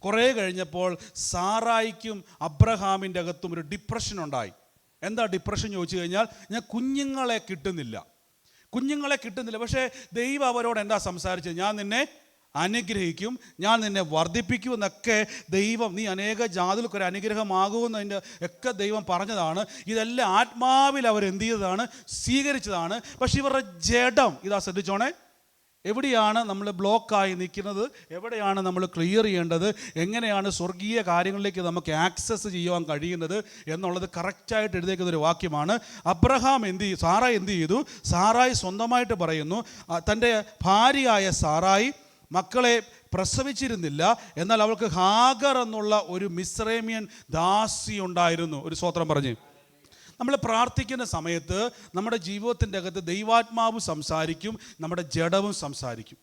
കുറേ കഴിഞ്ഞപ്പോൾ സാറായിക്കും അബ്രഹാമിൻ്റെ അകത്തും ഒരു ഡിപ്രഷൻ ഉണ്ടായി. എന്താ ഡിപ്രഷൻ ചോദിച്ചു കഴിഞ്ഞാൽ, ഞാൻ കുഞ്ഞുങ്ങളെ കിട്ടുന്നില്ല. പക്ഷേ ദൈവം അവരോട് എന്താ സംസാരിച്ചത്? ഞാൻ നിന്നെ അനുഗ്രഹിക്കും, ഞാൻ നിന്നെ വർദ്ധിപ്പിക്കും എന്നൊക്കെ ദൈവം, നീ അനേക ജാതികൾക്കൊരു അനുഗ്രഹമാകുമെന്നതിൻ്റെ ഒക്കെ ദൈവം പറഞ്ഞതാണ്. ഇതെല്ലാം ആത്മാവിൽ അവരെന്ത് ചെയ്തതാണ്? സ്വീകരിച്ചതാണ്. പക്ഷെ ഇവരുടെ ജഡം, ഇതാ ശ്രദ്ധിച്ചോണേ, എവിടെയാണ് നമ്മൾ ബ്ലോക്കായി നിൽക്കുന്നത്, എവിടെയാണ് നമ്മൾ ക്ലിയർ ചെയ്യേണ്ടത്, എങ്ങനെയാണ് സ്വർഗീയ കാര്യങ്ങളിലേക്ക് നമുക്ക് ആക്സസ് ചെയ്യുവാൻ കഴിയുന്നത് എന്നുള്ളത് കറക്റ്റായിട്ട് എഴുതിയേക്കുന്നൊരു വാക്യമാണ്. സാറായി എന്ത് ചെയ്തു? സാറായി സ്വന്തമായിട്ട് പറയുന്നു, തൻ്റെ ഭാര്യയായ സാറായി മക്കളെ പ്രസവിച്ചിരുന്നില്ല, എന്നാൽ അവൾക്ക് ഹാഗർ എന്നുള്ള ഒരു മിസ്രൈമിയൻ ദാസി ഉണ്ടായിരുന്നു. ഒരു സ്തോത്രം പറഞ്ഞ്. നമ്മൾ പ്രാർത്ഥിക്കുന്ന സമയത്ത് നമ്മുടെ ജീവിതത്തിൻ്റെ അകത്ത് ദൈവാത്മാവ് സംസാരിക്കും, നമ്മുടെ ജഡവും സംസാരിക്കും.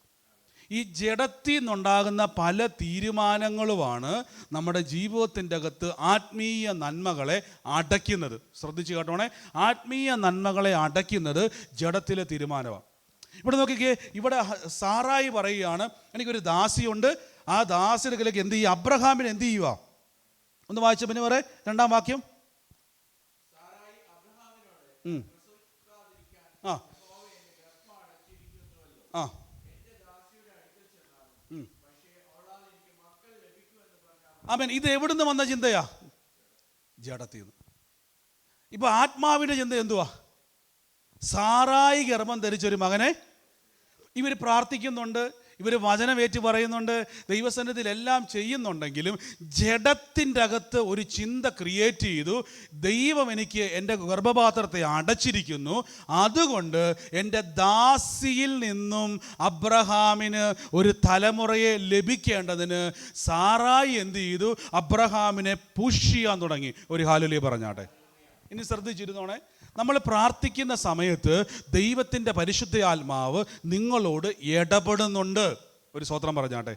ഈ ജഡത്തിൽ നിന്നുണ്ടാകുന്ന പല തീരുമാനങ്ങളുമാണ് നമ്മുടെ ജീവിതത്തിൻ്റെ അകത്ത് ആത്മീയ നന്മകളെ അടയ്ക്കുന്നത്. ശ്രദ്ധിച്ച് കേട്ടോണേ, ആത്മീയ നന്മകളെ അടയ്ക്കുന്നത് ജഡത്തിലെ തീരുമാനമാണ്. ഇവിടെ നോക്കിക്കേ, ഇവിടെ സാറായി പറയുകയാണ്, എനിക്കൊരു ദാസിയുണ്ട്, ആ ദാസിയുടെ എന്ത് ചെയ്യുക? അബ്രഹാമിന് എന്ത് ചെയ്യുക? ഒന്ന് വായിച്ച പിന്നെ പറയേ, 2-ാം വാക്യം. ആമേൻ. ഇത് എവിടുന്ന് വന്ന ചിന്തയാ? ജഡത്തിൽ നിന്ന്. ഇപ്പൊ ആത്മാവിന്റെ ചിന്ത എന്തുവാ? സാറായി ഗർഭം ധരിച്ചൊരു മകനെ ഇവർ പ്രാർത്ഥിക്കുന്നുണ്ട്, ഇവർ വചനമേറ്റ് പറയുന്നുണ്ട്, ദൈവസന്നിധിയിൽ എല്ലാം ചെയ്യുന്നുണ്ടെങ്കിലും ജഡത്തിൻ്റെ അകത്ത് ഒരു ചിന്ത ക്രിയേറ്റ് ചെയ്തു. ദൈവം എനിക്ക് എൻ്റെ ഗർഭപാത്രത്തെ അടച്ചിരിക്കുന്നു, അതുകൊണ്ട് എൻ്റെ ദാസിയിൽ നിന്നും അബ്രഹാമിന് ഒരു തലമുറയെ ലഭിക്കേണ്ടതിന് സാറായി എന്ത് ചെയ്തു? അബ്രഹാമിനെ പുഷ് ചെയ്യാൻ തുടങ്ങി. ഒരു ഹല്ലേലൂയ പറഞ്ഞാട്ടെ. ഇനി ശ്രദ്ധിച്ചിരുന്നോണേ, നമ്മൾ പ്രാർത്ഥിക്കുന്ന സമയത്ത് ദൈവത്തിൻ്റെ പരിശുദ്ധ ആത്മാവ് നിങ്ങളോട് ഇടപെടുന്നുണ്ട്. ഒരു സ്തോത്രം പറഞ്ഞാട്ടെ.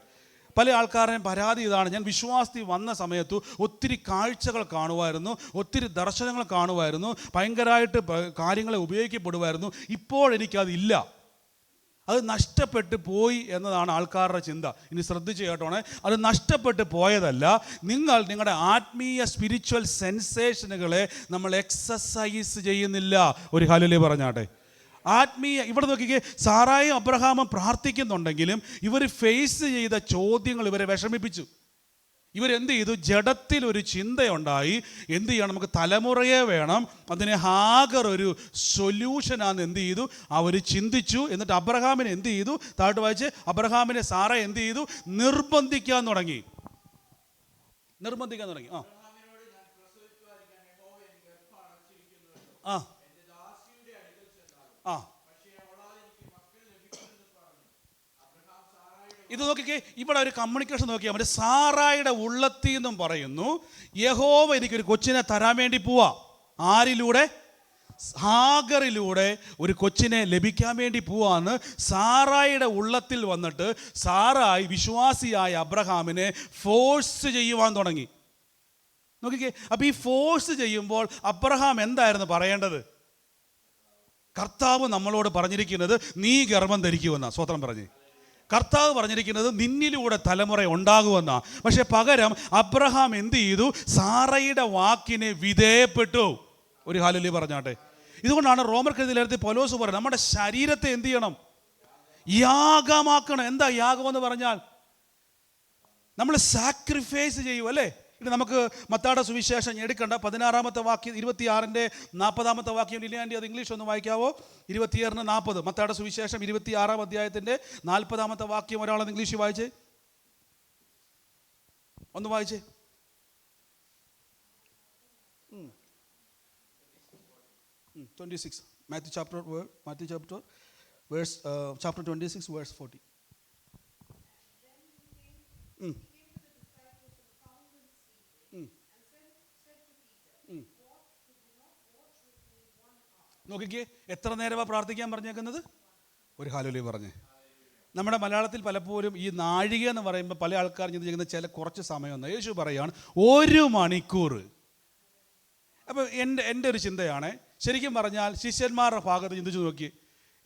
പല ആൾക്കാരുടെയും പരാതി ഇതാണ്, ഞാൻ വിശ്വാസത്തിൽ വന്ന സമയത്ത് ഒത്തിരി കാഴ്ചകൾ കാണുമായിരുന്നു, ഒത്തിരി ദർശനങ്ങൾ കാണുമായിരുന്നു, ഭയങ്കരമായിട്ട് കാര്യങ്ങളെ ഉപയോഗിക്കപ്പെടുമായിരുന്നു, ഇപ്പോഴെനിക്കതില്ല, അത് നഷ്ടപ്പെട്ടു പോയി എന്നതാണ് ആൾക്കാരുടെ ചിന്ത. ഇനി ശ്രദ്ധിച്ച് കേട്ടോണേ, അത് നഷ്ടപ്പെട്ടു പോയതല്ല, നിങ്ങളുടെ ആത്മീയ സ്പിരിച്വൽ സെൻസേഷനുകളെ നമ്മൾ എക്സസൈസ് ചെയ്യുന്നില്ല. ഒരു ഹല്ലേലൂയ പറഞ്ഞാട്ടെ. ഇവിടെ നോക്കിക്കേ, സാറായും അബ്രഹാമും പ്രാർത്ഥിക്കുന്നുണ്ടെങ്കിലും ഇവർ ഫേസ് ചെയ്ത ചോദ്യങ്ങൾ ഇവരെ വിഷമിപ്പിച്ചു. ഇവരെന്ത് ചെയ്തു? ജഡത്തിൽ ഒരു ചിന്തയുണ്ടായി, എന്ത് ചെയ്യണം? നമുക്ക് തലമുറയെ വേണം, അതിനെ ഹാഗർ ഒരു സൊല്യൂഷനാന്ന് എന്ത് ചെയ്തു? അവർ ചിന്തിച്ചു. എന്നിട്ട് അബ്രഹാമിനെ എന്ത് ചെയ്തു? താഴോട്ട് വായിച്ച്, അബ്രഹാമിനെ സാറ എന്ത് ചെയ്തു? നിർബന്ധിക്കാൻ തുടങ്ങി. ഇത് നോക്കിക്കേ, ഇവിടെ ഒരു കമ്മ്യൂണിക്കേഷൻ നോക്കിയാൽ മതി. സാറായുടെ ഉള്ളത്തിൽ നിന്നും പറയുന്നു, യഹോവ എനിക്കൊരു കൊച്ചിനെ തരാൻ വേണ്ടി പോവാ. ആരിലൂടെ? ഹാഗറിലൂടെ ഒരു കൊച്ചിനെ ലഭിക്കാൻ വേണ്ടി പോവാന്ന് സാറായുടെ ഉള്ളത്തിൽ വന്നിട്ട് സാറായി വിശ്വാസിയായ അബ്രഹാമിനെ ഫോഴ്സ് ചെയ്യുവാൻ തുടങ്ങി. നോക്കിക്കേ, അപ്പൊ ഈ ഫോഴ്സ് ചെയ്യുമ്പോൾ അബ്രഹാം എന്തായിരുന്നു പറയേണ്ടത്? കർത്താവ് നമ്മളോട് പറഞ്ഞിരിക്കുന്നത് നീ ഗർഭം ധരിക്കുമെന്നാ. സ്വതന്ത്രം പറഞ്ഞേ. കർത്താവ് പറഞ്ഞിരിക്കുന്നത് നിന്നിലൂടെ തലമുറ ഉണ്ടാകുമെന്നാ. പക്ഷെ പകരം അബ്രഹാം എന്ത് ചെയ്തു? സാറയുടെ വാക്കിനെ വിധേയപ്പെട്ടു. ഒരു ഹല്ലേലൂയ പറഞ്ഞാട്ടെ. ഇതുകൊണ്ടാണ് റോമർക്കെഴുതിയ ലേഖനത്തിൽ പൗലോസ് പറയുന്നത്, നമ്മുടെ ശരീരത്തെ എന്ത് ചെയ്യണം? യാഗമാക്കണം. എന്താ യാഗം എന്ന് പറഞ്ഞാൽ? നമ്മൾ സാക്രിഫൈസ് ചെയ്യും അല്ലേ? ഇനി നമുക്ക് മത്തായിയുടെ സുവിശേഷം എടുക്കണ്ട, 16-ാമത്തെ വാക്യം, 26-ന്റെ 40-ാമത്തെ വാക്യം. ഇല്ലാണ്ടി അത് ഇംഗ്ലീഷ് ഒന്ന് വായിക്കാവോ? 26:40 മത്തായിയുടെ സുവിശേഷം 26-ാം അധ്യായത്തിൻ്റെ 40-ാമത്തെ വാക്യം. ഒരാളത് ഇംഗ്ലീഷ് വായിച്ചേ, ഒന്ന് വായിച്ചേ. Matthew chapter 26 verse 40. നോക്കിക്കേ, എത്ര നേരമാണ് പ്രാർത്ഥിക്കാൻ പറഞ്ഞേക്കുന്നത്? ഒരു ഹല്ലേലൂയ പറഞ്ഞേ. നമ്മുടെ മലയാളത്തിൽ പലപ്പോഴും ഈ നാഴിക എന്ന് പറയുമ്പോൾ പല ആൾക്കാർ ചിന്തിക്കുന്നത് ചില കുറച്ച് സമയമെന്ന്. യേശു പറയുകയാണ് 1 മണിക്കൂർ. അപ്പോൾ എൻ്റെ ഒരു ചിന്തയാണ്, ശരിക്കും പറഞ്ഞാൽ ശിഷ്യന്മാരുടെ ഭാഗത്ത് ചിന്തിച്ച് നോക്കി,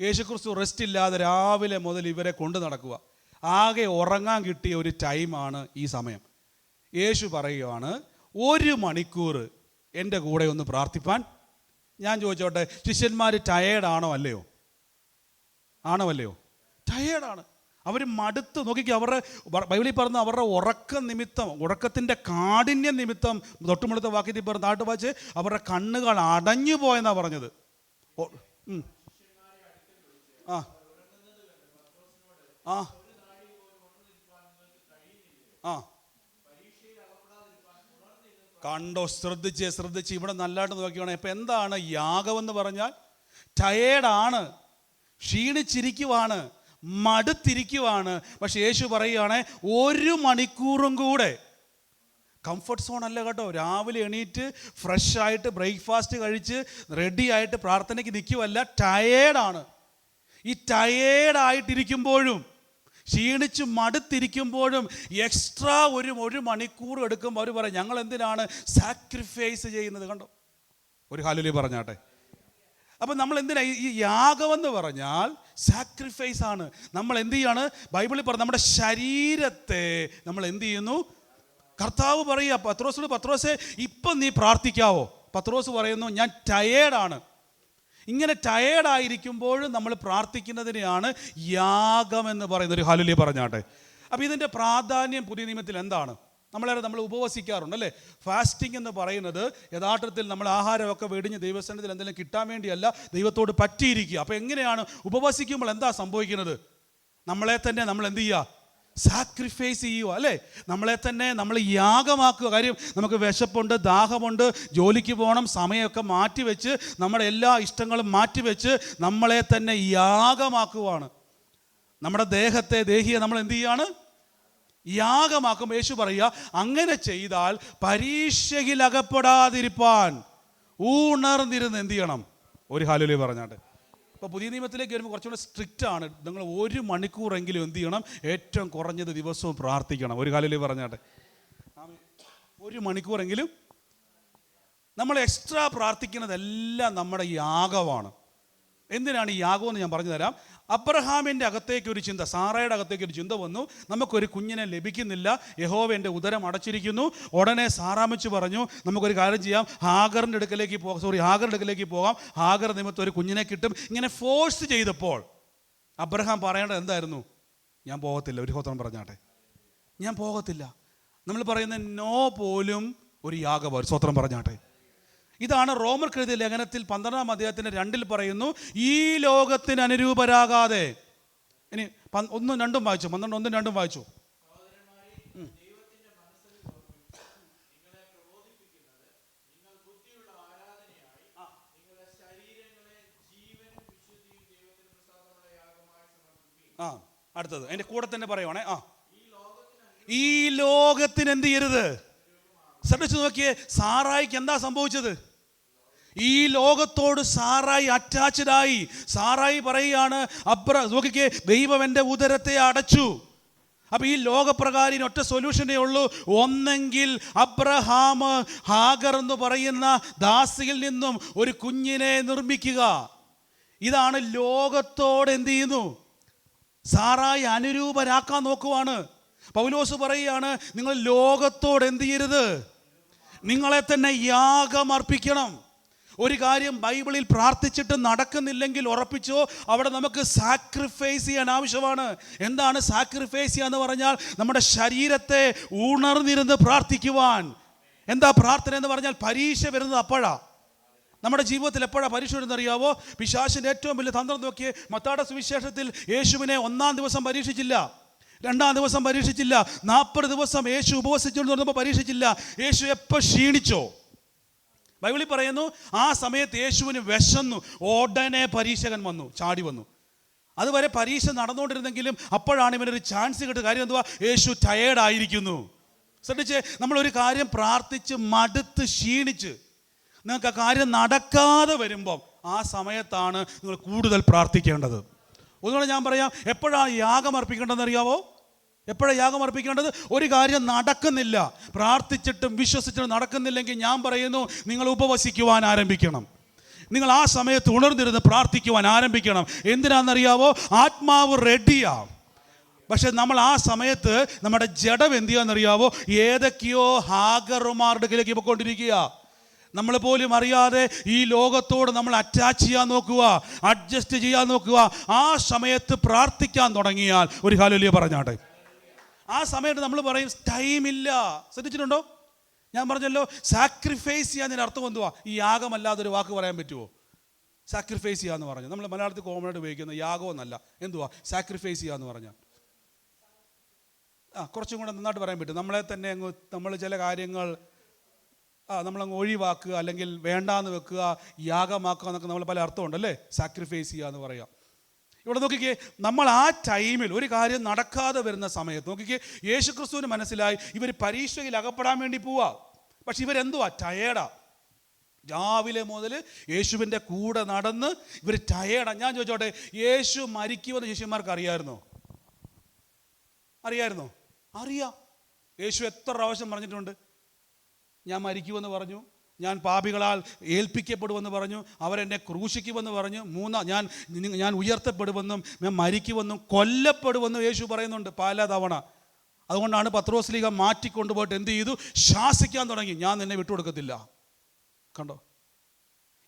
യേശുക്രിസ്തു റെസ്റ്റ് ഇല്ലാതെ രാവിലെ മുതൽ ഇവരെ കൊണ്ടു നടക്കുക. ആകെ ഉറങ്ങാൻ കിട്ടിയ ഒരു ടൈമാണ് ഈ സമയം. യേശു പറയുകയാണ് 1 മണിക്കൂർ എൻ്റെ കൂടെ ഒന്ന് പ്രാർത്ഥിപ്പാൻ. ഞാൻ ചോദിച്ചോട്ടെ, ശിഷ്യന്മാർ ടയേർഡാണോ അല്ലയോ? ആണോ അല്ലയോ? ടയേർഡാണ്. അവർ മടുത്ത് നോക്കിക്കുക. അവരുടെ ബൈബിളിൽ പറഞ്ഞ അവരുടെ ഉറക്കം നിമിത്തം, ഉറക്കത്തിൻ്റെ കാഠിന്യം നിമിത്തം, തൊട്ടുമുടുത്ത വാക്യത്തിൽ പറഞ്ഞ നാട്ടു വായിച്ച് അവരുടെ കണ്ണുകൾ അടഞ്ഞു പോയെന്നാണ് പറഞ്ഞത്. ആ ആ ആ കണ്ടോ? ശ്രദ്ധിച്ച് ഇവിടെ നല്ലതായിട്ട് നോക്കിയാണ്. ഇപ്പം എന്താണ് യാഗമെന്ന് പറഞ്ഞാൽ? ടയേർഡാണ്, ക്ഷീണിച്ചിരിക്കുവാണ്, മടുത്തിരിക്കുവാണ്. പക്ഷെ യേശു പറയുകയാണ് 1 മണിക്കൂറും കൂടെ. കംഫർട്ട് സോൺ അല്ല കേട്ടോ. രാവിലെ എണീറ്റ് ഫ്രഷ് ആയിട്ട് ബ്രേക്ക്ഫാസ്റ്റ് കഴിച്ച് റെഡി ആയിട്ട് പ്രാർത്ഥനയ്ക്ക് നിൽക്കുവല്ല, ടയേർഡാണ്. ഈ ടയേർഡായിട്ടിരിക്കുമ്പോഴും ക്ഷീണിച്ച് മടുത്തിരിക്കുമ്പോഴും എക്സ്ട്രാ 1 മണിക്കൂർ എടുക്കുമ്പോൾ അവർ പറയും, ഞങ്ങൾ എന്തിനാണ് സാക്രിഫൈസ് ചെയ്യുന്നത്? കണ്ടോ? ഒരു ഹല്ലേലൂയ പറഞ്ഞാട്ടെ. അപ്പം നമ്മൾ എന്തിനാ ഈ യാഗമെന്ന് പറഞ്ഞാൽ സാക്രിഫൈസ് ആണ്. നമ്മൾ എന്ത് ചെയ്യാണ്? ബൈബിളിൽ പറഞ്ഞ നമ്മുടെ ശരീരത്തെ നമ്മൾ എന്ത് ചെയ്യുന്നു? കർത്താവ് പറയുക പത്രോസേ ഇപ്പം നീ പ്രാർത്ഥിക്കാവോ? പത്രോസ് പറയുന്നു, ഞാൻ ടയേർഡാണ്. ഇങ്ങനെ ടയേർഡായിരിക്കുമ്പോഴും നമ്മൾ പ്രാർത്ഥിക്കുന്നതിനെയാണ് യാഗമെന്ന് പറയുന്നത്. ഒരു ഹല്ലേലൂയ പറഞ്ഞാട്ടെ. അപ്പോൾ ഇതിൻ്റെ പ്രാധാന്യം പുതിയ നിയമത്തിൽ എന്താണ്? നമ്മൾ ഉപവസിക്കാറുണ്ട് അല്ലേ? ഫാസ്റ്റിംഗ് എന്ന് പറയുന്നത് യഥാർത്ഥത്തിൽ നമ്മൾ ആഹാരമൊക്കെ വെടിഞ്ഞ് ദൈവസന്നിധിയിൽ എന്തെങ്കിലും കിട്ടാൻ വേണ്ടിയല്ല, ദൈവത്തോട് പറ്റിയിരിക്കുക. അപ്പോൾ എങ്ങനെയാണ് ഉപവസിക്കുമ്പോൾ എന്താ സംഭവിക്കുന്നത്? നമ്മളെ തന്നെ നമ്മൾ എന്ത് ചെയ്യുക? സാക്രിഫൈസ് ചെയ്യുക അല്ലേ? നമ്മളെ തന്നെ നമ്മൾ യാഗമാക്കുക. കാര്യം നമുക്ക് വിശപ്പുണ്ട്, ദാഹമുണ്ട്, ജോലിക്ക് പോകണം, സമയമൊക്കെ മാറ്റിവെച്ച് നമ്മുടെ എല്ലാ ഇഷ്ടങ്ങളും മാറ്റിവെച്ച് നമ്മളെ തന്നെ യാഗമാക്കുവാണ്. നമ്മുടെ ദേഹിയെ നമ്മൾ എന്ത് ചെയ്യാണ്? യാഗമാക്കുമ്പോൾ യേശു പറയുക, അങ്ങനെ ചെയ്താൽ പരീക്ഷയിൽ അകപ്പെടാതിരിപ്പാൻ ഉണർന്നിരുന്ന് എന്ത് ചെയ്യണം? ഒരു ഹല്ലേലൂയ പറഞ്ഞാട്ടെ. ഇപ്പോൾ പുതിയ നിയമത്തിലേക്ക് വരുമ്പോൾ കുറച്ചുകൂടെ സ്ട്രിക്റ്റ് ആണ്. നിങ്ങൾ 1 മണിക്കൂറെങ്കിലും എന്ത് ചെയ്യണം? ഏറ്റവും കുറഞ്ഞത് ദിവസവും പ്രാർത്ഥിക്കണം. ഒരു ഹല്ലേലൂയ പറഞ്ഞാട്ടെ. 1 മണിക്കൂറെങ്കിലും നമ്മൾ എക്സ്ട്രാ പ്രാർത്ഥിക്കുന്നതെല്ലാം നമ്മുടെ യാഗമാണ്. എന്തിനാണ് ഈ യാഗമെന്ന് ഞാൻ പറഞ്ഞു തരാം. അബ്രഹാമിൻ്റെ അകത്തേക്കൊരു ചിന്ത, സാറയുടെ അകത്തേക്കൊരു ചിന്ത വന്നു, നമുക്കൊരു കുഞ്ഞിനെ ലഭിക്കുന്നില്ല, യഹോവ എൻ്റെ ഉദരം അടച്ചിരിക്കുന്നു. ഉടനെ സാറാമിച്ച് പറഞ്ഞു, നമുക്കൊരു കാര്യം ചെയ്യാം, ഹാഗറിൻ്റെ അടുക്കലേക്ക് പോകാം, ഹാഗർ നിമിത്തം ഒരു കുഞ്ഞിനെ കിട്ടും. ഇങ്ങനെ ഫോഴ്സ് ചെയ്തപ്പോൾ അബ്രഹാം പറയേണ്ടത് എന്തായിരുന്നു? ഞാൻ പോകത്തില്ല. ഒരു ഹോത്രം പറഞ്ഞാട്ടെ, ഞാൻ പോകത്തില്ല. നമ്മൾ പറയുന്ന നോ പോലും ഒരു യാഗം. സ്വത്രം പറഞ്ഞാട്ടെ. ഇതാണ് റോമർക്ക് എഴുതിയ ലേഖനത്തിൽ 12-ാം അധ്യായത്തിൻ്റെ 2 പറയുന്നു, ഈ ലോകത്തിന് അനുരൂപരാകാതെ. ഇനി 1-2 വായിച്ചു, 12-1-2 വായിച്ചു. അടുത്തത് അതിൻ്റെ കൂടെ തന്നെ പറയുവാണേ. ഈ ലോകത്തിന് എന്ത് ചെയ്യരുത്? ശ്രദ്ധിച്ചു നോക്കിയേ, സാറായിക്ക് എന്താ സംഭവിച്ചത്? ഈ ലോകത്തോട് സാറായി അറ്റാച്ച്ഡായി. സാറായി പറയുകയാണ്, നോക്കിക്കേ, ദൈവം എൻ്റെ ഉദരത്തെ അടച്ചു. അപ്പം ഈ ലോകപ്രകാരം ഒറ്റ സൊല്യൂഷനേ ഉള്ളൂ. ഒന്നെങ്കിൽ അബ്രഹാം ഹാഗർ എന്ന് പറയുന്ന ദാസിയിൽ നിന്നും ഒരു കുഞ്ഞിനെ നിർമ്മിക്കുക. ഇതാണ് ലോകത്തോട് എന്ത് ചെയ്യുന്നു? സാറായി അനുരൂപരാക്കാൻ നോക്കുവാണ്. പൗലോസ് പറയുകയാണ്, നിങ്ങൾ ലോകത്തോട് എന്ത് ചെയ്യരുത്? നിങ്ങളെ തന്നെ യാഗമർപ്പിക്കണം. ഒരു കാര്യം ബൈബിളിൽ പ്രാർത്ഥിച്ചിട്ട് നടക്കുന്നില്ലെങ്കിൽ ഉറപ്പിച്ചോ, അവിടെ നമുക്ക് സാക്രിഫൈസ് ചെയ്യാൻ ആവശ്യമാണ്. എന്താണ് സാക്രിഫൈസ് ചെയ്യുക എന്ന് പറഞ്ഞാൽ? നമ്മുടെ ശരീരത്തെ ഉണർന്നിരുന്ന് പ്രാർത്ഥിക്കുവാൻ. എന്താ പ്രാർത്ഥന എന്ന് പറഞ്ഞാൽ? പരീക്ഷ വരുന്നത് അപ്പോഴാണ്. നമ്മുടെ ജീവിതത്തിൽ എപ്പോഴാണ് പരീക്ഷ വരുന്നറിയാവോ? പിശാചിൻ്റെ ഏറ്റവും വലിയ തന്ത്രം നോക്കിയേ. മത്തായിയുടെ സുവിശേഷത്തിൽ യേശുവിനെ 1-ാം ദിവസം പരീക്ഷിച്ചില്ല, 2-ാം ദിവസം പരീക്ഷിച്ചില്ല, 40 ദിവസം യേശു ഉപവസിച്ചുകൊണ്ട് പറഞ്ഞപ്പോൾ പരീക്ഷിച്ചില്ല. യേശു എപ്പോൾ ക്ഷീണിച്ചോ, ബൈബിളിൽ പറയുന്നു, ആ സമയത്ത് യേശുവിന് വിശന്നു, ഉടനെ പരീക്ഷകൻ വന്നു, ചാടി വന്നു. അതുവരെ പരീക്ഷ നടന്നുകൊണ്ടിരുന്നെങ്കിലും അപ്പോഴാണ് ഇവനൊരു ചാൻസ് കിട്ടുക. കാര്യം എന്തുവാ? യേശു ടയേർഡായിരിക്കുന്നു. ശ്രദ്ധിച്ച്, നമ്മളൊരു കാര്യം പ്രാർത്ഥിച്ച് മടുത്ത് ക്ഷീണിച്ച് നിങ്ങൾക്ക് ആ കാര്യം നടക്കാതെ വരുമ്പം ആ സമയത്താണ് നിങ്ങൾ കൂടുതൽ പ്രാർത്ഥിക്കേണ്ടത്. ഒന്നുകൂടെ ഞാൻ പറയാം, എപ്പോഴാണ് യാഗം അർപ്പിക്കേണ്ടതെന്ന് അറിയാവോ? എപ്പോഴാണ് യാഗം അർപ്പിക്കേണ്ടത്? ഒരു കാര്യം നടക്കുന്നില്ല, പ്രാർത്ഥിച്ചിട്ടും വിശ്വസിച്ചിട്ടും നടക്കുന്നില്ലെങ്കിൽ ഞാൻ പറയുന്നു, നിങ്ങൾ ഉപവസിക്കുവാൻ ആരംഭിക്കണം. നിങ്ങൾ ആ സമയത്ത് ഉണർന്നിരുന്ന് പ്രാർത്ഥിക്കുവാൻ ആരംഭിക്കണം. എന്തിനാണെന്നറിയാവോ? ആത്മാവ് റെഡിയാ. പക്ഷെ നമ്മൾ ആ സമയത്ത് നമ്മുടെ ജഡം എന്ത് ചെയ്യാന്നറിയാവോ? ഏതൊക്കെയോ ഹാഗറുമാരുടെ കയ്യിലേക്ക് പോയിക്കൊണ്ടിരിക്കുക. നമ്മൾ പോലും അറിയാതെ ഈ ലോകത്തോട് നമ്മൾ അറ്റാച്ച് ചെയ്യാൻ നോക്കുക, അഡ്ജസ്റ്റ് ചെയ്യാൻ നോക്കുക. ആ സമയത്ത് പ്രാർത്ഥിക്കാൻ തുടങ്ങിയാൽ ഒരു ഹല്ലേലൂയ പറഞ്ഞാട്ടെ. ആ സമയത്ത് നമ്മൾ പറയും ടൈമില്ല. ശ്രദ്ധിച്ചിട്ടുണ്ടോ? ഞാൻ പറഞ്ഞല്ലോ, സാക്രിഫൈസ് ചെയ്യാൻ അർത്ഥം എന്തുവാ? ഈ യാഗമല്ലാതെ ഒരു വാക്ക് പറയാൻ പറ്റുമോ? സാക്രിഫൈസ് ചെയ്യാന്ന് പറഞ്ഞു നമ്മൾ മലയാളത്തിൽ കോമണായിട്ട് ഉപയോഗിക്കുന്ന യാഗമെന്നല്ല. എന്തുവാ സാക്രിഫൈസ് ചെയ്യാന്ന് പറഞ്ഞാൽ? കുറച്ചും കൂടെ നന്നായിട്ട് പറയാൻ പറ്റും. നമ്മളെ തന്നെ നമ്മൾ ചില കാര്യങ്ങൾ നമ്മളങ്ങ് ഒഴിവാക്കുക, അല്ലെങ്കിൽ വേണ്ടാന്ന് വെക്കുക, യാഗമാക്കുക എന്നൊക്കെ നമ്മൾ പല അർത്ഥമുണ്ടല്ലേ സാക്രിഫൈസ് ചെയ്യുക എന്ന് പറയാം. ഇവിടെ നോക്കിക്കേ, നമ്മൾ ആ ടൈമിൽ ഒരു കാര്യം നടക്കാതെ വരുന്ന സമയത്ത് നോക്കിക്കേ, യേശുക്രിസ്തുവിന് മനസ്സിലായി ഇവർ പരീക്ഷയിൽ അകപ്പെടാൻ വേണ്ടി പോവാ. പക്ഷെ ഇവരെന്തുവാ? ടയേർഡാ. രാവിലെ മുതൽ യേശുവിൻ്റെ കൂടെ നടന്ന് ഇവർ ടയേർഡാ. ഞാൻ ചോദിച്ചോട്ടെ, യേശു മരിക്കുമെന്ന് ശിഷ്യന്മാർക്ക് അറിയാമായിരുന്നോ? അറിയാം. യേശു എത്ര പ്രാവശ്യം പറഞ്ഞിട്ടുണ്ട്? ഞാൻ മരിക്കുമെന്ന് പറഞ്ഞു, ഞാൻ പാപികളാൽ ഏൽപ്പിക്കപ്പെടുമെന്ന് പറഞ്ഞു, അവരെന്നെ ക്രൂശിക്കുമെന്ന് പറഞ്ഞു, ഞാൻ ഉയർത്തപ്പെടുമെന്നും ഞാൻ മരിക്കുമെന്നും കൊല്ലപ്പെടുമെന്നും യേശു പറയുന്നുണ്ട് പല തവണ. അതുകൊണ്ടാണ് പത്രോസ്ലീഹ മാറ്റിക്കൊണ്ടുപോയിട്ട് എന്ത് ചെയ്തു? ശാസിക്കാൻ തുടങ്ങി, ഞാൻ നിന്നെ വിട്ടുകൊടുക്കത്തില്ല. കണ്ടോ?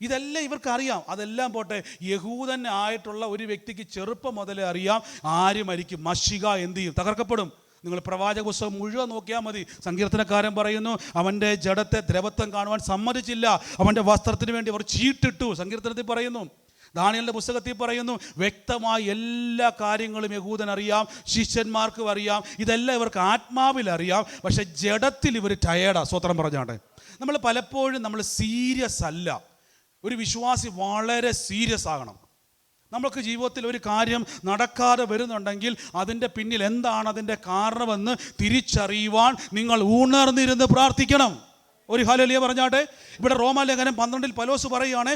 ഇതെല്ലാം ഇവർക്കറിയാം. അതെല്ലാം പോട്ടെ, യഹൂദൻ ആയിട്ടുള്ള ഒരു വ്യക്തിക്ക് ചെറുപ്പം മുതലേ അറിയാം ആര് മരിക്കും, മശിഹ എന്ത് ചെയ്യും? തകർക്കപ്പെടും. നിങ്ങൾ പ്രവാചക പുസ്തകം മുഴുവൻ നോക്കിയാൽ മതി. സങ്കീർത്തനക്കാരൻ പറയുന്നു, അവൻ്റെ ജഡത്തെ ദ്രവത്വം കാണുവാൻ സമ്മതിച്ചില്ല, അവൻ്റെ വസ്ത്രത്തിന് വേണ്ടി അവർ ചീട്ടിട്ടു. സങ്കീർത്തനത്തിൽ പറയുന്നു. ദാനിയേലിന്റെ പുസ്തകത്തിൽ പറയുന്നു, വ്യക്തമായി എല്ലാ കാര്യങ്ങളും യഹൂദൻ അറിയാം, ശിഷ്യന്മാർക്കും അറിയാം. ഇതെല്ലാം ഇവർക്ക് ആത്മാവിൽ അറിയാം. പക്ഷെ ജഡത്തിൽ ഇവർ ടയേർഡാ. സ്വത്രം പറഞ്ഞാട്ടെ. നമ്മൾ പലപ്പോഴും നമ്മൾ സീരിയസ് അല്ല. ഒരു വിശ്വാസി വളരെ സീരിയസ് ആകണം. നമുക്ക് ജീവിതത്തിൽ ഒരു കാര്യം നടക്കാതെ വരുന്നുണ്ടെങ്കിൽ അതിൻ്റെ പിന്നിൽ എന്താണ് അതിൻ്റെ കാരണമെന്ന് തിരിച്ചറിയുവാൻ നിങ്ങൾ ഉണർന്നിരുന്ന് പ്രാർത്ഥിക്കണം. ഒരു ഹല്ലേലൂയ പറഞ്ഞാട്ടെ. ഇവിടെ റോമാലേഖനം 12 പൗലോസ് പറയുകയാണ്,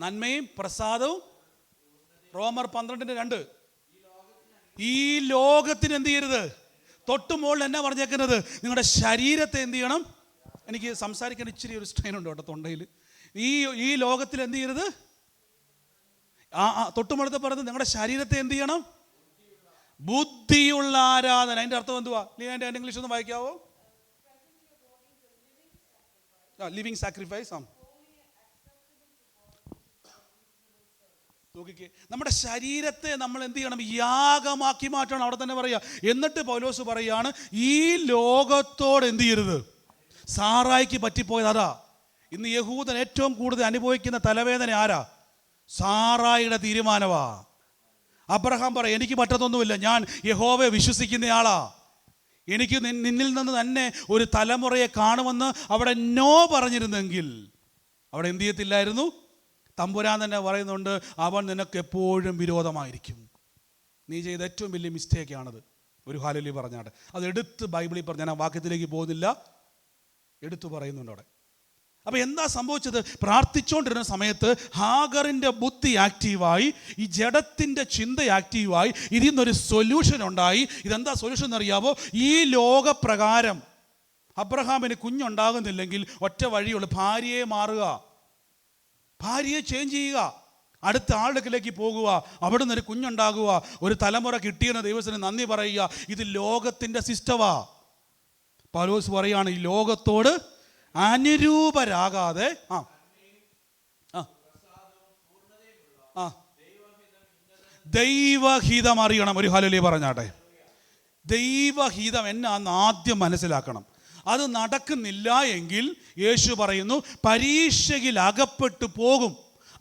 നന്മയും പ്രസാദവും. റോമർ 12:2. ഈ ലോകത്തിന് എന്ത് ചെയ്യരുത്? തൊട്ടുമോളിൽ എന്നാ പറഞ്ഞേക്കുന്നത്? നിങ്ങളുടെ ശരീരത്തെ എന്ത് ചെയ്യണം? എനിക്ക് സംസാരിക്കാൻ ഇച്ചിരി ഒരു സ്ട്രെയിൻ ഉണ്ട് കേട്ടോ തൊണ്ടയിൽ. ഈ ലോകത്തിൽ എന്ത് ചെയ്യരുത്? തൊട്ടുമുളത്ത് പറഞ്ഞത് നിങ്ങളുടെ ശരീരത്തെ എന്ത് ചെയ്യണം? ബുദ്ധിയുള്ള ആരാധന. അതിൻ്റെ അർത്ഥം എന്തുവാ? അതിൻ്റെ ഇംഗ്ലീഷ് ഒന്ന് വായിക്കാവോ? Living sacrifice. നോക്കിക്കേ, നമ്മുടെ ശരീരത്തെ നമ്മൾ എന്ത് ചെയ്യണം? യാഗമാക്കി മാറ്റണം. അവിടെ തന്നെ പറയാ. എന്നിട്ട് പൗലോസ് പറയാണ്, ഈ ലോകത്തോട് എന്ത് ചെയ്യരുത്? സാറായിക്ക് പറ്റിപ്പോയത് അതാ. ഇന്ന് യഹൂദൻ ഏറ്റവും കൂടുതൽ അനുഭവിക്കുന്ന തലവേദന ആരാ? സാറായിയുടെ തീരുമാനമാ. അബ്രഹാം പറയും, എനിക്ക് പറ്റത്തൊന്നുമില്ല, ഞാൻ യഹോവയെ വിശ്വസിക്കുന്നയാളാ, എനിക്ക് നിന്നിൽ നിന്ന് തന്നെ ഒരു തലമുറയെ കാണുമെന്ന് അവിടെ നോ പറഞ്ഞിരുന്നെങ്കിൽ അവിടെ എന്ത് ചെയ്യത്തില്ലായിരുന്നു? തമ്പുരാൻ തന്നെ പറയുന്നുണ്ട്, അവൻ നിനക്ക് എപ്പോഴും വിരോധമായിരിക്കും. നീ ചെയ്ത ഏറ്റവും വലിയ മിസ്റ്റേക്കാണത്. ഒരു ഹല്ലേലൂയ പറഞ്ഞാട്ടെ. അത് എടുത്ത് ബൈബിളിൽ പറഞ്ഞ, ഞാൻ ആ വാക്യത്തിലേക്ക് പോകുന്നില്ല, എടുത്തു പറയുന്നുണ്ട് അവിടെ. അപ്പോൾ എന്താ സംഭവിച്ചത്? പ്രാർത്ഥിച്ചുകൊണ്ടിരുന്ന സമയത്ത് ഹാഗറിൻ്റെ ബുദ്ധി ആക്റ്റീവായി, ഈ ജഡത്തിൻ്റെ ചിന്ത ആക്റ്റീവായി. ഇതിൽ നിന്നൊരു സൊല്യൂഷൻ ഉണ്ടായി. ഇതെന്താ സൊല്യൂഷൻ എന്നറിയാവോ? ഈ ലോകപ്രകാരം അബ്രഹാമിന് കുഞ്ഞുണ്ടാകുന്നില്ലെങ്കിൽ ഒറ്റ വഴിയുള്ളൂ, ഭാര്യയെ മാറുക, ഭാര്യയെ ചേഞ്ച് ചെയ്യുക, അടുത്ത ആളുകളിലേക്ക് പോകുക, അവിടെ നിന്നൊരു കുഞ്ഞുണ്ടാകുക, ഒരു തലമുറ കിട്ടിയെന്ന് ദൈവത്തിന് നന്ദി പറയുക. ഇത് ലോകത്തിൻ്റെ സിസ്റ്റമാ. പൗലോസ് പറയാണ്, ഈ ലോകത്തോട് അനുരൂപരാകാതെ ദൈവഹിതം അറിയണം. ഒരു ഹല്ലേലൂയ പറഞ്ഞാട്ടെ. ദൈവഹിതം എന്നാന്ന് ആദ്യം മനസ്സിലാക്കണം. അത് നടക്കുന്നില്ല എങ്കിൽ യേശു പറയുന്നു, പരീക്ഷയിൽ അകപ്പെട്ടു പോകും.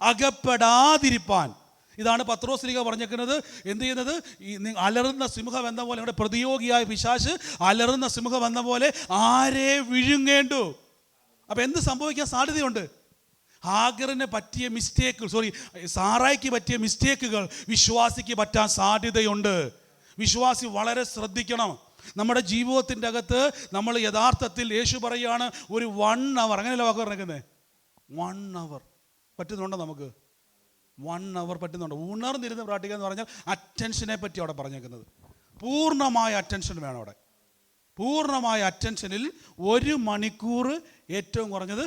അകപ്പെടാതിരിപ്പാൻ. ഇതാണ് പത്രോസ്ലീഹ പറഞ്ഞേക്കുന്നത്. എന്ത് ചെയ്യുന്നത്? ഈ അലറുന്ന സിംഹം എന്ന പോലെ, നമ്മുടെ പ്രതിയോഗിയായ പിശാച് അലറുന്ന സിംഹം എന്ന പോലെ ആരെ വിഴുങ്ങേണ്ടു. അപ്പം എന്ത് സംഭവിക്കാൻ സാധ്യതയുണ്ട്? ഹാഗറിന് പറ്റിയ സാറായിക്ക് പറ്റിയ മിസ്റ്റേക്കുകൾ വിശ്വാസിക്ക് പറ്റാൻ സാധ്യതയുണ്ട്. വിശ്വാസി വളരെ ശ്രദ്ധിക്കണം. നമ്മുടെ ജീവിതത്തിൻ്റെ അകത്ത് നമ്മൾ യഥാർത്ഥത്തിൽ യേശു പറയുകയാണ്, ഒരു 1 hour, അങ്ങനെയല്ല വാക്ക് പറഞ്ഞേക്കുന്നത്, 1 hour പറ്റുന്നുണ്ടോ? നമുക്ക് 1 hour പറ്റുന്നുണ്ടോ? ഉണർന്നിരുന്ന് പ്രാർത്ഥിക്കുക എന്ന് പറഞ്ഞാൽ അറ്റൻഷനെ പറ്റി അവിടെ പറഞ്ഞേക്കുന്നത്. പൂർണ്ണമായ അറ്റൻഷൻ വേണം അവിടെ. പൂർണ്ണമായ അറ്റൻഷനിൽ 1 മണിക്കൂർ ഏറ്റവും കുറഞ്ഞത്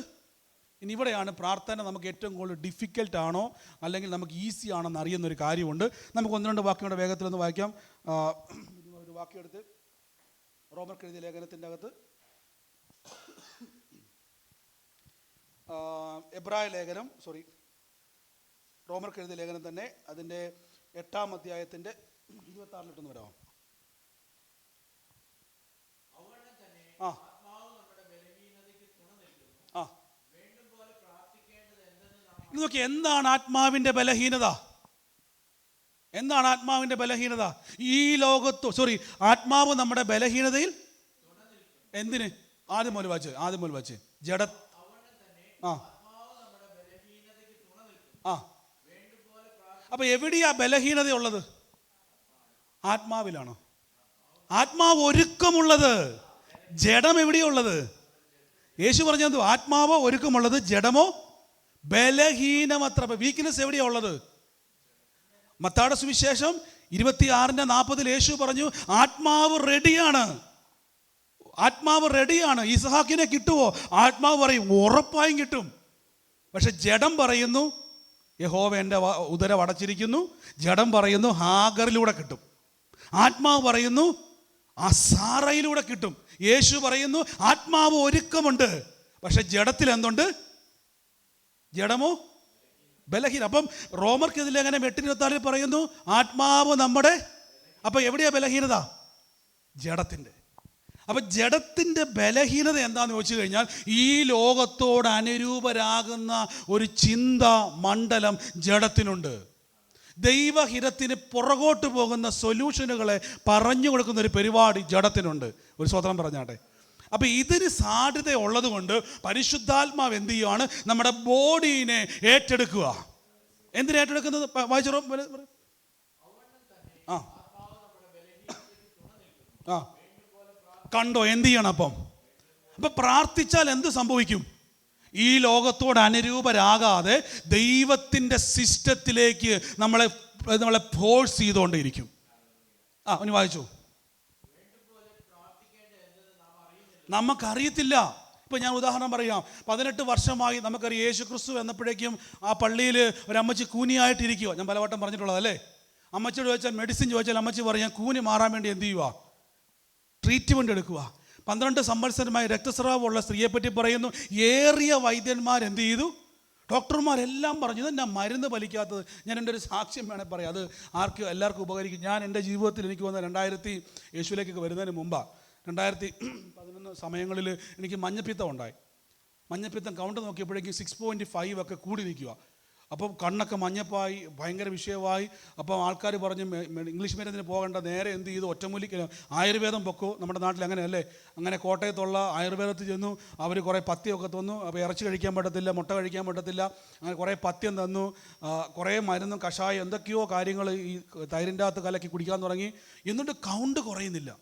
ഇനി ഇവിടെയാണ് പ്രാർത്ഥന നമുക്ക് ഏറ്റവും കൂടുതൽ ഡിഫിക്കൽട്ട് ആണോ അല്ലെങ്കിൽ നമുക്ക് ഈസി ആണോ എന്ന് അറിയുന്നൊരു കാര്യമുണ്ട്. നമുക്ക് ഒന്ന് രണ്ട് വാക്യങ്ങളുടെ വേഗത്തിലൊന്ന് വായിക്കാം. ഒരു വാക്യം എടുത്ത് റോമർക്ക് എഴുതിയ ലേഖനത്തിൻ്റെ അകത്ത് റോമർക്ക് എഴുതിയ ലേഖനം തന്നെ അതിൻ്റെ 8-ാം അധ്യായത്തിൻ്റെ 26 വരാമോ? നോക്കി, എന്താണ് ആത്മാവിൻ്റെ ബലഹീനത? എന്താണ് ആത്മാവിൻ്റെ ബലഹീനത? ഈ ലോകത്ത് ആത്മാവ് നമ്മുടെ ബലഹീനതയിൽ എന്തിന്? ആദ്യം മുതൽ വായിച്ച് ജഡ അപ്പൊ എവിടെയാ ബലഹീനത ഉള്ളത്? ആത്മാവിലാണോ? ആത്മാവ് ഒരുക്കമുള്ളത്, ജഡം എവിടെയുള്ളത്? യേശു പറഞ്ഞത് ആത്മാവോ ഒരുക്കമുള്ളത്, ജഡമോ ബലഹീനമത്ര. വീക്ക്നെസ് എവിടെയാ ഉള്ളത്? മത്തായിയുടെ സുവിശേഷം 26:40 യേശു പറഞ്ഞു ആത്മാവ് റെഡിയാണ്. ഇസ്ഹാക്കിനെ കിട്ടുമോ? ആത്മാവ് പറയും ഉറപ്പായും കിട്ടും. പക്ഷെ ജഡം പറയുന്നു യഹോവ എൻ്റെ ഉദരം അടച്ചിരിക്കുന്നു. ജഡം പറയുന്നു ഹാഗറിലൂടെ കിട്ടും. ആത്മാവ് പറയുന്നു ആ സാറയിലൂടെ കിട്ടും. യേശു പറയുന്നു ആത്മാവ് ഒരുക്കമുണ്ട്, പക്ഷെ ജഡത്തിൽ എന്തുണ്ട്? ജഡമോ ബലഹീനം. അപ്പം റോമർക്ക് ലേഖനം 8:26 പറയുന്നു ആത്മാവ് നമ്മുടെ. അപ്പൊ എവിടെയാ ബലഹീനത? ജഡത്തിൻ്റെ. അപ്പൊ ജഡത്തിൻ്റെ ബലഹീനത എന്താന്ന് ചോദിച്ചു കഴിഞ്ഞാൽ ഈ ലോകത്തോട് അനുരൂപരാകുന്ന ഒരു ചിന്ത മണ്ഡലം ജഡത്തിനുണ്ട്. ദൈവഹിതത്തിന് പുറകോട്ട് പോകുന്ന സൊല്യൂഷനുകളെ പറഞ്ഞു കൊടുക്കുന്ന ഒരു പരിപാടി ജഡത്തിനുണ്ട്. ഒരു സ്വതന്ത്രം പറഞ്ഞാട്ടെ. അപ്പം ഇതിന് സാധ്യത ഉള്ളത് കൊണ്ട് പരിശുദ്ധാത്മാവ് എന്ത് ചെയ്യുകയാണ്? നമ്മുടെ ബോഡീനെ ഏറ്റെടുക്കുക. എന്തിനാ ഏറ്റെടുക്കുന്നത്? വായിച്ചോ. കണ്ടോ എന്ത് ചെയ്യണം? അപ്പം പ്രാർത്ഥിച്ചാൽ എന്ത് സംഭവിക്കും? ഈ ലോകത്തോട് അനുരൂപരാകാതെ ദൈവത്തിൻ്റെ സിസ്റ്റത്തിലേക്ക് നമ്മളെ ഫോഴ്സ് ചെയ്തുകൊണ്ടേയിരിക്കും. ഒന്ന് വായിച്ചു. നമുക്കറിയത്തില്ല. ഇപ്പം ഞാൻ ഉദാഹരണം പറയാം. 18 വർഷമായി നമുക്കറിയാം യേശു ക്രിസ്തു എന്നപ്പോഴേക്കും ആ പള്ളിയിൽ ഒരമ്മച്ചി കൂനിയായിട്ടിരിക്കുക. ഞാൻ പലവട്ടം പറഞ്ഞിട്ടുള്ളതല്ലേ. അമ്മച്ചിയോട് ചോദിച്ചാൽ, മെഡിസിൻ ചോദിച്ചാൽ അമ്മച്ചി പറയാം കൂനി മാറാൻ വേണ്ടി എന്ത് ചെയ്യുക? ട്രീറ്റ്മെൻറ്റ് എടുക്കുക. 12 സംവത്സരമായി രക്തസ്രാവമുള്ള സ്ത്രീയെപ്പറ്റി പറയുന്നു. ഏറിയ വൈദ്യന്മാർ എന്ത് ചെയ്തു? ഡോക്ടർമാരെല്ലാം പറഞ്ഞു ഇതെന്നാ മരുന്ന് ഫലിക്കാത്തത്. ഞാൻ എൻ്റെ ഒരു സാക്ഷ്യം വേണേൽ പറയാം. അത് എല്ലാവർക്കും ഉപകരിക്കും. ഞാൻ എൻ്റെ ജീവിതത്തിൽ എനിക്ക് വന്ന 2000 യേശുവിലേക്കൊക്കെ വരുന്നതിന് മുമ്പാണ് 2011 സമയങ്ങളിൽ എനിക്ക് മഞ്ഞപ്പിത്തം ഉണ്ടായി. മഞ്ഞപ്പിത്തം കൗണ്ട് നോക്കിയപ്പോഴേക്കും 6.5 ഒക്കെ കൂടി നിൽക്കുക. അപ്പം കണ്ണൊക്കെ മഞ്ഞപ്പായി, ഭയങ്കര വിഷയമായി. അപ്പം ആൾക്കാർ പറഞ്ഞു ഇംഗ്ലീഷ് മരുന്നിന് പോകേണ്ട, നേരെ എന്ത് ചെയ്തു? ഒറ്റമൂലിക്ക് ആയുർവേദം പൊക്കോ. നമ്മുടെ നാട്ടിൽ അങ്ങനെയല്ലേ. അങ്ങനെ കോട്ടയത്തുള്ള ആയുർവേദത്തിൽ ചെന്നു. അവർ കുറേ പഥ്യമൊക്കെ തന്നു. അപ്പോൾ ഇറച്ചി കഴിക്കാൻ പറ്റത്തില്ല, മുട്ട കഴിക്കാൻ പറ്റത്തില്ല, അങ്ങനെ കുറേ പഥ്യം തന്നു. കുറേ മരുന്നും കഷായം എന്തൊക്കെയോ കാര്യങ്ങൾ ഈ തൈരിൻ്റെ അകത്ത് കലക്കി കുടിക്കാൻ തുടങ്ങി. എന്നിട്ട് കൗണ്ട് കുറയുന്നില്ല.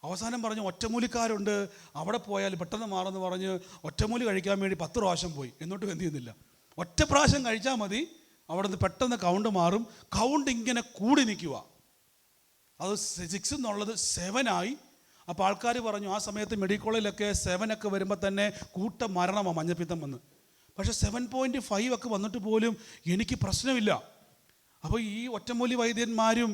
അവസാനം പറഞ്ഞു ഒറ്റമൂലിക്കാരുണ്ട്, അവിടെ പോയാൽ പെട്ടെന്ന് മാറുമെന്ന് പറഞ്ഞ് ഒറ്റമൂലി കഴിക്കാൻ വേണ്ടി 10 പ്രാവശ്യം പോയി. എന്നിട്ടും എന്ത് ചെയ്യുന്നില്ല. ഒറ്റ പ്രാവശ്യം കഴിച്ചാൽ മതി, അവിടെ നിന്ന് പെട്ടെന്ന് കൗണ്ട് മാറും. കൗണ്ട് ഇങ്ങനെ കൂടി നിൽക്കുക. അത് 6 എന്നുള്ളത് 7 ആയി. അപ്പോൾ ആൾക്കാർ പറഞ്ഞു ആ സമയത്ത് മെഡിക്കൽ കോളേജിലൊക്കെ 7 ഒക്കെ വരുമ്പോൾ തന്നെ കൂട്ട മരണമാണ് മഞ്ഞപ്പിത്തം വന്ന്. പക്ഷേ 7.5 ഒക്കെ വന്നിട്ട് പോലും എനിക്ക് പ്രശ്നമില്ല. അപ്പോൾ ഈ ഒറ്റമൂലി വൈദ്യന്മാരും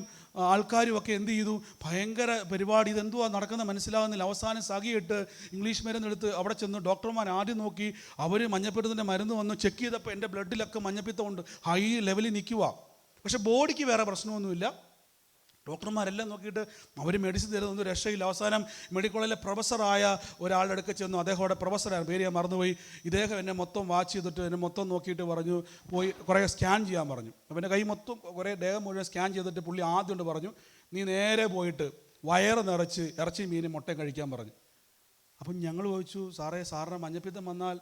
ആൾക്കാരും ഒക്കെ എന്ത് ചെയ്തു? ഭയങ്കര പരിപാടി. ഇതെന്തുവാ നടക്കുന്നത് മനസ്സിലാകുന്നില്ല. അവസാനം സഖിയിട്ട് ഇംഗ്ലീഷ് മരുന്നെടുത്ത് അവിടെ ചെന്ന് ഡോക്ടർമാർ ആദ്യം നോക്കി. അവർ മഞ്ഞപ്പിത്തത്തിൻ്റെ മരുന്ന് വന്നു ചെക്ക് ചെയ്തപ്പോൾ എൻ്റെ ബ്ലഡിലൊക്കെ മഞ്ഞപ്പിത്തമുണ്ട്, ഹൈ ലെവലിൽ നിൽക്കുക. പക്ഷെ ബോഡിക്ക് വേറെ പ്രശ്നമൊന്നുമില്ല. ഡോക്ടർമാരെല്ലാം നോക്കിയിട്ട് അവർ മെഡിസിൻ തരുന്നൊന്നും രക്ഷയില്ല. അവസാനം മെഡിക്കൽ കോളേജിലെ പ്രൊഫസറായ ഒരാളുടെ അടുക്ക ചെന്നു. അദ്ദേഹം അവിടെ പ്രൊഫസറാണ്, പേര് ഞാൻ മറന്നുപോയി. ഇദ്ദേഹം എന്നെ മൊത്തം വാച്ച് ചെയ്തിട്ട് എന്നെ മൊത്തം നോക്കിയിട്ട് പറഞ്ഞു, പോയി കുറേ സ്കാൻ ചെയ്യാൻ പറഞ്ഞു. അപ്പോൾ എൻ്റെ കൈ മൊത്തം കുറേ ദേഹം മുഴുവൻ സ്കാൻ ചെയ്തിട്ട് പുള്ളി ആദ്യം കൊണ്ട് പറഞ്ഞു നീ നേരെ പോയിട്ട് വയറ് നിറച്ച് ഇറച്ചി മീനും മുട്ടയും കഴിക്കാൻ പറഞ്ഞു. അപ്പം ഞങ്ങൾ ചോദിച്ചു സാറിന് മഞ്ഞപ്പിത്തം വന്നാൽ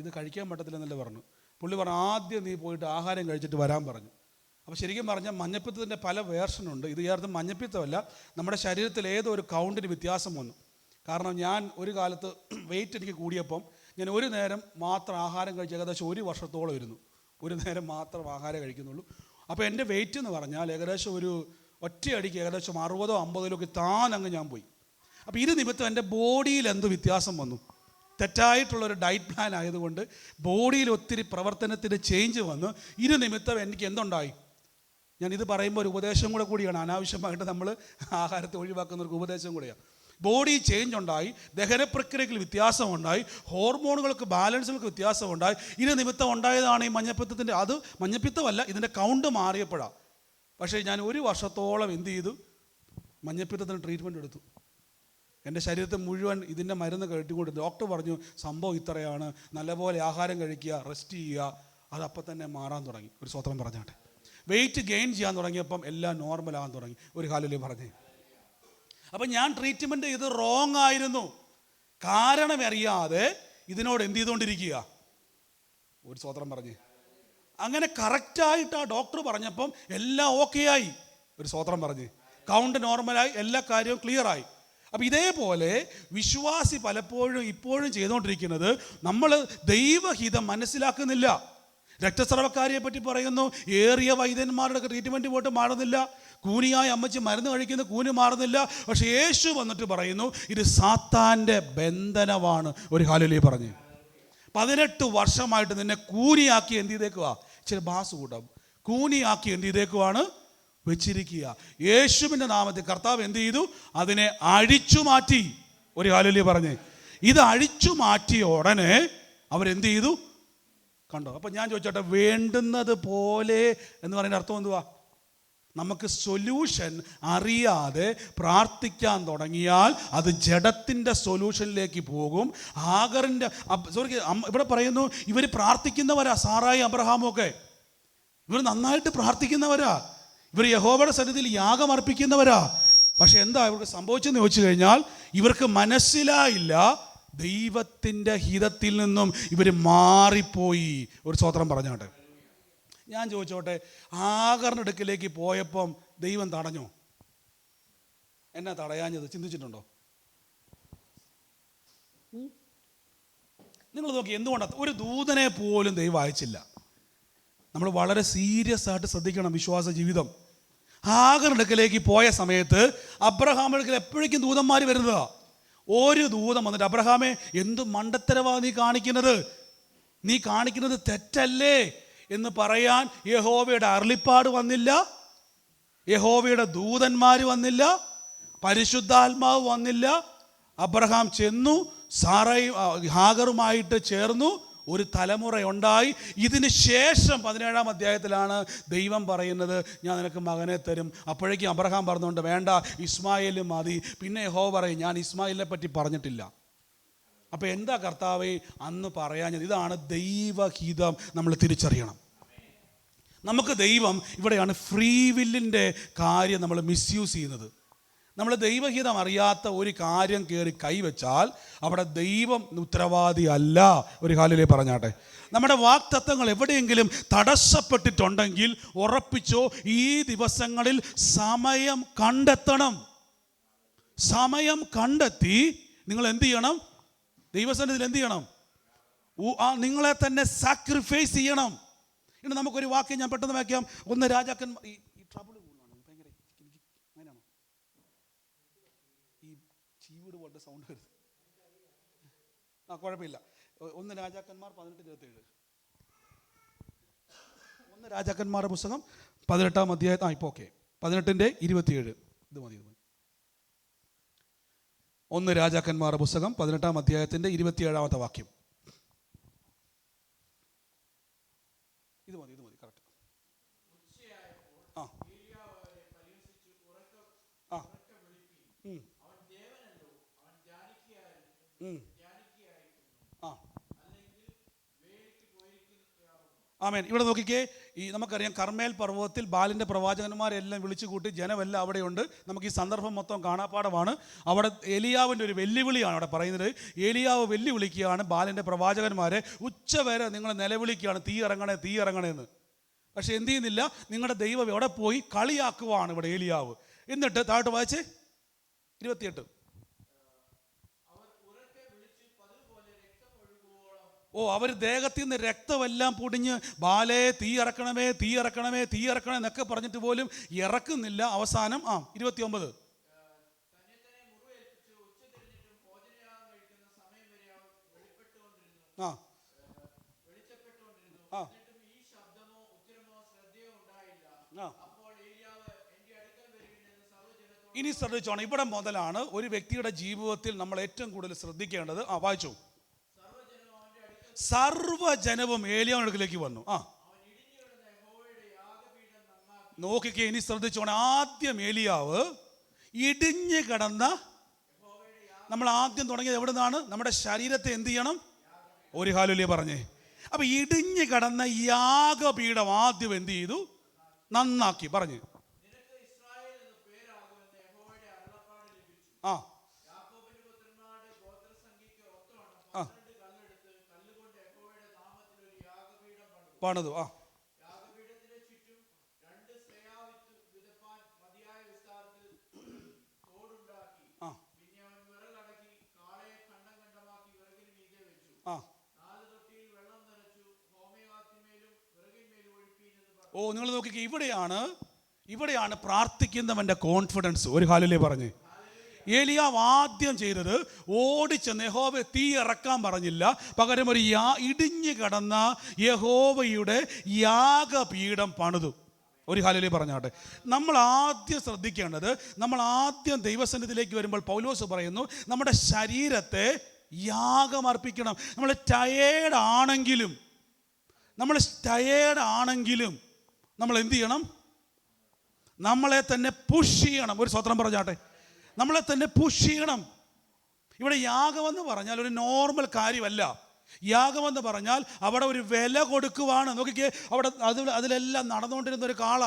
ഇത് കഴിക്കാൻ പറ്റത്തില്ലെന്നല്ലേ പറഞ്ഞു. പുള്ളി പറഞ്ഞു ആദ്യം നീ പോയിട്ട് ആഹാരം കഴിച്ചിട്ട് വരാൻ പറഞ്ഞു. അപ്പോൾ ശരിക്കും പറഞ്ഞാൽ മഞ്ഞപ്പിത്തത്തിൻ്റെ പല വേർഷനുണ്ട്. ഇത് യഥാർത്ഥം മഞ്ഞപ്പിത്തമല്ല, നമ്മുടെ ശരീരത്തിൽ ഏതോ ഒരു കൗണ്ടിന് വ്യത്യാസം വന്നു. കാരണം ഞാൻ ഒരു കാലത്ത് വെയിറ്റ് എനിക്ക് കൂടിയപ്പം ഞാൻ ഒരു നേരം മാത്രം ആഹാരം കഴിച്ച് ഏകദേശം 1 വർഷത്തോളം ഇരുന്നു. ഒരു നേരം മാത്രം ആഹാരം കഴിക്കുന്നുള്ളൂ. അപ്പോൾ എൻ്റെ വെയിറ്റ് എന്ന് പറഞ്ഞാൽ ഏകദേശം ഒരു ഒറ്റയടിക്ക് ഏകദേശം 60-50 താനങ്ങ് ഞാൻ പോയി. അപ്പോൾ ഇത് നിമിത്തം എൻ്റെ ബോഡിയിൽ എന്ത് വ്യത്യാസം വന്നു? തെറ്റായിട്ടുള്ളൊരു ഡയറ്റ് പ്ലാൻ ആയതുകൊണ്ട് ബോഡിയിൽ ഒത്തിരി പ്രവർത്തനത്തിന് ചേഞ്ച് വന്ന് ഇത് നിമിത്തം എനിക്ക് എന്തുണ്ടായി? ഞാനിത് പറയുമ്പോൾ ഒരു ഉപദേശം കൂടിയാണ്, അനാവശ്യമായിട്ട് നമ്മൾ ആഹാരത്തെ ഒഴിവാക്കുന്നവർക്ക് ഉപദേശം കൂടിയാണ്. ബോഡി ചേഞ്ച് ഉണ്ടായി, ദഹനപ്രക്രിയയിൽ വ്യത്യാസമുണ്ടായി, ഹോർമോണുകൾക്ക് ബാലൻസുകൾക്ക് വ്യത്യാസമുണ്ടായി. ഇത് നിമിത്തം ഉണ്ടായതാണ് ഈ മഞ്ഞപ്പിത്തത്തിൻ്റെ. അത് മഞ്ഞപ്പിത്തമല്ല, ഇതിൻ്റെ കൗണ്ട് മാറിയപ്പോഴാണ്. പക്ഷേ ഞാൻ 1 വർഷത്തോളം എന്ത് ചെയ്തു? മഞ്ഞപ്പിത്തത്തിന് ട്രീറ്റ്മെൻറ്റ് എടുത്തു. എൻ്റെ ശരീരത്തെ മുഴുവൻ ഇതിൻ്റെ മരുന്ന് കേട്ടുകൊണ്ട് ഡോക്ടർ പറഞ്ഞു സംഭവം ഇത്രയാണ്, നല്ലപോലെ ആഹാരം കഴിക്കുക, റെസ്റ്റ് ചെയ്യുക. അതപ്പം തന്നെ മാറാൻ തുടങ്ങി. ഒരു സ്വത്രം പറഞ്ഞാട്ടെ. വെയിറ്റ് ഗെയിൻ ചെയ്യാൻ തുടങ്ങിയപ്പം എല്ലാം നോർമലാകാൻ തുടങ്ങി. ഒരു കാലിൽ പറഞ്ഞേ. അപ്പം ഞാൻ ട്രീറ്റ്മെൻറ്റ് ചെയ്ത് റോങ് ആയിരുന്നു. കാരണം അറിയാതെ ഇതിനോട് എന്ത് ചെയ്തുകൊണ്ടിരിക്കുക? ഒരു സ്വത്രം പറഞ്ഞേ. അങ്ങനെ കറക്റ്റായിട്ട് ആ ഡോക്ടർ പറഞ്ഞപ്പം എല്ലാം ഓക്കെ ആയി. ഒരു സ്വത്രം പറഞ്ഞ് കൗണ്ട് നോർമലായി, എല്ലാ കാര്യവും ക്ലിയറായി. അപ്പം ഇതേപോലെ വിശ്വാസി പലപ്പോഴും ഇപ്പോഴും ചെയ്തുകൊണ്ടിരിക്കുന്നത്, നമ്മൾ ദൈവഹിതം മനസ്സിലാക്കുന്നില്ല. രക്തസ്രവക്കാരിയെ പറ്റി പറയുന്നു, ഏറിയ വൈദ്യന്മാരുടെ ട്രീറ്റ്മെൻറ്റ് പോയിട്ട് മാറുന്നില്ല. കൂനിയായ അമ്മച്ചി മരുന്ന് കഴിക്കുന്ന കൂനി മാറുന്നില്ല. പക്ഷെ യേശു വന്നിട്ട് പറയുന്നു ഇത് സാത്താൻ്റെ ബന്ധനമാണ്. ഒരു ഹല്ലേലൂയ പറഞ്ഞ്. 18 വർഷമായിട്ട് നിന്നെ കൂനിയാക്കി എന്ത് ചെയ്തേക്കുക? ഇച്ചിരി ബാസ് കൂട്ടാം. കൂനിയാക്കി എന്ത് ചെയ്തേക്കുവാണ്? വെച്ചിരിക്കുക. യേശുവിൻ്റെ നാമത്തിൽ കർത്താവ് എന്ത് ചെയ്തു? അതിനെ അഴിച്ചു മാറ്റി. ഒരു ഹല്ലേലൂയ പറഞ്ഞ്. ഇത് അഴിച്ചു മാറ്റിയ ഉടനെ അവരെന്ത് ചെയ്തു? കണ്ടോ? അപ്പം ഞാൻ ചോദിച്ചോട്ടെ, വേണ്ടുന്നത് പോലെ എന്ന് പറയുന്ന അർത്ഥം എന്തുവാ? നമുക്ക് സൊല്യൂഷൻ അറിയാതെ പ്രാർത്ഥിക്കാൻ തുടങ്ങിയാൽ അത് ജഡത്തിൻ്റെ സൊല്യൂഷനിലേക്ക് പോകും. ഹാഗറിൻ്റെ ഇവിടെ പറയുന്നു ഇവർ പ്രാർത്ഥിക്കുന്നവരാ. സാറായി അബ്രഹാമും ഒക്കെ ഇവർ നന്നായിട്ട് പ്രാർത്ഥിക്കുന്നവരാ. ഇവർ യഹോവയുടെ സന്നിധിയിൽ യാഗം അർപ്പിക്കുന്നവരാ. പക്ഷെ എന്താ ഇവർക്ക് സംഭവിച്ചെന്ന് ചോദിച്ചു കഴിഞ്ഞാൽ, ഇവർക്ക് മനസ്സിലായില്ല ദൈവത്തിൻ്റെ ഹിതത്തിൽ നിന്നും ഇവർ മാറിപ്പോയി. ഒരു സ്തോത്രം പറഞ്ഞോട്ടെ. ഞാൻ ചോദിച്ചോട്ടെ, ഹാഗറിൻ്റെ അടുക്കിലേക്ക് പോയപ്പം ദൈവം തടഞ്ഞോ? എന്നാ തടയാഞ്ഞത്? ചിന്തിച്ചിട്ടുണ്ടോ? നിങ്ങൾ നോക്കി, എന്തുകൊണ്ടാണ്? ഒരു ദൂതനെ പോലും ദൈവം അയച്ചില്ല. നമ്മൾ വളരെ സീരിയസ് ആയിട്ട് ശ്രദ്ധിക്കണം വിശ്വാസ ജീവിതം. ഹാഗറിൻ്റെ അടുക്കിലേക്ക് പോയ സമയത്ത് അബ്രഹാമിൻ്റെ അടുക്കൽ എപ്പോഴേക്കും ദൂതന്മാർ വരുന്നതാ. ഒരു ദൂതം വന്നിട്ട്, അബ്രഹാമേ എന്ത് മണ്ടത്തരവാ നീ കാണിക്കുന്നത്, നീ കാണിക്കുന്നത് തെറ്റല്ലേ എന്ന് പറയാൻ യഹോവയുടെ അരുളിപ്പാട് വന്നില്ല, യഹോവയുടെ ദൂതന്മാർ വന്നില്ല, പരിശുദ്ധാത്മാവ് വന്നില്ല. അബ്രഹാം ചെന്നു, സാറയും ഹാഗറുമായിട്ട് ചേർന്നു, ഒരു തലമുറയുണ്ടായി. ഇതിന് ശേഷം 17-ാം അധ്യായത്തിലാണ് ദൈവം പറയുന്നത് ഞാൻ നിനക്ക് മകനെ തരും. അപ്പോഴേക്കും അബ്രഹാം പറഞ്ഞുകൊണ്ട് വേണ്ട, ഇസ്മായേലും മതി. പിന്നെ യഹോവ പറയും ഞാൻ ഇസ്മായിലിനെ പറ്റി പറഞ്ഞിട്ടില്ല. അപ്പം എന്താ കർത്താവേ അന്ന് പറയാഞ്ഞത്? ഇതാണ് ദൈവഹിതം. നമ്മൾ തിരിച്ചറിയണം. നമുക്ക് ദൈവം ഇവിടെയാണ് ഫ്രീ വില്ലിൻ്റെ കാര്യം നമ്മൾ മിസ്യൂസ് ചെയ്യുന്നത്. നമ്മൾ ദൈവഹിതം അറിയാത്ത ഒരു കാര്യം കയറി കൈവച്ചാൽ അവിടെ ദൈവം ഉത്തരവാദി അല്ല. ഒരു കാലിലേ പറഞ്ഞാട്ടെ. നമ്മുടെ വാക്തത്വങ്ങൾ എവിടെയെങ്കിലും തടസ്സപ്പെട്ടിട്ടുണ്ടെങ്കിൽ ഉറപ്പിച്ചോ, ഈ ദിവസങ്ങളിൽ സമയം കണ്ടെത്തണം. സമയം കണ്ടെത്തി നിങ്ങൾ എന്ത് ചെയ്യണം? ദൈവസന്നിധിയിൽ എന്ത് ചെയ്യണം? നിങ്ങളെ തന്നെ സാക്രിഫൈസ് ചെയ്യണം. ഇനി നമുക്കൊരു വാക്യം ഞാൻ പെട്ടെന്ന് വായിക്കാം. 1 രാജാക്കന്മാർ. ഈ ട്രബിൾ ഭയങ്കര അങ്ങനെയാണോ? ഈ ചീവീട് പോലത്തെ സൗണ്ട് വരുന്നത്. കുഴപ്പമില്ല. 1 രാജാക്കന്മാർ 18:27. 1 രാജാക്കന്മാരുടെ പുസ്തകം 18-ാം അധ്യായം. ഇപ്പോൾ ഓക്കെ, 18:27. ഇത് മതി. 1 രാജാക്കന്മാരുടെ പുസ്തകം 18-ാം അധ്യായത്തിൻ്റെ 27-ാമത്തെ വാക്യം. ഇത് മതി കറക്റ്റ്. ആമേൻ. ഇവിടെ നോക്കിക്കേ, ഈ നമുക്കറിയാം കർമ്മേൽ പർവ്വതത്തിൽ ബാലിൻ്റെ പ്രവാചകന്മാരെല്ലാം വിളിച്ചു കൂട്ടി, ജനമെല്ലാം അവിടെയുണ്ട്. നമുക്ക് ഈ സന്ദർഭം മൊത്തം കാണാപ്പാടമാണ്. അവിടെ ഏലിയാവിൻ്റെ ഒരു വെല്ലുവിളിയാണ് അവിടെ പറയുന്നത്. ഏലിയാവ് വെല്ലുവിളിക്കുകയാണ് ബാലിൻ്റെ പ്രവാചകന്മാരെ, ഉച്ചവരെ നിങ്ങൾ നിലവിളിക്കുകയാണ് തീ ഇറങ്ങണേ തീ ഇറങ്ങണേന്ന്. പക്ഷെ എന്ത് ചെയ്യുന്നില്ല, നിങ്ങളുടെ ദൈവം എവിടെ പോയി? കളിയാക്കുവാണ് ഇവിടെ ഏലിയാവ്. എന്നിട്ട് താഴോട്ട് വായിച്ചേ, 28. അവർ ദേഹത്തിൽ നിന്ന് രക്തമെല്ലാം പൊടിഞ്ഞ് ബാലേ തീ ഇറക്കണമേ തീ ഇറക്കണമേ തീ ഇറക്കണേ എന്നൊക്കെ പറഞ്ഞിട്ട് പോലും ഇറക്കുന്നില്ല. അവസാനം 29. ആ ആ ആ. ഇനി ശ്രദ്ധിച്ചോണം, ഇവിടെ മുതലാണ് ഒരു വ്യക്തിയുടെ ജീവിതത്തിൽ നമ്മൾ ഏറ്റവും കൂടുതൽ ശ്രദ്ധിക്കേണ്ടത്. വായിച്ചു. സർവ്വജനവും ഏലിയാവിന്റെ അടുക്കിലേക്ക് വന്നു. നോക്കിക്കേ, ഇനി ശ്രദ്ധിച്ചോണം. ആദ്യം ഏലിയാവ് ഇടിഞ്ഞു കിടന്ന, നമ്മൾ ആദ്യം തുടങ്ങിയത് എവിടെ നിന്നാണ്? നമ്മുടെ ശരീരത്തെ എന്ത് ചെയ്യണം? ഒരു ഹല്ലേലൂയ പറഞ്ഞേ. അപ്പൊ ഇടിഞ്ഞു കിടന്ന യാഗപീഠം ആദ്യം എന്ത് ചെയ്തു? നന്നാക്കി. പറഞ്ഞു. ആ പണിതു. നിങ്ങൾ നോക്കിക്കേ, ഇവിടെയാണ് പ്രാർത്ഥിക്കുന്നവന്റെ കോൺഫിഡൻസ്. ഒരു ഹല്ലേലൂയ പറഞ്ഞേ. ഏലിയാവ് ആദ്യം ചെയ്തത് ഓടിച്ചെന്ന് യഹോവ തീ ഇറക്കാൻ പറഞ്ഞില്ല, പകരം ഒരു ഇടിഞ്ഞു കിടന്ന യഹോവയുടെ യാഗപീഠം പണിതു. ഒരു ഹല്ലേലൂയ പറഞ്ഞാട്ടെ. നമ്മൾ ആദ്യം ശ്രദ്ധിക്കേണ്ടത്, നമ്മൾ ആദ്യം ദൈവസന്നിധിയിലേക്ക് വരുമ്പോൾ പൗലോസ് പറയുന്നു, നമ്മുടെ ശരീരത്തെ യാഗമർപ്പിക്കണം. നമ്മൾ ടയേർഡ് ആണെങ്കിലും നമ്മൾ എന്ത് ചെയ്യണം? നമ്മളെ തന്നെ പുഷ് ചെയ്യണം. ഒരു സ്വത്രം പറഞ്ഞാട്ടെ. നമ്മളെ തന്നെ പുഷ് ചെയ്യണം. ഇവിടെ യാഗമെന്ന് പറഞ്ഞാൽ ഒരു നോർമൽ കാര്യമല്ല. യാഗമെന്ന് പറഞ്ഞാൽ അവിടെ ഒരു വില കൊടുക്കുവാണ്. നോക്കിക്കേ, അവിടെ അതിലെല്ലാം നടന്നുകൊണ്ടിരുന്ന ഒരു കാള,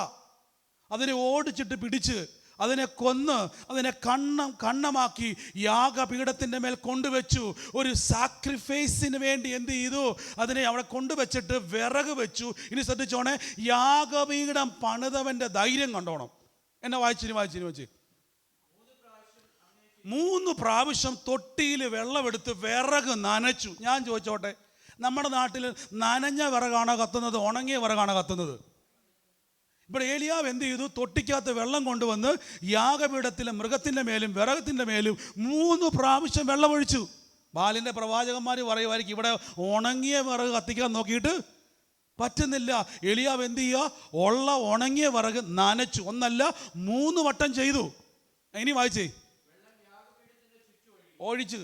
അതിനെ ഓടിച്ചിട്ട് പിടിച്ച് അതിനെ കൊന്ന് അതിനെ കണ്ണമാക്കി യാഗപീഠത്തിൻ്റെ മേൽ കൊണ്ടുവച്ചു. ഒരു സാക്രിഫൈസിന് വേണ്ടി എന്ത് ചെയ്തു? അതിനെ അവിടെ കൊണ്ടുവച്ചിട്ട് വിറക് വെച്ചു. ഇനി ശ്രദ്ധിച്ചോണേ, യാഗപീഠം പണിതവൻ്റെ ധൈര്യം കണ്ടോണം. എന്നെ വായിച്ചിന് 3 പ്രാവശ്യം തൊട്ടിയിൽ വെള്ളമെടുത്ത് വിറക് നനച്ചു. ഞാൻ ചോദിച്ചോട്ടെ, നമ്മുടെ നാട്ടിൽ നനഞ്ഞ വിറകാണോ കത്തുന്നത്, ഉണങ്ങിയ വിറകാണോ കത്തുന്നത്? ഇവിടെ ഏലിയാവ് എന്ത് ചെയ്തു? തൊട്ടിക്കകത്ത് വെള്ളം കൊണ്ടുവന്ന് യാഗപീഠത്തിലെ മൃഗത്തിൻ്റെ മേലും വിറകത്തിൻ്റെ മേലും 3 പ്രാവശ്യം വെള്ളമൊഴിച്ചു. ബാലിൻ്റെ പ്രവാചകന്മാർ പറയുമായിരിക്കും, ഇവിടെ ഉണങ്ങിയ വിറക് കത്തിക്കാൻ നോക്കിയിട്ട് പറ്റുന്നില്ല. ഏലിയാവ് എന്ത് ചെയ്യുക? ഉള്ള ഉണങ്ങിയ വിറക് നനച്ചു. 1 അല്ല 3 വട്ടം ചെയ്തു. ഇനി വായിച്ചേ. ഒഴിച്ച്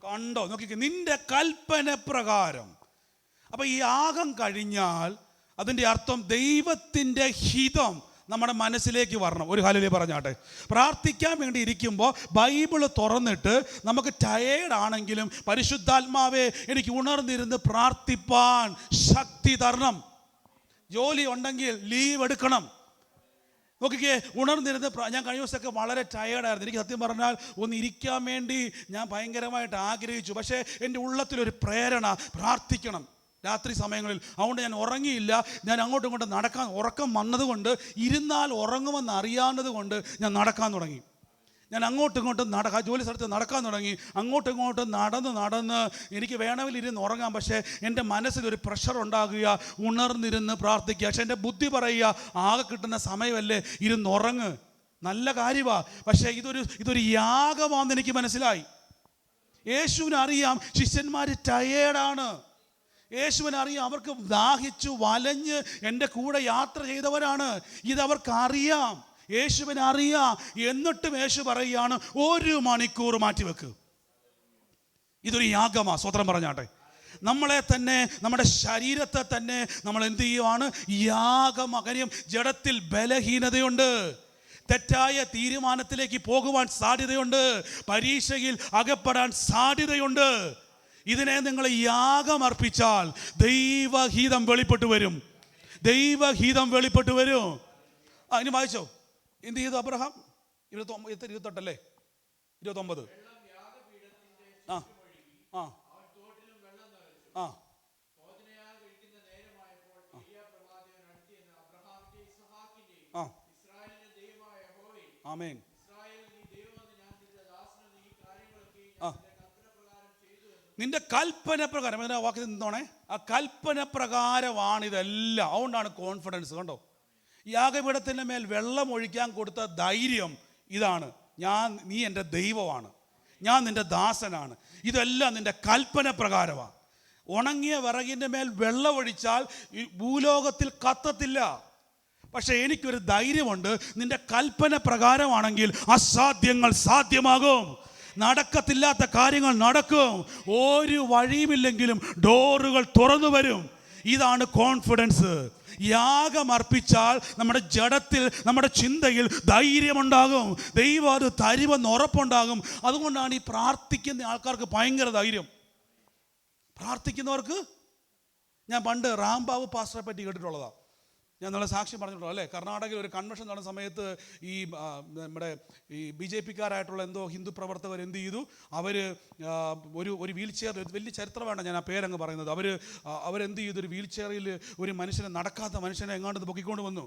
കണ്ടോ? നോക്കിക്കേ, നിന്റെ കൽപ്പന പ്രകാരം. അപ്പൊ ഈ യാഗം കഴിഞ്ഞാൽ അതിൻ്റെ അർത്ഥം ദൈവത്തിൻ്റെ ഹിതം നമ്മുടെ മനസ്സിലേക്ക് വരണം. ഒരു ഹല്ലേലൂയ പറഞ്ഞാട്ടെ. പ്രാർത്ഥിക്കാൻ വേണ്ടി ഇരിക്കുമ്പോൾ ബൈബിള് തുറന്നിട്ട് നമുക്ക് ടയേർഡ് ആണെങ്കിലും പരിശുദ്ധാത്മാവേ എനിക്ക് ഉണർന്നിരുന്ന് പ്രാർത്ഥിപ്പാൻ ശക്തി തരണം. ജോലി ഉണ്ടെങ്കിൽ ലീവ് എടുക്കണം. നോക്കിക്കേ, ഉണർന്നിരുന്ന് ഞാൻ കഴിഞ്ഞ ദിവസമൊക്കെ വളരെ ടയേർഡായിരുന്നു. എനിക്ക് സത്യം പറഞ്ഞാൽ ഒന്ന് ഇരിക്കാൻ വേണ്ടി ഞാൻ ഭയങ്കരമായിട്ട് ആഗ്രഹിച്ചു. പക്ഷേ എൻ്റെ ഉള്ളത്തിലൊരു പ്രേരണ, പ്രാർത്ഥിക്കണം രാത്രി സമയങ്ങളിൽ. അതുകൊണ്ട് ഞാൻ ഉറങ്ങിയില്ല. ഞാൻ അങ്ങോട്ടും ഇങ്ങോട്ടും നടക്കാൻ, ഉറക്കം വന്നതുകൊണ്ട് ഇരുന്നാൽ ഉറങ്ങുമെന്ന് അറിയാവുന്നത് കൊണ്ട് ഞാൻ നടക്കാൻ തുടങ്ങി. ഞാൻ അങ്ങോട്ടും ഇങ്ങോട്ടും ജോലി സ്ഥലത്ത് നടക്കാൻ തുടങ്ങി. അങ്ങോട്ടും ഇങ്ങോട്ടും നടന്ന് എനിക്ക് വേണമെങ്കിൽ ഇരുന്ന് ഉറങ്ങാം. പക്ഷേ എൻ്റെ മനസ്സിലൊരു പ്രഷർ ഉണ്ടാകുക, ഉണർന്നിരുന്ന് പ്രാർത്ഥിക്കുക. പക്ഷേ എൻ്റെ ബുദ്ധി പറയുക, ആകെ കിട്ടുന്ന സമയമല്ലേ, ഇരുന്നുറങ്ങ്. നല്ല കാര്യമാണ്. പക്ഷേ ഇതൊരു യാഗമാണെന്ന് എനിക്ക് മനസ്സിലായി. യേശുവിന് അറിയാം ശിഷ്യന്മാർ ടയേർഡാണ്. യേശുവിനറിയാം അവർക്ക് ദാഹിച്ചു വലഞ്ഞ് എൻ്റെ കൂടെ യാത്ര ചെയ്തവരാണ്. ഇതവർക്കറിയാം, യേശുവിനറിയാം. എന്നിട്ടും യേശു പറയുകയാണ് 1 മണിക്കൂർ മാറ്റിവെക്ക്. ഇതൊരു യാഗമാ. സ്വത്രം പറഞ്ഞാട്ടെ. നമ്മളെ തന്നെ, നമ്മുടെ ശരീരത്തെ തന്നെ നമ്മൾ എന്ത് ചെയ്യുവാണ്? യാഗമകര്യം. ജഡത്തിൽ ബലഹീനതയുണ്ട്, തെറ്റായ തീരുമാനത്തിലേക്ക് പോകുവാൻ സാധ്യതയുണ്ട്, പരീക്ഷയിൽ അകപ്പെടാൻ സാധ്യതയുണ്ട്. ഇതിനെ നിങ്ങൾ യാഗമർപ്പിച്ചാൽ ദൈവഹിതം വെളിപ്പെട്ടു വരും. ഇനി വായിച്ചോ. എന്ത് ചെയ്തു അബ്രഹാം? 28 അല്ലേ? 29. ആമേൻ. നിന്റെ കൽപ്പന പ്രകാരം, അതിൻ്റെ വാക്കിൽ നിന്നോണേ, ആ കൽപ്പന പ്രകാരമാണ് ഇതെല്ലാം. അതുകൊണ്ടാണ് കോൺഫിഡൻസ്. കണ്ടോ, യാഗപീഠത്തിൻ്റെ മേൽ വെള്ളം ഒഴിക്കാൻ കൊടുത്ത ധൈര്യം ഇതാണ്. നീ എൻ്റെ ദൈവമാണ്, ഞാൻ നിൻ്റെ ദാസനാണ്, ഇതെല്ലാം നിൻ്റെ കൽപ്പന പ്രകാരമാണ്. ഉണങ്ങിയ വിറകിൻ്റെ മേൽ വെള്ളം ഒഴിച്ചാൽ ഈ ഭൂലോകത്തിൽ കത്തത്തില്ല. പക്ഷെ എനിക്കൊരു ധൈര്യമുണ്ട്, നിൻ്റെ കൽപ്പന പ്രകാരമാണെങ്കിൽ അസാധ്യങ്ങൾ സാധ്യമാകും, നടക്കത്തില്ലാത്ത കാര്യങ്ങൾ നടക്കും, ഒരു വഴിയുമില്ലെങ്കിലും ഡോറുകൾ തുറന്നു വരും. ഇതാണ് കോൺഫിഡൻസ്. യാഗമർപ്പിച്ചാൽ നമ്മുടെ ജഡത്തിൽ, നമ്മുടെ ചിന്തയിൽ ധൈര്യമുണ്ടാകും. ദൈവം അത് തരുമെന്ന് ഉറപ്പുണ്ടാകും. അതുകൊണ്ടാണ് ഈ പ്രാർത്ഥിക്കുന്ന ആൾക്കാർക്ക് ഭയങ്കര ധൈര്യം. പ്രാർത്ഥിക്കുന്നവർക്ക്, ഞാൻ പണ്ട് റാംബാബു പാസ്റ്ററെ പറ്റി കേട്ടിട്ടുള്ളതാണ്, ഞാൻ നല്ല സാക്ഷ്യം പറഞ്ഞിട്ടുള്ളൂ അല്ലേ. കർണാടകയിൽ ഒരു കൺവെൻഷൻ നടന്ന സമയത്ത് ഈ നമ്മുടെ ഈ BJP-കാരായിട്ടുള്ള എന്തോ ഹിന്ദു പ്രവർത്തകർ എന്ത് ചെയ്തു, അവർ ഒരു വീൽ ചെയർ, വലിയ ചരിത്രമാണ് ഞാൻ ആ പേരങ്ങ് പറയുന്നത്, അവരെന്ത് ചെയ്തു, ഒരു വീൽ ചെയറിൽ ഒരു മനുഷ്യനെ, നടക്കാത്ത മനുഷ്യനെ എങ്ങാണ്ട് പൊക്കിക്കൊണ്ട് വന്നു.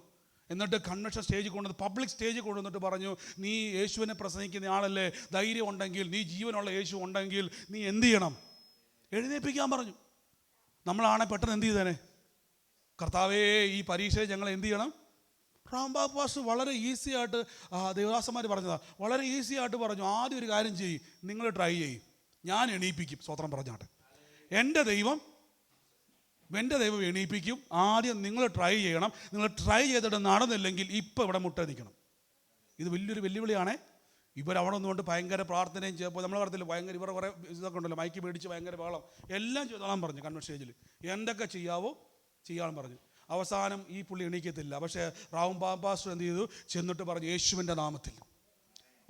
എന്നിട്ട് കൺവെൻഷൻ സ്റ്റേജിൽ കൊണ്ടുവന്ന്, പബ്ലിക് സ്റ്റേജിൽ കൊണ്ടുവന്നിട്ട് പറഞ്ഞു, നീ യേശുവിനെ പ്രസംഗിക്കുന്ന ആളല്ലേ, ധൈര്യം ഉണ്ടെങ്കിൽ, നീ ജീവനുള്ള യേശു ഉണ്ടെങ്കിൽ നീ എന്ത് ചെയ്യണം, എഴുന്നേൽപ്പിക്കാൻ പറഞ്ഞു. നമ്മളാണെ പെട്ടെന്ന് എന്ത് ചെയ്തേനെ, കർത്താവേ ഈ പരീക്ഷയിൽ ഞങ്ങൾ എന്ത് ചെയ്യണം. റാംബാബു പാസ്റ്റർ വളരെ ഈസി ആയിട്ട്, ദേവദാസന്മാർ പറഞ്ഞതാണ്, വളരെ ഈസി ആയിട്ട് പറഞ്ഞു, ആദ്യം ഒരു കാര്യം ചെയ്യും, നിങ്ങൾ ട്രൈ ചെയ്യും, ഞാൻ എണീപ്പിക്കും. സ്വത്രം പറഞ്ഞാട്ടെ, എൻ്റെ ദൈവം എണീപ്പിക്കും. ആദ്യം നിങ്ങൾ ട്രൈ ചെയ്യണം. നിങ്ങൾ ട്രൈ ചെയ്തിട്ട് നടന്നില്ലെങ്കിൽ ഇപ്പം ഇവിടെ മുട്ട നിൽക്കണം. ഇത് വലിയൊരു വെല്ലുവിളിയാണേ. ഇവരവിടെ നിന്നുകൊണ്ട് ഭയങ്കര പ്രാർത്ഥനയും ചെയ്തപ്പോൾ നമ്മൾ പറഞ്ഞില്ല, ഭയങ്കര ഇവർ കുറേ ഇതൊക്കെ ഉണ്ടല്ലോ, മൈക്ക് മേടിച്ച് ഭയങ്കര ബഹളം, എല്ലാം ചെയ്തോളാൻ പറഞ്ഞു. കൺവെൻഷൻ സ്റ്റേജിൽ എന്തൊക്കെ ചെയ്യാവോ ചെയ്യാൻ പറഞ്ഞു. അവസാനം ഈ പുള്ളി എണീക്കത്തില്ല. പക്ഷേ റാംബാബു പാസ്റ്റർ എന്ത് ചെയ്തു, ചെന്നിട്ട് പറഞ്ഞു, യേശുവിൻ്റെ നാമത്തിൽ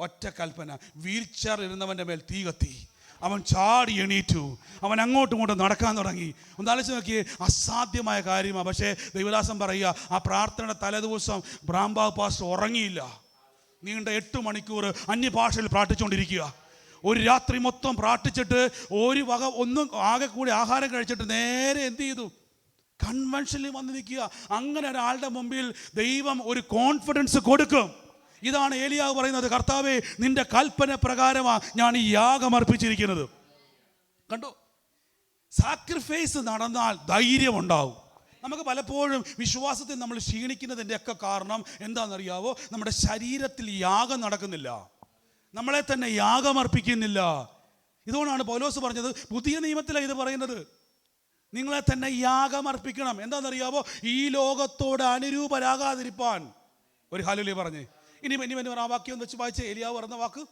ഒറ്റ കൽപ്പന, വീൽ ചെയർ ഇരുന്നവൻ്റെ മേൽ തീ കത്തി, അവൻ ചാടി എണീറ്റു, അവൻ അങ്ങോട്ടും ഇങ്ങോട്ടും നടക്കാൻ തുടങ്ങി. ഒന്ന് ആലോചിച്ച് നോക്കിയേ, അസാധ്യമായ കാര്യമാണ്. പക്ഷേ ദൈവദാസൻ പറയുക, ആ പ്രാർത്ഥനയുടെ തലേദിവസം റാംബാബു പാസ്റ്റർ ഉറങ്ങിയില്ല. നീണ്ട 8 മണിക്കൂർ അന്യഭാഷയിൽ പ്രാർത്ഥിച്ചുകൊണ്ടിരിക്കുക. ഒരു രാത്രി മൊത്തം പ്രാർത്ഥിച്ചിട്ട് ഒരു വക ഒന്നും ആകെ കൂടി ആഹാരം കഴിച്ചിട്ട് നേരെ എന്ത് ചെയ്തു, കൺവെൻഷനിൽ വന്ന് നിൽക്കുക. അങ്ങനെ ഒരാളുടെ മുമ്പിൽ ദൈവം ഒരു കോൺഫിഡൻസ് കൊടുക്കും. ഇതാണ് ഏലിയാവ് പറയുന്നത്, കർത്താവേ നിന്റെ കൽപ്പന പ്രകാരമാണ് ഞാൻ ഈ യാഗം അർപ്പിച്ചിരിക്കുന്നത്. കണ്ടോ, സാക്രിഫൈസ് നടന്നാൽ ധൈര്യമുണ്ടാവും. നമുക്ക് പലപ്പോഴും വിശ്വാസത്തിൽ നമ്മൾ ക്ഷീണിക്കുന്നതിൻ്റെ ഒക്കെ കാരണം എന്താണെന്നറിയാവോ, നമ്മുടെ ശരീരത്തിൽ യാഗം നടക്കുന്നില്ല, നമ്മളെ തന്നെ യാഗമർപ്പിക്കുന്നില്ല. ഇതുകൊണ്ടാണ് പൗലോസ് പറഞ്ഞത്, പുതിയ നിയമത്തിലാണ് ഇത് പറയുന്നത്, നിങ്ങളെ തന്നെ യാഗമർപ്പിക്കണം. എന്താണെന്നറിയാവോ, ഈ ലോകത്തോട് അനുരൂപരാകാതിരിപ്പാൻ. ഒരു ഹല്ലേലൂയ പറഞ്ഞേ. ഇനി ആ വാക്യം വെച്ച് വായിച്ചേ, ഏലിയാവ് പറഞ്ഞ വാക്ക്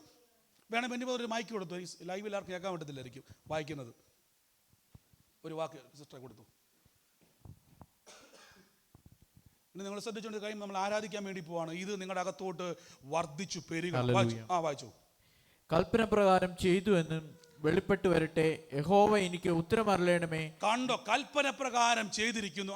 വേണം. ഒരു മൈക്ക് കൊടുത്തു, ലൈവിൽ ആർക്കും കേൾക്കാൻ പറ്റത്തില്ലായിരിക്കും വായിക്കുന്നത്. ഒരു വാക്ക് സിസ്റ്ററെ കൊടുത്തു. ഇനി നിങ്ങൾ ശ്രദ്ധിച്ചുകൊണ്ട് കഴിയുമ്പോൾ നമ്മൾ ആരാധിക്കാൻ വേണ്ടി പോവാണ്. ഇത് നിങ്ങളുടെ അകത്തോട്ട് വർദ്ധിച്ചു പെരുക. വായിച്ചു. കൽപ്പന പ്രകാരം ചെയ്തു എന്നും വെളിപ്പെട്ട് വരട്ടെ, യഹോവ എനിക്ക് ഉത്തരമരുളണമേ. കണ്ടോ, കൽപ്പന പ്രകാരം ചെയ്തിരിക്കുന്നു.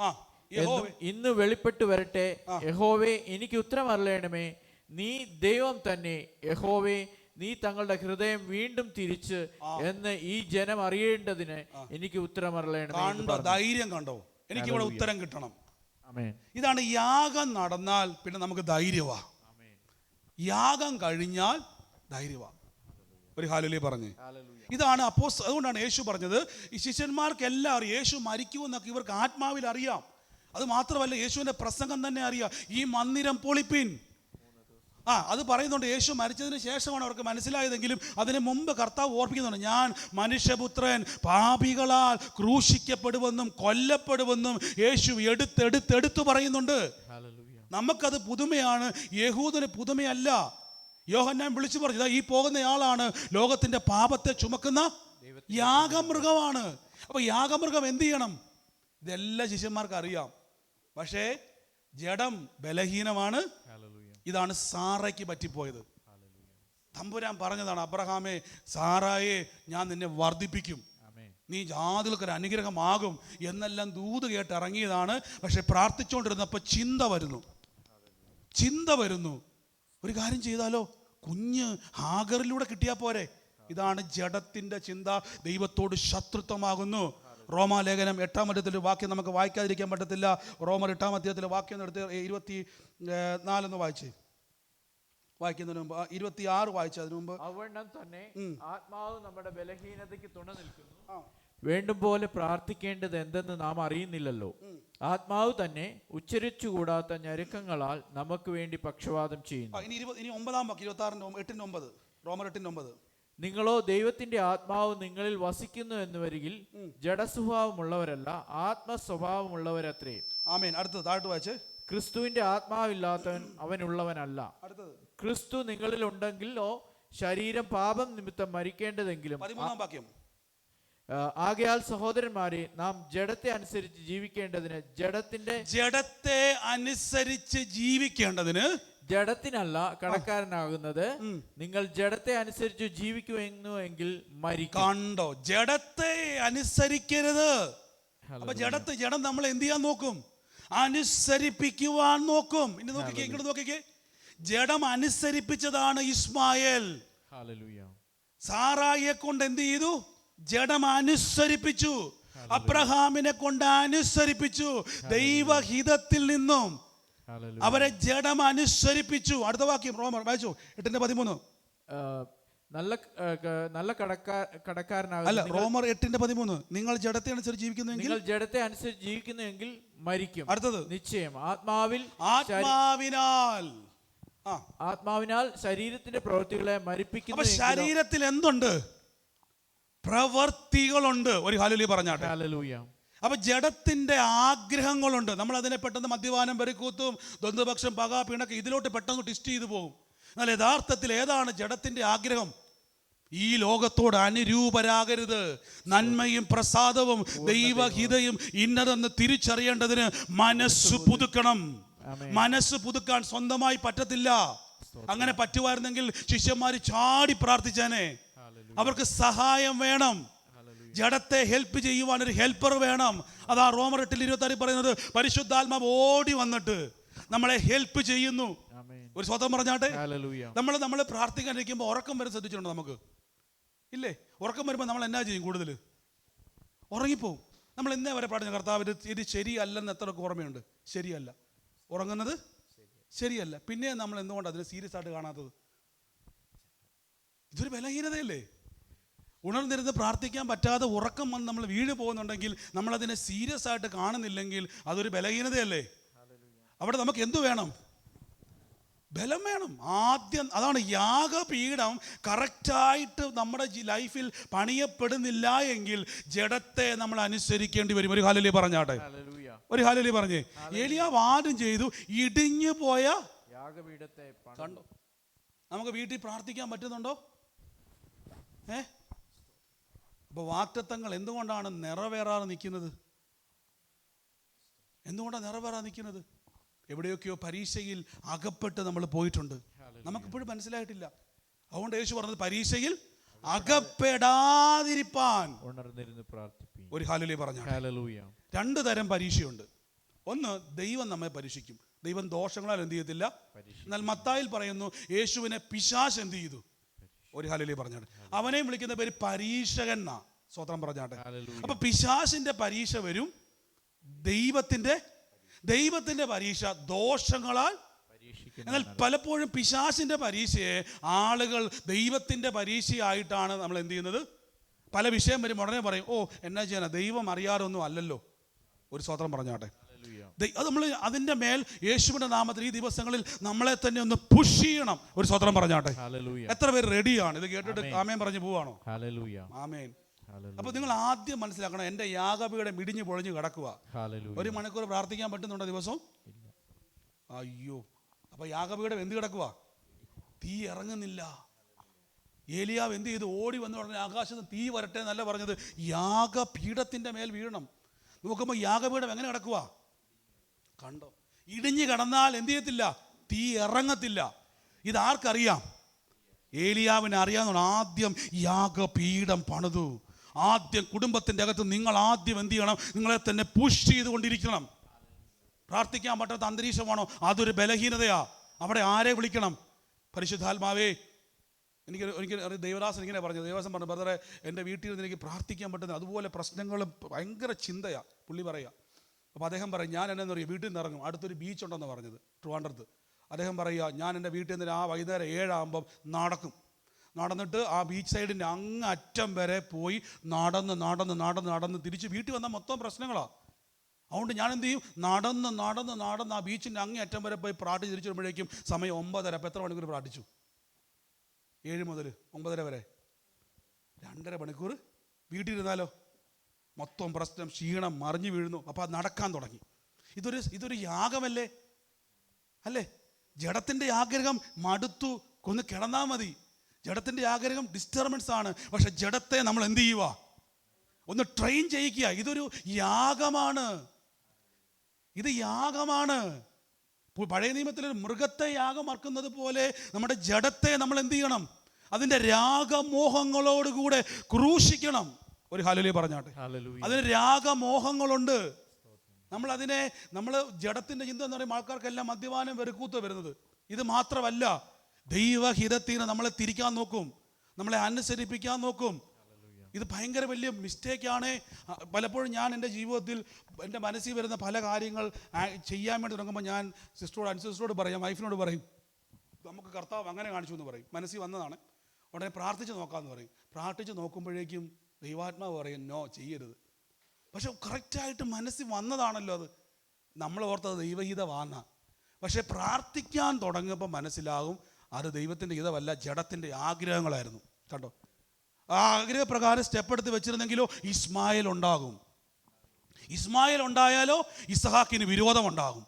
ഇന്ന് വെളിപ്പെട്ട് വരട്ടെ, യഹോവേ എനിക്ക് ഉത്തരമരുളണമേ. നീ ദൈവം തന്നെ, യഹോവേ നീ തങ്ങളുടെ ഹൃദയം വീണ്ടും തിരിച്ച് എന്ന് ഈ ജനം അറിയേണ്ടതിന് എനിക്ക് ഉത്തരമരുളണമേ. കണ്ടോ, ധൈര്യം കണ്ടോ, എനിക്ക് ഇവിടെ ഉത്തരം കിട്ടണം. ആമേൻ. ഇതാണ് യാഗം നടന്നാൽ പിന്നെ നമുക്ക് ധൈര്യവാ. യാഗം കഴിഞ്ഞാൽ ധൈര്യവാ. ഒരു ഹല്ലേലൂയ പറഞ്ഞേ. ഇതാണ് അതുകൊണ്ടാണ് യേശു പറഞ്ഞത്, ഈ ശിഷ്യന്മാർക്കെല്ലാം അറിയാം യേശു മരിക്കുമെന്നൊക്കെ ഇവർക്ക് ആത്മാവിൽ അറിയാം. അത് മാത്രമല്ല, യേശുവിൻ്റെ പ്രസംഗം തന്നെ അറിയാം, ഈ മന്ദിരം പൊളിപ്പിൻ. അത് പറയുന്നുണ്ട്. യേശു മരിച്ചതിന് ശേഷമാണ് അവർക്ക് മനസ്സിലായതെങ്കിലും അതിന് മുമ്പ് കർത്താവ് ഓർപ്പിക്കുന്നുണ്ട്, ഞാൻ മനുഷ്യപുത്രൻ പാപികളാൽ ക്രൂശിക്കപ്പെടുമെന്നും കൊല്ലപ്പെടുമെന്നും യേശു എടുത്തെടുത്തു പറയുന്നുണ്ട്. നമുക്കത് പുതുമയാണ്, യഹൂദന് പുതുമയല്ല. യോഹന്നാൻ വിളിച്ചു പറഞ്ഞു, ഈ പോകുന്നയാളാണ് ലോകത്തിന്റെ പാപത്തെ ചുമക്കുന്ന യാഗമൃഗമാണ്. അപ്പൊ യാഗമൃഗം എന്ത് ചെയ്യണം? ഇതെല്ലാം ശിഷ്യന്മാർക്ക് അറിയാം. പക്ഷേ ജഡം ബലഹീനമാണ്. ഇതാണ് സാറയ്ക്ക് പറ്റിപ്പോയത്. തമ്പുരാൻ പറഞ്ഞതാണ്, അബ്രഹാമേ സാറായെ ഞാൻ നിന്നെ വർദ്ധിപ്പിക്കും, നീ ജാതികൾക്കൊരു അനുഗ്രഹമാകും എന്നെല്ലാം ദൂത് കേട്ട് ഇറങ്ങിയതാണ്. പക്ഷെ പ്രാർത്ഥിച്ചുകൊണ്ടിരുന്നപ്പോൾ ചിന്ത വരുന്നു, ഒരു കാര്യം ചെയ്താലോ, കുഞ്ഞ് ഹാഗറിലൂടെ കിട്ടിയാൽ പോരെ. ഇതാണ് ജഡത്തിൻ്റെ ചിന്ത, ദൈവത്തോട് ശത്രുത്വമാകുന്നു. റോമാലേഖനം 8-ാം അധ്യായത്തിലെ വാക്യം നമുക്ക് വായിക്കാതിരിക്കാൻ പറ്റത്തില്ല. റോമർ 8-ാം അധ്യായത്തിലെ വാക്യം എടുത്ത് 24 വായിച്ചേ. വായിക്കുന്നതിന് മുമ്പ് 26 വായിച്ചതിന് മുമ്പ്. അവണ്ണം തന്നെ ആത്മാവ് നമ്മുടെ ബലഹീനതയ്ക്ക് തുണ നിൽക്കുന്നു. ആ. വേണ്ടും പോലെ പ്രാർത്ഥിക്കേണ്ടത് എന്തെന്ന് നാം അറിയുന്നില്ലല്ലോ. ആത്മാവ് തന്നെ ഉച്ചരിച്ചുകൂടാത്ത ഞെരുക്കങ്ങളാൽ നമുക്ക് വേണ്ടി പക്ഷവാദം ചെയ്യുന്നു. ഇനി 9 വാക്യം 8:9 റോമർ 8:9. നിങ്ങളോ ദൈവത്തിന്റെ ആത്മാവ് നിങ്ങളിൽ വസിക്കുന്നു എന്ന് വരികിൽ ജഡസ്വഭാവമുള്ളവരല്ല ആത്മസ്വഭാവമുള്ളവരത്രേ. ആമേൻ. അടുത്തത് താഴോട്ട് വായിച്ച്. ക്രിസ്തുവിന്റെ ആത്മാവില്ലാത്തവൻ അവനുള്ളവനല്ല. അടുത്തത് ക്രിസ്തു നിങ്ങളിൽ ഉണ്ടെങ്കിലോ ശരീരം പാപം നിമിത്തം മരിക്കേണ്ടതെങ്കിലും 13 വാക്യം. ആകയാൽ സഹോദരന്മാരെ, നാം ജഡത്തെ അനുസരിച്ച് ജീവിക്കേണ്ടതിന് ജഡത്തെ അനുസരിച്ച് ജീവിക്കേണ്ടതിന് ജഡത്തിനല്ല കടക്കാരനാകുന്നത്. നിങ്ങൾ ജഡത്തെ അനുസരിച്ച് ജീവിക്കുമെങ്കിൽ മരിക്കും. കണ്ടോ, ജഡത്തെ അനുസരിക്കരുത്. അപ്പൊ ജഡം നമ്മൾ എന്ത് ചെയ്യാൻ നോക്കും? അനുസരിപ്പിക്കുവാൻ നോക്കും. ഇനി നോക്കിക്കേ, ഇങ്ങോട്ട് നോക്കിക്കേ. ജഡം അനുസരിപ്പിച്ചതാണ് ഇസ്മായേൽ. സാറായിയെ കൊണ്ട് എന്ത് ചെയ്തു? ജഡം അനുസരിപ്പിച്ചു. അബ്രഹാമിനെ കൊണ്ട് അനുസരിപ്പിച്ചു. ദൈവഹിതത്തിൽ നിന്നും അവരെ ജഡം അനുസരിപ്പിച്ചു. അടുത്ത വാക്യം റോമർ വായിച്ചു 8:13. നല്ല കടക്കാരനാകും. അല്ല, റോമർ 8:13. നിങ്ങൾ ജഡത്തെ അനുസരിച്ച് ജീവിക്കുന്നുവെങ്കിൽ മരിക്കും. അടുത്തത് നിശ്ചയം ആത്മാവിനാൽ ശരീരത്തിന്റെ പ്രവൃത്തികളെ മരിപ്പിക്കുന്നു. ശരീരത്തിൽ എന്തുണ്ട്? പ്രവർത്തികളുണ്ട്. ഒരു ഹല്ലേലൂയ പറഞ്ഞാട്ടെ. ഹല്ലേലൂയ. അപ്പൊ ജഡത്തിന്റെ ആഗ്രഹങ്ങളുണ്ട്. നമ്മൾ അതിനെ പെട്ടെന്ന് മദ്യപാനം, വെറിക്കൂത്തും, ദ്വന്ദ്വപക്ഷം, പക, പിണക്ക് ഇതിലോട്ട് പെട്ടെന്ന് ട്വിസ്റ്റ് ചെയ്തു പോകും. എന്നാൽ യഥാർത്ഥത്തിൽ ഏതാണ് ജഡത്തിന്റെ ആഗ്രഹം? ഈ ലോകത്തോട് അനുരൂപരാകരുത്. നന്മയും പ്രസാദവും ദൈവഹിതയും ഇന്നതെന്ന് തിരിച്ചറിയേണ്ടതിന് മനസ്സ് പുതുക്കണം. മനസ്സ് പുതുക്കാൻ സ്വന്തമായി പറ്റത്തില്ല. അങ്ങനെ പറ്റുമായിരുന്നെങ്കിൽ ശിഷ്യന്മാര് ചാടി പ്രാർത്ഥിച്ചേനെ. അവർക്ക് സഹായം വേണം. ജഡത്തെ ഹെൽപ്പ് ചെയ്യുവാൻ ഒരു ഹെൽപ്പർ വേണം. അതാ റോമർ 8:26 പറയുന്നത്. പരിശുദ്ധാത്മാവ് ഓടി വന്നിട്ട് നമ്മളെ ഹെൽപ്പ് ചെയ്യുന്നു. ഒരു സ്വതം പറഞ്ഞാട്ടെ. നമ്മൾ പ്രാർത്ഥിക്കാനിരിക്കുമ്പോൾ ഉറക്കം വരെ ശ്രദ്ധിച്ചിട്ടുണ്ടോ? നമുക്ക് ഇല്ലേ? ഉറക്കം വരുമ്പോൾ നമ്മൾ എന്നാ ചെയ്യും? കൂടുതൽ ഉറങ്ങിപ്പോവും. നമ്മൾ ഇന്നേ വരെ പ്രാർത്ഥന, കർത്താവ് ഇത് ശരിയല്ലെന്ന് എത്രയൊക്കെ ഓർമ്മയുണ്ട്? ശരിയല്ല, ഉറങ്ങുന്നത് ശരിയല്ല. പിന്നെ നമ്മൾ എന്തുകൊണ്ട് അതിനെ സീരിയസ് ആയിട്ട് കാണാത്തത്? ഇതൊരു ബലഹീനതയല്ലേ? ഉണർന്നിരുന്ന് പ്രാർത്ഥിക്കാൻ പറ്റാതെ ഉറക്കം വന്ന് നമ്മൾ വീണ് പോകുന്നുണ്ടെങ്കിൽ, നമ്മളതിനെ സീരിയസ് ആയിട്ട് കാണുന്നില്ലെങ്കിൽ അതൊരു ബലഹീനതയല്ലേ? അവിടെ നമുക്ക് എന്തു വേണം? ബലം വേണം. ആദ്യം അതാണ് യാഗപീഠം കറക്റ്റായിട്ട് നമ്മുടെ ലൈഫിൽ പണിയപ്പെടുന്നില്ല എങ്കിൽ ജഡത്തെ നമ്മൾ അനുസരിക്കേണ്ടി വരും. ഒരു ഹല്ലേലൂയ പറഞ്ഞാട്ടെ. ഒരു ഹല്ലേലൂയ പറഞ്ഞേ. ഏലിയാവ് ആദ്യം ചെയ്തു, ഇടിഞ്ഞു പോയ യാഗപീഠത്തെ കണ്ടോ? നമുക്ക് വീട്ടിൽ പ്രാർത്ഥിക്കാൻ പറ്റുന്നുണ്ടോ? അപ്പൊ വാഗ്ദത്തങ്ങൾ എന്തുകൊണ്ടാണ് നിറവേറാതെ നിൽക്കുന്നത്? എന്തുകൊണ്ടാണ് നിറവേറാതെ നിൽക്കുന്നത്? എവിടെയൊക്കെയോ പരീക്ഷയിൽ അകപ്പെട്ട് നമ്മൾ പോയിട്ടുണ്ട്. നമുക്കിപ്പോഴും മനസ്സിലായിട്ടില്ല. അതുകൊണ്ട് യേശു പറഞ്ഞത് പരീക്ഷയിൽ അകപ്പെടാതിരിപ്പാൻ ഉണർന്നിരുന്ന് പ്രാർത്ഥിപ്പിൻ. ഒരു ഹല്ലേലൂയ പറഞ്ഞാട്ടെ. 2 തരം പരീക്ഷയുണ്ട്. ഒന്ന്, ദൈവം നമ്മെ പരീക്ഷിക്കും. ദൈവം ദോഷങ്ങളാൽ എന്ത് ചെയ്യത്തില്ല. എന്നാൽ മത്തായിൽ പറയുന്നു, യേശുവിനെ പിശാച് എന്ത് ചെയ്തു? ഒരു ഹല്ലേലൂയ പറഞ്ഞാട്ടെ. അവനെയും വിളിക്കുന്ന പേര് പരീക്ഷകൻ എന്നാ. സ്വതന്ത്രം പറഞ്ഞാട്ടെ. അപ്പൊ പിശാചിന്റെ പരീക്ഷ വരും. ദൈവത്തിന്റെ പരീക്ഷ ദോഷങ്ങളാൽ. എന്നാൽ പലപ്പോഴും പിശാചിന്റെ പരീക്ഷയെ ആളുകൾ ദൈവത്തിന്റെ പരീക്ഷയായിട്ടാണ് നമ്മൾ എന്ത് ചെയ്യുന്നത്. പല വിഷയം വരും, ഉടനെ പറയും, ഓ എന്നാ ചെയ്യാനാ, ദൈവം അറിയാറൊന്നും അല്ലല്ലോ. ഒരു സ്വതന്ത്രം പറഞ്ഞാട്ടെ. അത് നമ്മൾ അതിൻ്റെ മേൽ യേശുവിന്റെ നാമത്തിൽ ഈ ദിവസങ്ങളിൽ നമ്മളെ തന്നെ ഒന്ന് പുഷ് ചെയ്യണം. ഒരു സ്വതന്ത്രം പറഞ്ഞാട്ടെ. എത്ര പേര് റെഡിയാണ്? ഇത് കേട്ടിട്ട് ആമേൻ പറഞ്ഞു പോവാണോ? ആമേൻ. അപ്പൊ നിങ്ങൾ ആദ്യം മനസ്സിലാക്കണം, എന്റെ യാഗപീഠം ഇടിഞ്ഞു പൊളിഞ്ഞു കിടക്കുക. 1 മണിക്കൂർ പ്രാർത്ഥിക്കാൻ പറ്റുന്നുണ്ടോ ദിവസം? അയ്യോ. അപ്പൊ യാഗപീഠം എന്ത് കിടക്കുക? തീ ഇറങ്ങുന്നില്ല. ഏലിയാവ് എന്ത് ചെയ്തു? ഓടി വന്ന് പറഞ്ഞ ആകാശത്ത് തീ വരട്ടെ എന്നല്ല പറഞ്ഞത്, യാഗപീഠത്തിന്റെ മേൽ വീഴണം. നോക്കുമ്പോൾ യാഗപീഠം എങ്ങനെ കിടക്കുക? കണ്ടോ? ഇടിഞ്ഞു കിടന്നാൽ എന്ത് ചെയ്യത്തില്ല? തീ ഇറങ്ങത്തില്ല. ഇതാർക്കറിയാം? ഏലിയാവിനെ അറിയാവുന്ന. ആദ്യം യാഗപീഠം പണിതു. ആദ്യം കുടുംബത്തിൻ്റെ അകത്ത് നിങ്ങൾ ആദ്യം എന്ത് ചെയ്യണം? നിങ്ങളെ തന്നെ പുഷ് ചെയ്തുകൊണ്ടിരിക്കണം. പ്രാർത്ഥിക്കാൻ പറ്റാത്ത അന്തരീക്ഷമാണോ? അതൊരു ബലഹീനതയാ. അവിടെ ആരെ വിളിക്കണം? പരിശുദ്ധാത്മാവേ. എനിക്ക് ദേവദാസൻ ഇങ്ങനെ പറഞ്ഞു. ദേവദാസൻ പറഞ്ഞു, ബ്രദറെ, എൻ്റെ വീട്ടിൽ നിന്ന് എനിക്ക് പ്രാർത്ഥിക്കാൻ പറ്റുന്നത് അതുപോലെ പ്രശ്നങ്ങളും ഭയങ്കര ചിന്തയാ പുള്ളി പറയുക. അപ്പോൾ അദ്ദേഹം പറയും, ഞാൻ എന്നു പറയും, വീട്ടിൽ നിന്ന് ഇറങ്ങും, അടുത്തൊരു ബീച്ച് ഉണ്ടെന്ന് പറഞ്ഞത്, ട്രിവാൻഡ്രത്ത്. അദ്ദേഹം പറയുക, ഞാൻ എൻ്റെ വീട്ടിൽ നിന്ന് ആ വൈകുന്നേരം 7 നടന്നിട്ട് ആ ബീച്ച് സൈഡിൻ്റെ അങ്ങ് അറ്റം വരെ പോയി നടന്ന് തിരിച്ച് വീട്ടിൽ വന്നാൽ മൊത്തം പ്രശ്നങ്ങളാണ്. അതുകൊണ്ട് ഞാൻ എന്ത് ചെയ്യും, നടന്ന് ആ ബീച്ചിൻ്റെ അങ്ങേ അറ്റം വരെ പോയി പ്രാർത്ഥിച്ച് തിരിച്ചു വരുമ്പോഴേക്കും സമയം 9:30. അപ്പോൾ എത്ര മണിക്കൂർ പ്രാർത്ഥിച്ചു? 7 മുതൽ 9:30 വരെ 2.5 മണിക്കൂർ. വീട്ടിലിരുന്നാലോ മൊത്തം പ്രശ്നം, ക്ഷീണം, മറിഞ്ഞു വീഴുന്നു. അപ്പോൾ അത് നടക്കാൻ തുടങ്ങി. ഇതൊരു യാഗമല്ലേ അല്ലേ? ജഡത്തിൻ്റെ ആഗ്രഹം മടുത്തു, കൊന്ന് കിടന്നാൽ മതി. ജഡത്തിൻ്റെ ആഗ്രഹം ഡിസ്റ്റർബൻസ് ആണ്. പക്ഷെ ജഡത്തെ നമ്മൾ എന്ത് ചെയ്യുക? ഒന്ന് ട്രെയിൻ ചെയ്യിക്കുക. ഇതൊരു യാഗമാണ്. ഇത് യാഗമാണ്. പഴയ നിയമത്തിൽ ഒരു മൃഗത്തെ യാഗമാക്കുന്നത് പോലെ നമ്മുടെ ജഡത്തെ നമ്മൾ എന്ത് ചെയ്യണം? അതിൻ്റെ രാഗമോഹങ്ങളോടുകൂടെ ക്രൂശിക്കണം. ഒരു ഹല്ലേലൂയ പറഞ്ഞാട്ടെ. അതിന് രാഗമോഹങ്ങളുണ്ട്. നമ്മൾ ജഡത്തിൻ്റെ ചിന്ത എന്ന് പറയുമ്പോൾ ആൾക്കാർക്കെല്ലാം മദ്യപാനം വെറുക്കൂത്ത വരുന്നത്. ഇത് മാത്രമല്ല, ദൈവഹിതത്തിന് നമ്മളെ തിരിക്കാൻ നോക്കും, നമ്മളെ അനുസരിപ്പിക്കാൻ നോക്കും. ഇത് ഭയങ്കര വലിയ മിസ്റ്റേക്കാണ്. പലപ്പോഴും ഞാൻ എൻ്റെ ജീവിതത്തിൽ എൻ്റെ മനസ്സിൽ വരുന്ന പല കാര്യങ്ങൾ ചെയ്യാൻ വേണ്ടി തുടങ്ങുമ്പോൾ ഞാൻ സിസ്റ്ററോട് പറയും, വൈഫിനോട് പറയും, നമുക്ക് കർത്താവ് അങ്ങനെ കാണിച്ചു എന്ന് പറയും. മനസ്സിൽ വന്നതാണ്, ഉടനെ പ്രാർത്ഥിച്ച് നോക്കാമെന്ന് പറയും. പ്രാർത്ഥിച്ച് നോക്കുമ്പോഴേക്കും ദൈവാത്മാവ് പറയും, നോ, ചെയ്യരുത്. പക്ഷെ കറക്റ്റായിട്ട് മനസ്സിൽ വന്നതാണല്ലോ അത്. നമ്മൾ ഓർത്തത് ദൈവഹിതമാണ്. പക്ഷെ പ്രാർത്ഥിക്കാൻ തുടങ്ങുമ്പോൾ മനസ്സിലാകും അത് ദൈവത്തിൻ്റെ ഹിതമല്ല, ജഡത്തിൻ്റെ ആഗ്രഹങ്ങളായിരുന്നു. കണ്ടോ? ആ ആഗ്രഹപ്രകാരം സ്റ്റെപ്പ് എടുത്ത് വെച്ചിരുന്നെങ്കിലോ ഇസ്മായിൽ ഉണ്ടാകും. ഇസ്മായിൽ ഉണ്ടായാലോ ഇസ്ഹാക്കിന് വിരോധമുണ്ടാകും.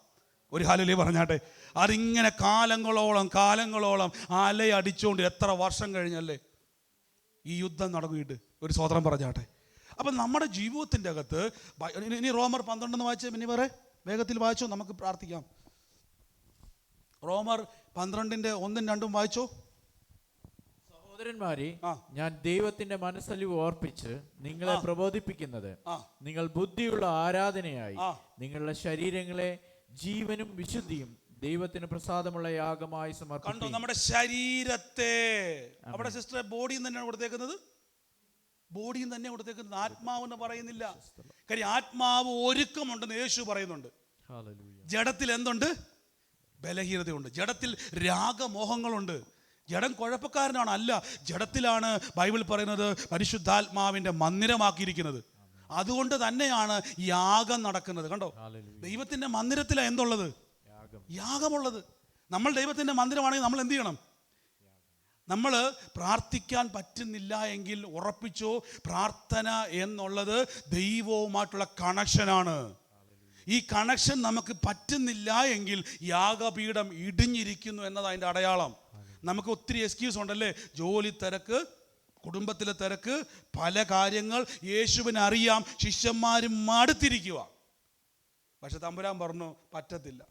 ഒരു ഹല്ലേലൂയ പറഞ്ഞാട്ടെ. അതിങ്ങനെ കാലങ്ങളോളം അലയടിച്ചുകൊണ്ട് എത്ര വർഷം കഴിഞ്ഞല്ലേ ഈ യുദ്ധം നടന്നിട്ട്. ഒരു സ്വതന്ത്രം പറഞ്ഞാട്ടെ. അപ്പം നമ്മുടെ ജീവിതത്തിൻ്റെ അകത്ത് ഇനി റോമർ 12 വായിച്ചേ, ഇനി വേറെ വേഗത്തിൽ വായിച്ചോ, നമുക്ക് പ്രാർത്ഥിക്കാം. റോമർ 12 1 2 വായിച്ചോ. സഹോദരന്മാരെ, ഞാൻ ദൈവത്തിന്റെ മനസ്സലിവ് ഓർപ്പിച്ച് നിങ്ങളെ പ്രബോധിപ്പിക്കുന്നത്, നിങ്ങൾ ബുദ്ധിയുള്ള ആരാധനയായി നിങ്ങളുടെ ശരീരങ്ങളെ ജീവനും വിശുദ്ധിയും ദൈവത്തിന് പ്രസാദമുള്ള യാഗമായി സമർപ്പിക്കും. കണ്ടോ? നമ്മുടെ ശരീരത്തെ, അവിടെ സിസ്റ്റർ ബോഡിയും തന്നെയാണ് കൊടുത്തേക്കുന്നത്. ബോഡിയും തന്നെ കൊടുത്തേക്കുന്നത്, ആത്മാവെന്ന് പറയുന്നില്ല. കാര്യം ആത്മാവ് ഒരുക്കമുണ്ടെന്ന് യേശു പറയുന്നുണ്ട്. ജഡത്തിൽ എന്തുണ്ട്? ബലഹീനതയുണ്ട്. ജഡത്തിൽ രാഗമോഹങ്ങളുണ്ട്. ജഡം കുഴപ്പക്കാരനാണ് അല്ല, ജഡത്തിലാണ് ബൈബിൾ പറയുന്നത് പരിശുദ്ധാത്മാവിൻ്റെ മന്ദിരമാക്കിയിരിക്കുന്നത്. അതുകൊണ്ട് തന്നെയാണ് യാഗം നടക്കുന്നത്. കണ്ടോ? ദൈവത്തിൻ്റെ മന്ദിരത്തിലാണ് എന്തുള്ളത്? യാഗമുള്ളത്. നമ്മൾ ദൈവത്തിൻ്റെ മന്ദിരമാണെങ്കിൽ നമ്മൾ എന്ത് ചെയ്യണം? നമ്മൾ പ്രാർത്ഥിക്കാൻ പറ്റുന്നില്ല എങ്കിൽ ഉറപ്പിച്ചോ, പ്രാർത്ഥന എന്നുള്ളത് ദൈവവുമായിട്ടുള്ള കണക്ഷനാണ്. ഈ കണക്ഷൻ നമുക്ക് പറ്റുന്നില്ല എങ്കിൽ യാഗപീഠം ഇടിഞ്ഞിരിക്കുന്നു എന്നതാണ് അതിൻ്റെ അടയാളം. നമുക്ക് ഒത്തിരി എക്സ്ക്യൂസ് ഉണ്ടല്ലേ, ജോലി തിരക്ക്, കുടുംബത്തിലെ തിരക്ക്, പല കാര്യങ്ങൾ യേശുവിന് അറിയാം. ശിഷ്യന്മാരും മടുത്തിരിക്കുക. പക്ഷെ തമ്പുരാൻ പറഞ്ഞു പറ്റത്തില്ല.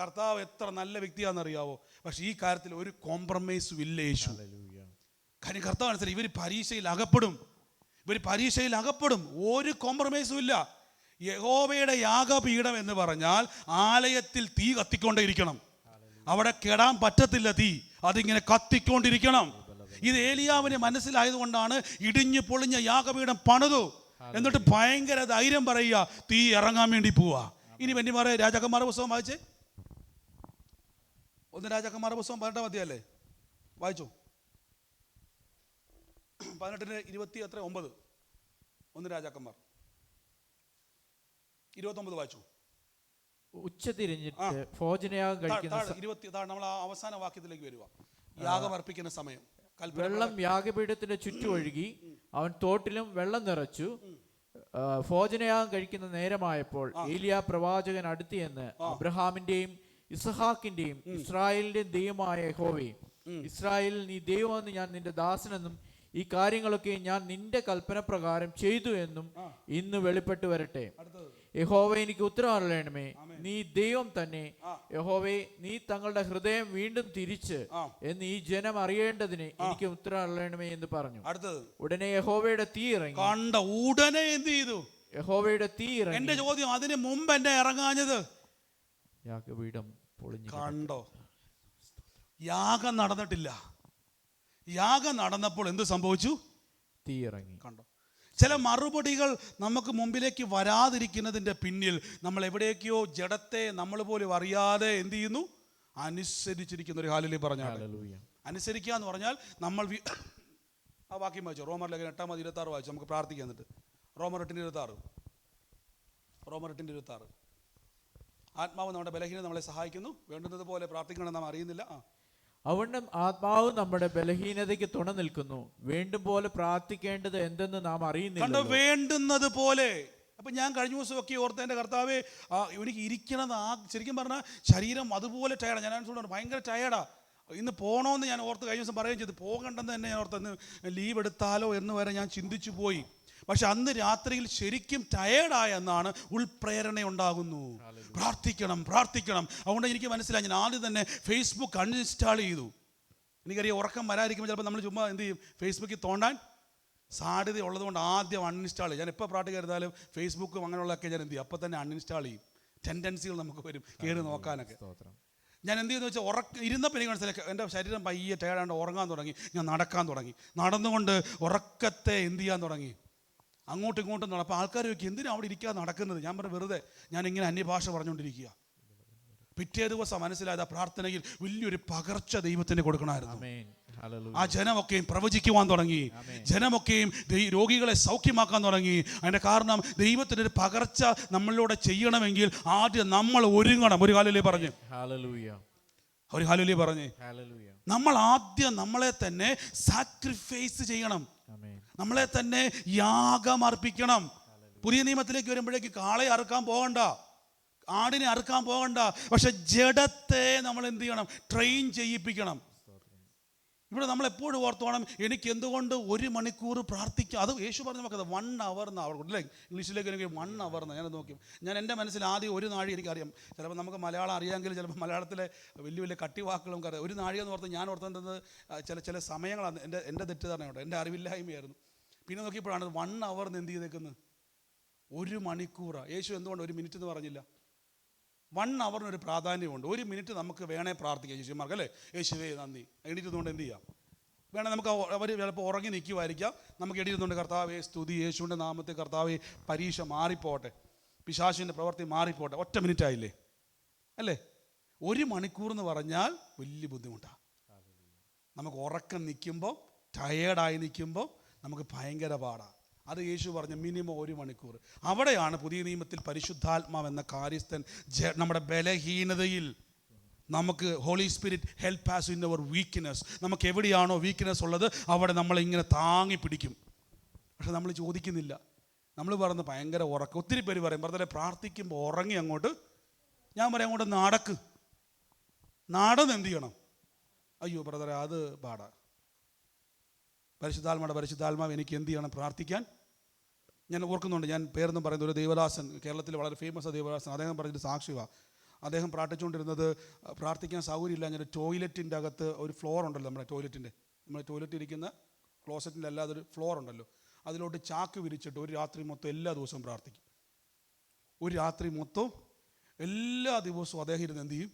കർത്താവ് എത്ര നല്ല വ്യക്തിയാണെന്നറിയാവോ? പക്ഷെ ഈ കാര്യത്തിൽ ഒരു കോംപ്രമൈസും ഇല്ല യേശു. കാര്യം കർത്താവ് അനുസരിച്ച് ഇവർ പരീക്ഷയിൽ അകപ്പെടും. ഒരു കോംപ്രമൈസും ഇല്ല. യഹോവയുടെ യാഗപീഠം എന്ന് പറഞ്ഞാൽ ആലയത്തിൽ തീ കത്തിക്കൊണ്ടേയിരിക്കണം. അവിടെ കെടാൻ പറ്റത്തില്ല തീ, അതിങ്ങനെ കത്തിക്കൊണ്ടിരിക്കണം. ഇത് ഏലിയാവിന് മനസ്സിലായതുകൊണ്ടാണ് ഇടിഞ്ഞു പൊളിഞ്ഞ യാഗപീഠം പണിതു. എന്നിട്ട് ഭയങ്കര ധൈര്യം പറയുക, തീ ഇറങ്ങാൻ വേണ്ടി പോവാ. ഇനി വെന്നിമാരെ രാജാക്കന്മാരുടെ പുസ്തകം വായിച്ചേ. 1 രാജാക്കന്മാരുടെ പുസ്തകം 18 അധ്യായമല്ലേ, വായിച്ചോ. 18:20 1 രാജാക്കന്മാർ 29 വായിച്ചു. ഉച്ചതിരിഞ്ഞിട്ട് ഭോജനയാഗം കഴിക്കുന്ന 20 നമ്മൾ ആ അവസാന വാക്യത്തിലേക്ക് വരിക. യാഗം അർപ്പിക്കുന്ന സമയം. വെള്ളം യാഗപീഠത്തിന്റെ ചുറ്റും ഒഴുകി, അവൻ തോട്ടിലും വെള്ളം നിറച്ചു. ഭോജനയാഗം കഴിക്കുന്ന നേരമായപ്പോൾ ഏലിയ പ്രവാചകൻ അടുത്തിയെന്ന് അബ്രഹാമിന്റെയും ഇസ്ഹാക്കിന്റെയും ഇസ്രായേലിന്റെയും ദൈവമായ യഹോവേ, ഇസ്രായേലിൽ നീ ദൈവമെന്ന് ഞാൻ നിന്റെ ദാസനെന്നും ഈ കാര്യങ്ങളൊക്കെ ഞാൻ നിന്റെ കൽപ്പന പ്രകാരം ചെയ്തു എന്നും ഇന്ന് വെളിപ്പെട്ടു വരട്ടെ. യഹോവേ, എനിക്ക് ഉത്തരം അരുളണമേ, നീ ദൈവം തന്നെ. യഹോവേ, നീ തങ്ങളുടെ ഹൃദയം വീണ്ടും തിരിച്ച് എന്ന് ഈ ജനം അറിയേണ്ടതിന് എനിക്ക് ഉത്തരം അരുളണമേ എന്ന് പറഞ്ഞു. ഉടനെ യഹോവയുടെ തീ ഇറങ്ങി. ഉടനെ എന്ത് ചെയ്തു? യഹോവയുടെ തീ ഇറങ്ങി. എന്റെ ചോദ്യം, അതിന് മുമ്പ് എന്നെ ഇറങ്ങാഞ്ഞത്? യാഗപീഠം പൊളിഞ്ഞു. കണ്ടോ? യാഗം നടന്നിട്ടില്ല. യാഗം നടന്നപ്പോൾ എന്ത് സംഭവിച്ചു? തീ ഇറങ്ങി. കണ്ടോ? ചില മറുപടികൾ നമുക്ക് മുമ്പിലേക്ക് വരാതിരിക്കുന്നതിൻ്റെ പിന്നിൽ നമ്മൾ എവിടേക്കോ ജഡത്തെ നമ്മൾ പോലും അറിയാതെ എന്ത് ചെയ്യുന്നു? അനുസരിച്ചിരിക്കുന്ന ഒരു ഹാലിലി പറഞ്ഞാൽ. അനുസരിക്കുക എന്ന് പറഞ്ഞാൽ നമ്മൾ ആ വാക്യം വായിച്ചു, റോമർ ലേഖനം 8:26 വായിച്ചു. നമുക്ക് പ്രാർത്ഥിക്കാം. എന്നിട്ട് റോമർ 8:26 ആത്മാവ് നമ്മുടെ ബലഹീനത നമ്മളെ സഹായിക്കുന്നു, വേണ്ടുന്നത് പോലെ പ്രാർത്ഥിക്കണം നാം അറിയുന്നില്ല. അവണ്ണം ആത്മാവ് നമ്മുടെ ബലഹീനതയ്ക്ക് തുണ നിൽക്കുന്നു, വേണ്ടും പോലെ പ്രാർത്ഥിക്കേണ്ടത് എന്തെന്ന് നാം അറിയുന്നില്ല. വേണ്ടുന്നത് പോലെ. അപ്പം ഞാൻ കഴിഞ്ഞ ദിവസമൊക്കെ ഓർത്ത് എൻ്റെ കർത്താവേ, എനിക്ക് ഇരിക്കണത് ശരിക്കും പറഞ്ഞാൽ ശരീരം അതുപോലെ ടയർഡാണ്. ഞാൻ ഭയങ്കര ടയർഡാണ്, ഇന്ന് പോകണമെന്ന് ഞാൻ ഓർത്ത് കഴിഞ്ഞ ദിവസം പറയുകയും ചെയ്തു. പോകണ്ടെന്ന് തന്നെ ഞാൻ ഓർത്ത്, ഇന്ന് ലീവ് എടുത്താലോ എന്ന് വരെ ഞാൻ ചിന്തിച്ചു പോയി. പക്ഷെ അന്ന് രാത്രിയിൽ ശരിക്കും ടയേർഡായ എന്നാണ് ഉൾപ്രേരണ ഉണ്ടാകുന്നു. പ്രാർത്ഥിക്കണം. അതുകൊണ്ട് എനിക്ക് മനസ്സിലായി, ഞാൻ ആദ്യം തന്നെ ഫേസ്ബുക്ക് അൺഇൻസ്റ്റാൾ ചെയ്തു. എനിക്കറിയാം ഉറക്കം വരാതിരിക്കുമ്പോൾ ചിലപ്പോൾ നമ്മൾ ചുമ്മാ എന്ത് ചെയ്യും, ഫേസ്ബുക്കിൽ തോണ്ടാൻ സാധ്യത ഉള്ളതുകൊണ്ട് ആദ്യം അൺഇൻസ്റ്റാൾ ചെയ്യും. ഞാൻ എപ്പോൾ പാട്ട് കരുതാലും ഫേസ്ബുക്കും അങ്ങനെയുള്ളതൊക്കെ ഞാൻ എന്ത് ചെയ്യും, അപ്പോൾ തന്നെ അൺഇൻസ്റ്റാൾ ചെയ്യും. ടെൻഡൻസികൾ നമുക്ക് വരും കയറി നോക്കാനൊക്കെ. ഞാൻ എന്ത് ചെയ്യുന്നു വെച്ചാൽ ഇരുന്നപ്പോൾ എനിക്ക് മനസ്സിലാക്കി എൻ്റെ ശരീരം പയ്യെ ടയർഡാണ്ട് ഉറങ്ങാൻ തുടങ്ങി. ഞാൻ നടക്കാൻ തുടങ്ങി. നടന്നുകൊണ്ട് ഉറക്കത്തെ എന്ത് ചെയ്യാൻ തുടങ്ങി, അങ്ങോട്ടും ഇങ്ങോട്ടും നടക്കും. അപ്പോൾ ആൾക്കാർ ചോദിക്കും എന്തിനാണ് അവിടെ ഇരിക്കാതെ നടക്കുന്നത്? ഞാൻ പറഞ്ഞു വെറുതെ ഞാനിങ്ങനെ അന്യഭാഷ പറഞ്ഞുകൊണ്ടിരിക്കുക. പിറ്റേ ദിവസം മനസ്സിലായത് ആ പ്രാർത്ഥനയിൽ വലിയൊരു പകർച്ച ദൈവത്തിന് കൊടുക്കണമായിരുന്നു. ആ ജനമൊക്കെയും പ്രവചിക്കുവാൻ തുടങ്ങി, ജനമൊക്കെയും രോഗികളെ സൗഖ്യമാക്കാൻ തുടങ്ങി. അതിൻ്റെ കാരണം ദൈവത്തിനൊരു പകർച്ച നമ്മളിലൂടെ ചെയ്യണമെങ്കിൽ ആദ്യം നമ്മൾ ഒരുങ്ങണം. ഒരു ഹല്ലേലൂയ പറഞ്ഞ്, ഒരു ഹല്ലേലൂയ പറഞ്ഞ്. നമ്മൾ ആദ്യം നമ്മളെ തന്നെ സാക്രിഫൈസ് ചെയ്യണം, നമ്മളെ തന്നെ യാഗം അർപ്പിക്കണം. പുതിയ നിയമത്തിലേക്ക് വരുമ്പോഴേക്ക് കാളയെ അറുക്കാൻ പോകണ്ട, ആടിനെ അറുക്കാൻ പോകണ്ട, പക്ഷെ ജഡത്തെ നമ്മൾ എന്ത് ചെയ്യണം, ട്രെയിൻ ചെയ്യിപ്പിക്കണം. ഇവിടെ നമ്മൾ എപ്പോഴും ഓർത്തോണം, എനിക്ക് എന്തുകൊണ്ട് 1 മണിക്കൂർ പ്രാർത്ഥിക്കാം. അത് യേശു പറഞ്ഞ നോക്കുന്നത് 1 hour അവർ അല്ലേ, ഇംഗ്ലീഷിലേക്ക് എനിക്ക് 1 hour ഞാനത് നോക്കി. ഞാൻ എൻ്റെ മനസ്സിൽ ആദ്യം 1 നാഴി എനിക്കറിയാം. ചിലപ്പോൾ നമുക്ക് മലയാളം അറിയാമെങ്കിൽ ചിലപ്പോൾ മലയാളത്തിലെ വലിയ കട്ടി വാക്കുകൾ നമുക്കറിയാം. 1 നാഴി എന്ന് ഓർത്ത് ഞാൻ ഓർത്തേണ്ടത് ചില സമയങ്ങളാണ്. എൻ്റെ തെറ്റിദ്ധാരണയുണ്ട്, എൻ്റെ അറിവില്ലായ്മയായിരുന്നു. പിന്നെ നോക്കിയപ്പോഴാണ് 1 hour എന്ത് ചെയ്തേക്കുന്നത്, 1 മണിക്കൂറാണ്. യേശു എന്തുകൊണ്ട് 1 മിനിറ്റ് എന്ന് പറഞ്ഞില്ല? 1 hourനൊരു പ്രാധാന്യമുണ്ട്. 1 മിനിറ്റ് നമുക്ക് വേണേൽ പ്രാർത്ഥിക്കാം ശിഷ്യന്മാർക്ക്, അല്ലേ? യേശുവേ നന്ദി. എണീറ്റുകൊണ്ട് എന്ത് ചെയ്യാം, വേണേൽ നമുക്ക് അവർ ചിലപ്പോൾ ഉറങ്ങി നിൽക്കുമായിരിക്കാം, നമുക്ക് എണീറ്റുകൊണ്ട് കർത്താവേ സ്തുതി, യേശുവിൻ്റെ നാമത്തെ കർത്താവേ, പരീക്ഷ മാറിപ്പോട്ടെ, പിശാചിൻ്റെ പ്രവൃത്തി മാറിപ്പോട്ടെ. 1 മിനിറ്റ് ആയില്ലേ, അല്ലേ? 1 മണിക്കൂർ എന്ന് പറഞ്ഞാൽ വലിയ ബുദ്ധിമുട്ടാണ്. നമുക്ക് ഉറക്കം നിൽക്കുമ്പോൾ, ടയേർഡായി നിൽക്കുമ്പോൾ നമുക്ക് ഭയങ്കര പാടാണ്. അത് യേശു പറഞ്ഞ മിനിമം 1 മണിക്കൂർ. അവിടെയാണ് പുതിയ നിയമത്തിൽ പരിശുദ്ധാത്മാവ് എന്ന കാര്യസ്ഥൻ നമ്മുടെ ബലഹീനതയിൽ നമുക്ക് holy spirit help us in our weakness. നമുക്ക് എവിടെയാണോ വീക്ക്നെസ് ഉള്ളത് അവിടെ നമ്മളിങ്ങനെ താങ്ങി പിടിക്കും. പക്ഷെ നമ്മൾ ചോദിക്കുന്നില്ല. നമ്മൾ പറയുന്നത് ഭയങ്കര ഉറക്കം. ഒത്തിരി പേര് പറയും ബ്രദറെ പ്രാർത്ഥിക്കുമ്പോൾ ഉറങ്ങി അങ്ങോട്ട്. ഞാൻ പറയാം അങ്ങോട്ട് നടന്ന് എന്ത് ചെയ്യണം? അയ്യോ ബ്രദറെ അത് പാടാ. പരിശുദ്ധാത്മാവ് എനിക്ക് എന്ത് ചെയ്യണം? പ്രാർത്ഥിക്കാൻ. ഞാൻ ഓർക്കുന്നുണ്ട്, ഞാൻ പേരൊന്നും പറയുന്നത്, ഒരു ദേവദാസൻ, കേരളത്തിൽ വളരെ ഫേമസ് ദേവദാസൻ, അദ്ദേഹം പറഞ്ഞൊരു സാക്ഷിയാണ്. അദ്ദേഹം പ്രാർത്ഥിച്ചുകൊണ്ടിരുന്നത് പ്രാർത്ഥിക്കാൻ സൗകര്യമില്ല. ഞാൻ ടോയ്ലറ്റിൻ്റെ അകത്ത് ഒരു ഫ്ലോർ ഉണ്ടല്ലോ, നമ്മുടെ ടോയ്ലറ്റ് ഇരിക്കുന്ന ക്ലോസറ്റിൻ്റെ അല്ലാതെ ഒരു ഫ്ലോർ ഉണ്ടല്ലോ, അതിലോട്ട് ചാക്ക് വിരിച്ചിട്ട് ഒരു രാത്രി മൊത്തം എല്ലാ ദിവസവും പ്രാർത്ഥിക്കും. ഒരു രാത്രി മൊത്തം എല്ലാ ദിവസവും അദ്ദേഹം ഇരുന്ന് എന്ത് ചെയ്യും?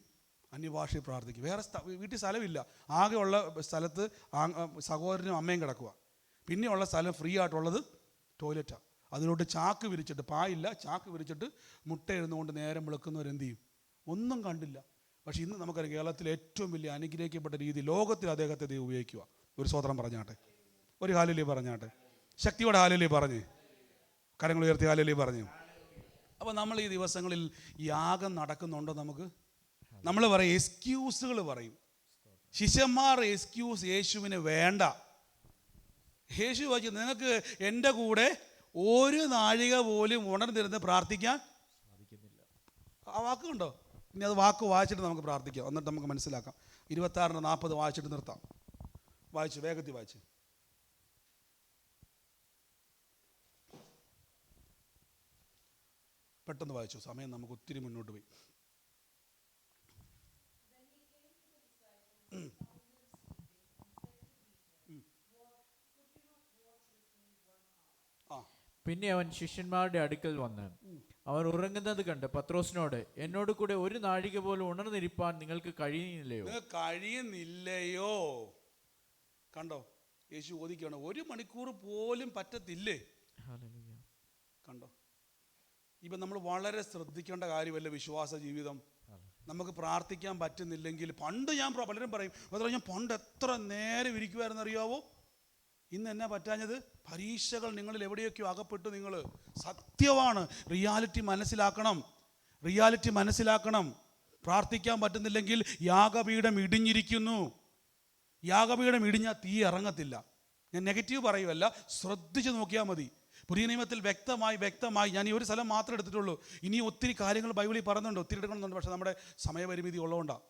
അന്യഭാഷയിൽ പ്രാർത്ഥിക്കും. വേറെ വീട്ടിൽ സ്ഥലമില്ല, ആകെയുള്ള സ്ഥലത്ത് സഹോദരനും അമ്മയും കിടക്കുക. പിന്നെയുള്ള സ്ഥലം ഫ്രീ ആയിട്ടുള്ളത് ടോയ്ലറ്റാണ്. അതിലോട്ട് ചാക്ക് വിരിച്ചിട്ട്, പായില്ല, ചാക്ക് വിരിച്ചിട്ട് മുട്ട ഇരുന്നുകൊണ്ട് നേരം വിളക്കുന്നവരെന്ത് ചെയ്യും? ഒന്നും കണ്ടില്ല. പക്ഷെ ഇന്ന് നമുക്കറിയാം കേരളത്തിലെ ഏറ്റവും വലിയ അനുഗ്രഹിക്കപ്പെട്ട രീതി ലോകത്തിൽ അദ്ദേഹത്തെ ദൈവം ഉപയോഗിക്കുക. ഒരു സ്വതന്ത്രം പറഞ്ഞാട്ടെ, ഒരു ഹല്ലേലൂയ പറഞ്ഞാട്ടെ, ശക്തിയോടെ ഹല്ലേലൂയ പറഞ്ഞ്, കരങ്ങൾ ഉയർത്തി ഹല്ലേലൂയ പറഞ്ഞു. അപ്പോൾ നമ്മൾ ഈ ദിവസങ്ങളിൽ യാഗം നടക്കുന്നുണ്ടോ? നമ്മൾ പറയും എക്സ്ക്യൂസുകൾ പറയും. ശിഷ്യന്മാർ എക്സ്ക്യൂസ് യേശുവിന് വേണ്ട. യേശു ചോദിച്ചു, നിങ്ങൾക്ക് എൻ്റെ കൂടെ 1 നാഴിക പോലും ഉണർന്നിരുന്ന് പ്രാർത്ഥിക്കാൻ സാധിക്കുന്നില്ല. ആ വാക്കുണ്ടോ? ഇനി അത് വാക്ക് വായിച്ചിട്ട് നമുക്ക് പ്രാർത്ഥിക്കാം, എന്നിട്ട് നമുക്ക് മനസ്സിലാക്കാം. 26-40 വായിച്ചിട്ട് നിർത്താം. വായിച്ചു, വേഗത്തിൽ വായിച്ച്. പെട്ടെന്ന് വായിച്ചു, സമയം നമുക്ക് ഒത്തിരി മുന്നോട്ട് പോയി. പിന്നെ അവൻ ശിഷ്യന്മാരുടെ അടുക്കൽ വന്ന് അവർ ഉറങ്ങുന്നത് കണ്ട് പത്രോസിനോട്, എന്നോട് കൂടെ 1 നാഴിക പോലും ഉണർന്നിരിപ്പാൻ നിങ്ങൾക്ക് കഴിയുന്നില്ലയോ? കണ്ടോ, യേശു ചോദിക്കുകയാണ്, 1 മണിക്കൂർ പോലും പറ്റത്തില്ലേ? കണ്ടോ? ഇപ്പം നമ്മൾ വളരെ ശ്രദ്ധിക്കേണ്ട കാര്യമല്ല വിശ്വാസ ജീവിതം. നമുക്ക് പ്രാർത്ഥിക്കാൻ പറ്റുന്നില്ലെങ്കിൽ, പണ്ട് ഞാൻ പലരും പറയും ഞാൻ പണ്ട് എത്ര നേരം ഇരിക്കുമായിരുന്നു അറിയാവോ. ഇന്ന് എന്നാ പറ്റാഞ്ഞത്? പരീക്ഷകൾ നിങ്ങളിൽ എവിടെയൊക്കെയോ അകപ്പെട്ടു. നിങ്ങൾ സത്യമാണ്, റിയാലിറ്റി മനസ്സിലാക്കണം. പ്രാർത്ഥിക്കാൻ പറ്റുന്നില്ലെങ്കിൽ യാഗപീഠം ഇടിഞ്ഞിരിക്കുന്നു. യാഗപീഠം ഇടിഞ്ഞാൽ തീ ഇറങ്ങത്തില്ല. ഞാൻ നെഗറ്റീവ് പറയുമല്ല, ശ്രദ്ധിച്ച് നോക്കിയാൽ മതി. പുതിയ നിയമത്തിൽ വ്യക്തമായി ഞാൻ ഈ ഒരു സ്ഥലം മാത്രമേ എടുത്തിട്ടുള്ളൂ. ഇനി ഒത്തിരി കാര്യങ്ങൾ ബൈബിളിൽ പറയുന്നുണ്ട്, ഒത്തിരി എടുക്കണമെന്നുണ്ട്. പക്ഷേ നമ്മുടെ സമയപരിമിതി ഉള്ളതുകൊണ്ടാണ്.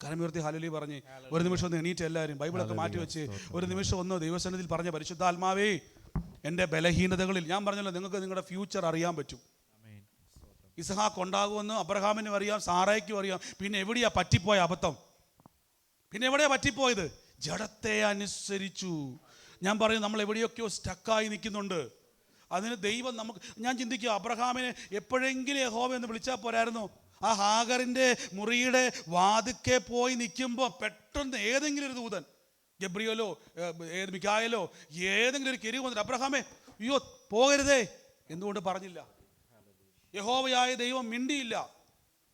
കരമുയർത്തി ഹല്ലേലൂയ പറഞ്ഞ് ഒരു നിമിഷം ഒന്ന് എണീറ്റ് എല്ലാവരും ബൈബിളൊക്കെ മാറ്റി വെച്ച് ഒരു നിമിഷം ഒന്ന് ദൈവസന്നിധിയിൽ പറഞ്ഞ പരിശുദ്ധാത്മാവേ, എൻ്റെ ബലഹീനതകളിൽ, ഞാൻ പറഞ്ഞല്ലോ നിങ്ങൾക്ക് നിങ്ങളുടെ ഫ്യൂച്ചർ അറിയാൻ പറ്റും. ഇസ്ഹാക്ക് ഉണ്ടാകുമെന്ന് അബ്രഹാമിനും അറിയാം, സാറായ്ക്കും അറിയാം. പിന്നെ എവിടെയാ പറ്റിപ്പോയ അബദ്ധം? പിന്നെ എവിടെയാ പറ്റിപ്പോയത്? ജഡത്തെ അനുസരിച്ചു. ഞാൻ പറയും നമ്മൾ എവിടെയൊക്കെയോ സ്റ്റക്കായി നിൽക്കുന്നുണ്ട്. അതിന് ദൈവം ഞാൻ ചിന്തിക്കുക, അബ്രഹാമിനെ എപ്പോഴെങ്കിലും യഹോവ എന്ന് വിളിച്ചാൽ പോരായിരുന്നു? ആ ഹാഗറിൻ്റെ മുറിയുടെ വാതിക്കെ പോയി നിൽക്കുമ്പോൾ പെട്ടെന്ന് ഏതെങ്കിലും ഒരു ദൂതൻ, ഗബ്രിയേലോ മിഖായേലോ ഏതെങ്കിലും ഒരു കെരുവ് വന്നിട്ട് അബ്രഹാമേ അയ്യോ പോകരുതേ എന്തുകൊണ്ട് പറഞ്ഞില്ല? യഹോവയായ ദൈവം മിണ്ടിയില്ല.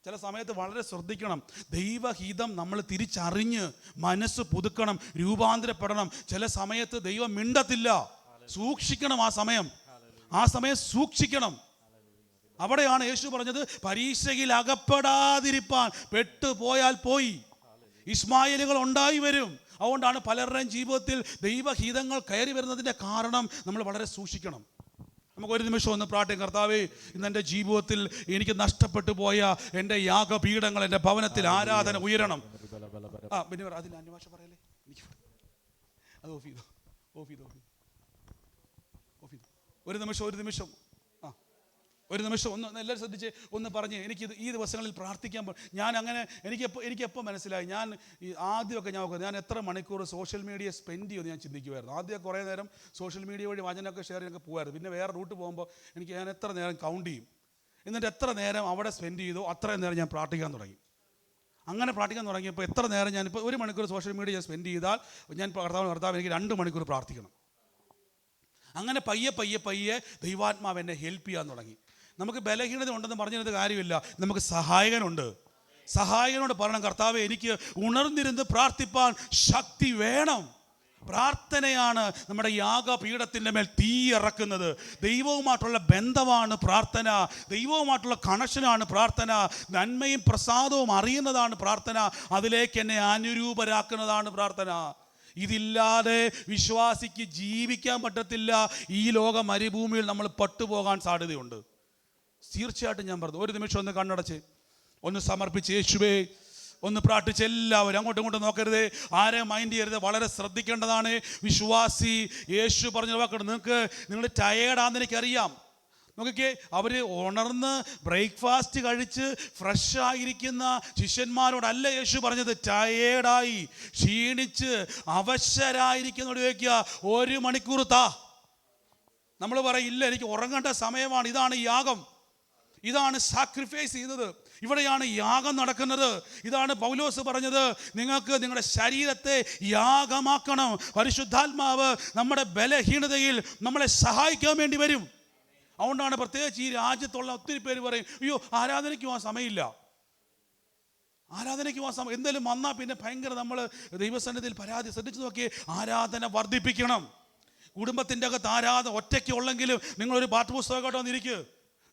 ചില സമയത്ത് വളരെ ശ്രദ്ധിക്കണം. ദൈവഹിതം നമ്മൾ തിരിച്ചറിഞ്ഞ് മനസ്സ് പുതുക്കണം, രൂപാന്തരപ്പെടണം. ചില സമയത്ത് ദൈവം മിണ്ടത്തില്ല. സൂക്ഷിക്കണം. ആ സമയം സൂക്ഷിക്കണം. അവിടെയാണ് യേശു പറഞ്ഞത്, പരീക്ഷയിൽ അകപ്പെടാതിരിപ്പാൻ. പെട്ടുപോയാൽ പോയി. ഇസ്മായേലുകൾ ഉണ്ടായി വരും. അതുകൊണ്ടാണ് പലരുടെയും ജീവിതത്തിൽ ദൈവഹിതങ്ങൾ കയറി വരുന്നതിൻ്റെ കാരണം നമ്മൾ വളരെ സൂക്ഷിക്കണം. നമുക്കൊരു നിമിഷം ഒന്ന് പ്രാർത്ഥിക്കാം. കർത്താവേ, ഇന്ന് എൻ്റെ ജീവിതത്തിൽ എനിക്ക് നഷ്ടപ്പെട്ടു പോയ എൻ്റെ യാഗപീഠങ്ങൾ, എൻ്റെ ഭവനത്തിൽ ആരാധന ഉയരണം. പിന്നെ അതിൽ അന്യഭാഷ പറയല്ലേ, എനിക്ക് അത് ഓഫ് ചെയ്തോ. ഒരു നിമിഷം ഒന്ന് എല്ലാവരും ശ്രദ്ധിച്ച് ഒന്ന് പറഞ്ഞ് എനിക്കിത് ഈ ദിവസങ്ങളിൽ പ്രാർത്ഥിക്കാൻ ഞാൻ അങ്ങനെ എനിക്കെപ്പോൾ മനസ്സിലായി. ഞാൻ ഈ ആദ്യമൊക്കെ ഞാൻ എത്ര മണിക്കൂർ സോഷ്യൽ മീഡിയ സ്പെൻഡ് ചെയ്യുമെന്ന് ഞാൻ ചിന്തിക്കുമായിരുന്നു. ആദ്യം കുറേ നേരം സോഷ്യൽ മീഡിയ വഴി വചനമൊക്കെ ഷെയർ ചെയ്യാനൊക്കെ പോകുമായിരുന്നു. പിന്നെ വേറെ റൂട്ട് പോകുമ്പോൾ ഞാൻ എത്ര നേരം കൗണ്ട് ചെയ്യും. എന്നിട്ട് എത്ര നേരം അവിടെ സ്പെൻഡ് ചെയ്തോ അത്രയും നേരം ഞാൻ പ്രാർത്ഥിക്കാൻ തുടങ്ങി. അങ്ങനെ പ്രാർത്ഥിക്കാൻ തുടങ്ങിയപ്പോൾ എത്ര നേരം ഞാനിപ്പോൾ 1 മണിക്കൂർ സോഷ്യൽ മീഡിയ സ്പെൻഡ് ചെയ്താൽ ഞാൻ കർത്താവ് എനിക്ക് 2 മണിക്കൂർ പ്രാർത്ഥിക്കണം. അങ്ങനെ പയ്യെ ദൈവാത്മാവ് എന്നെ ഹെൽപ്പ് ചെയ്യാൻ തുടങ്ങി. നമുക്ക് ബലഹീനത ഉണ്ടെന്ന് പറഞ്ഞിരുന്നത് കാര്യമില്ല. നമുക്ക് സഹായകനോട് പറയണം, കർത്താവേ എനിക്ക് ഉണർന്നിരുന്ന് പ്രാർത്ഥിപ്പാൻ ശക്തി വേണം. പ്രാർത്ഥനയാണ് നമ്മുടെ യാഗപീഠത്തിൻ്റെ മേൽ തീ ഇറക്കുന്നത്. ദൈവവുമായിട്ടുള്ള ബന്ധമാണ് പ്രാർത്ഥന. ദൈവവുമായിട്ടുള്ള കണക്ഷനാണ് പ്രാർത്ഥന. നന്മയും പ്രസാദവും അറിയുന്നതാണ് പ്രാർത്ഥന. അതിലേക്ക് എന്നെ അനുരൂപരാക്കുന്നതാണ് പ്രാർത്ഥന. ഇതില്ലാതെ വിശ്വാസിക്ക് ജീവിക്കാൻ പറ്റത്തില്ല. ഈ ലോക മരുഭൂമിയിൽ നമ്മൾ പട്ടുപോകാൻ സാധ്യതയുണ്ട്. തീർച്ചയായിട്ടും ഞാൻ പറഞ്ഞു, ഒരു നിമിഷം ഒന്ന് കണ്ണടച്ച് ഒന്ന് സമർപ്പിച്ച് യേശുവേ ഒന്ന് പ്രാർത്ഥിച്ച് എല്ലാവരും അങ്ങോട്ടും ഇങ്ങോട്ടും നോക്കരുത്, ആരെയും മൈൻഡ് ചെയ്യരുത്. വളരെ ശ്രദ്ധിക്കേണ്ടതാണ്. വിശ്വാസി യേശു പറഞ്ഞ വാക്കുണ്ട്. നിങ്ങൾ ടയേർഡാണെന്ന് എനിക്കറിയാം. നോക്കിക്കേ, അവർ ഉണർന്ന് ബ്രേക്ക്ഫാസ്റ്റ് കഴിച്ച് ഫ്രഷ് ആയിരിക്കുന്ന ശിഷ്യന്മാരോടല്ല യേശു പറഞ്ഞത്. ടയേർഡായി ക്ഷീണിച്ച് അവശരായിരിക്കുന്നവരോട് ചോദിക്കുക, 1 മണിക്കൂർ താ. നമ്മൾ പറയും ഇല്ല, എനിക്ക് ഉറങ്ങേണ്ട സമയമാണ്. ഇതാണ് യാഗം, ഇതാണ് സാക്രിഫൈസ് ചെയ്യുന്നത്, ഇവിടെയാണ് യാഗം നടക്കുന്നത്. ഇതാണ് പൗലോസ് പറഞ്ഞത്, നിങ്ങൾക്ക് നിങ്ങളുടെ ശരീരത്തെ യാഗമാക്കണം. പരിശുദ്ധാത്മാവ് നമ്മുടെ ബലഹീനതയിൽ നമ്മളെ സഹായിക്കാൻ വേണ്ടി വരും. അതുകൊണ്ടാണ് പ്രത്യേകിച്ച് ഈ രാജ്യത്തുള്ള ഒത്തിരി പേര് പറയും, അയ്യോ ആരാധനയ്ക്ക് പോകാൻ സമയമില്ല. എന്തെങ്കിലും വന്നാൽ പിന്നെ ഭയങ്കര നമ്മൾ ദൈവസന്നിധിയിൽ പരാതി. ശ്രദ്ധിച്ചു നോക്കിയേ, ആരാധന വർദ്ധിപ്പിക്കണം. കുടുംബത്തിൻ്റെ അകത്ത് ആരാധന ഒറ്റയ്ക്ക് ഉള്ളെങ്കിലും നിങ്ങളൊരു പാഠപുസ്തകമായിട്ട് വന്നിരിക്കുക.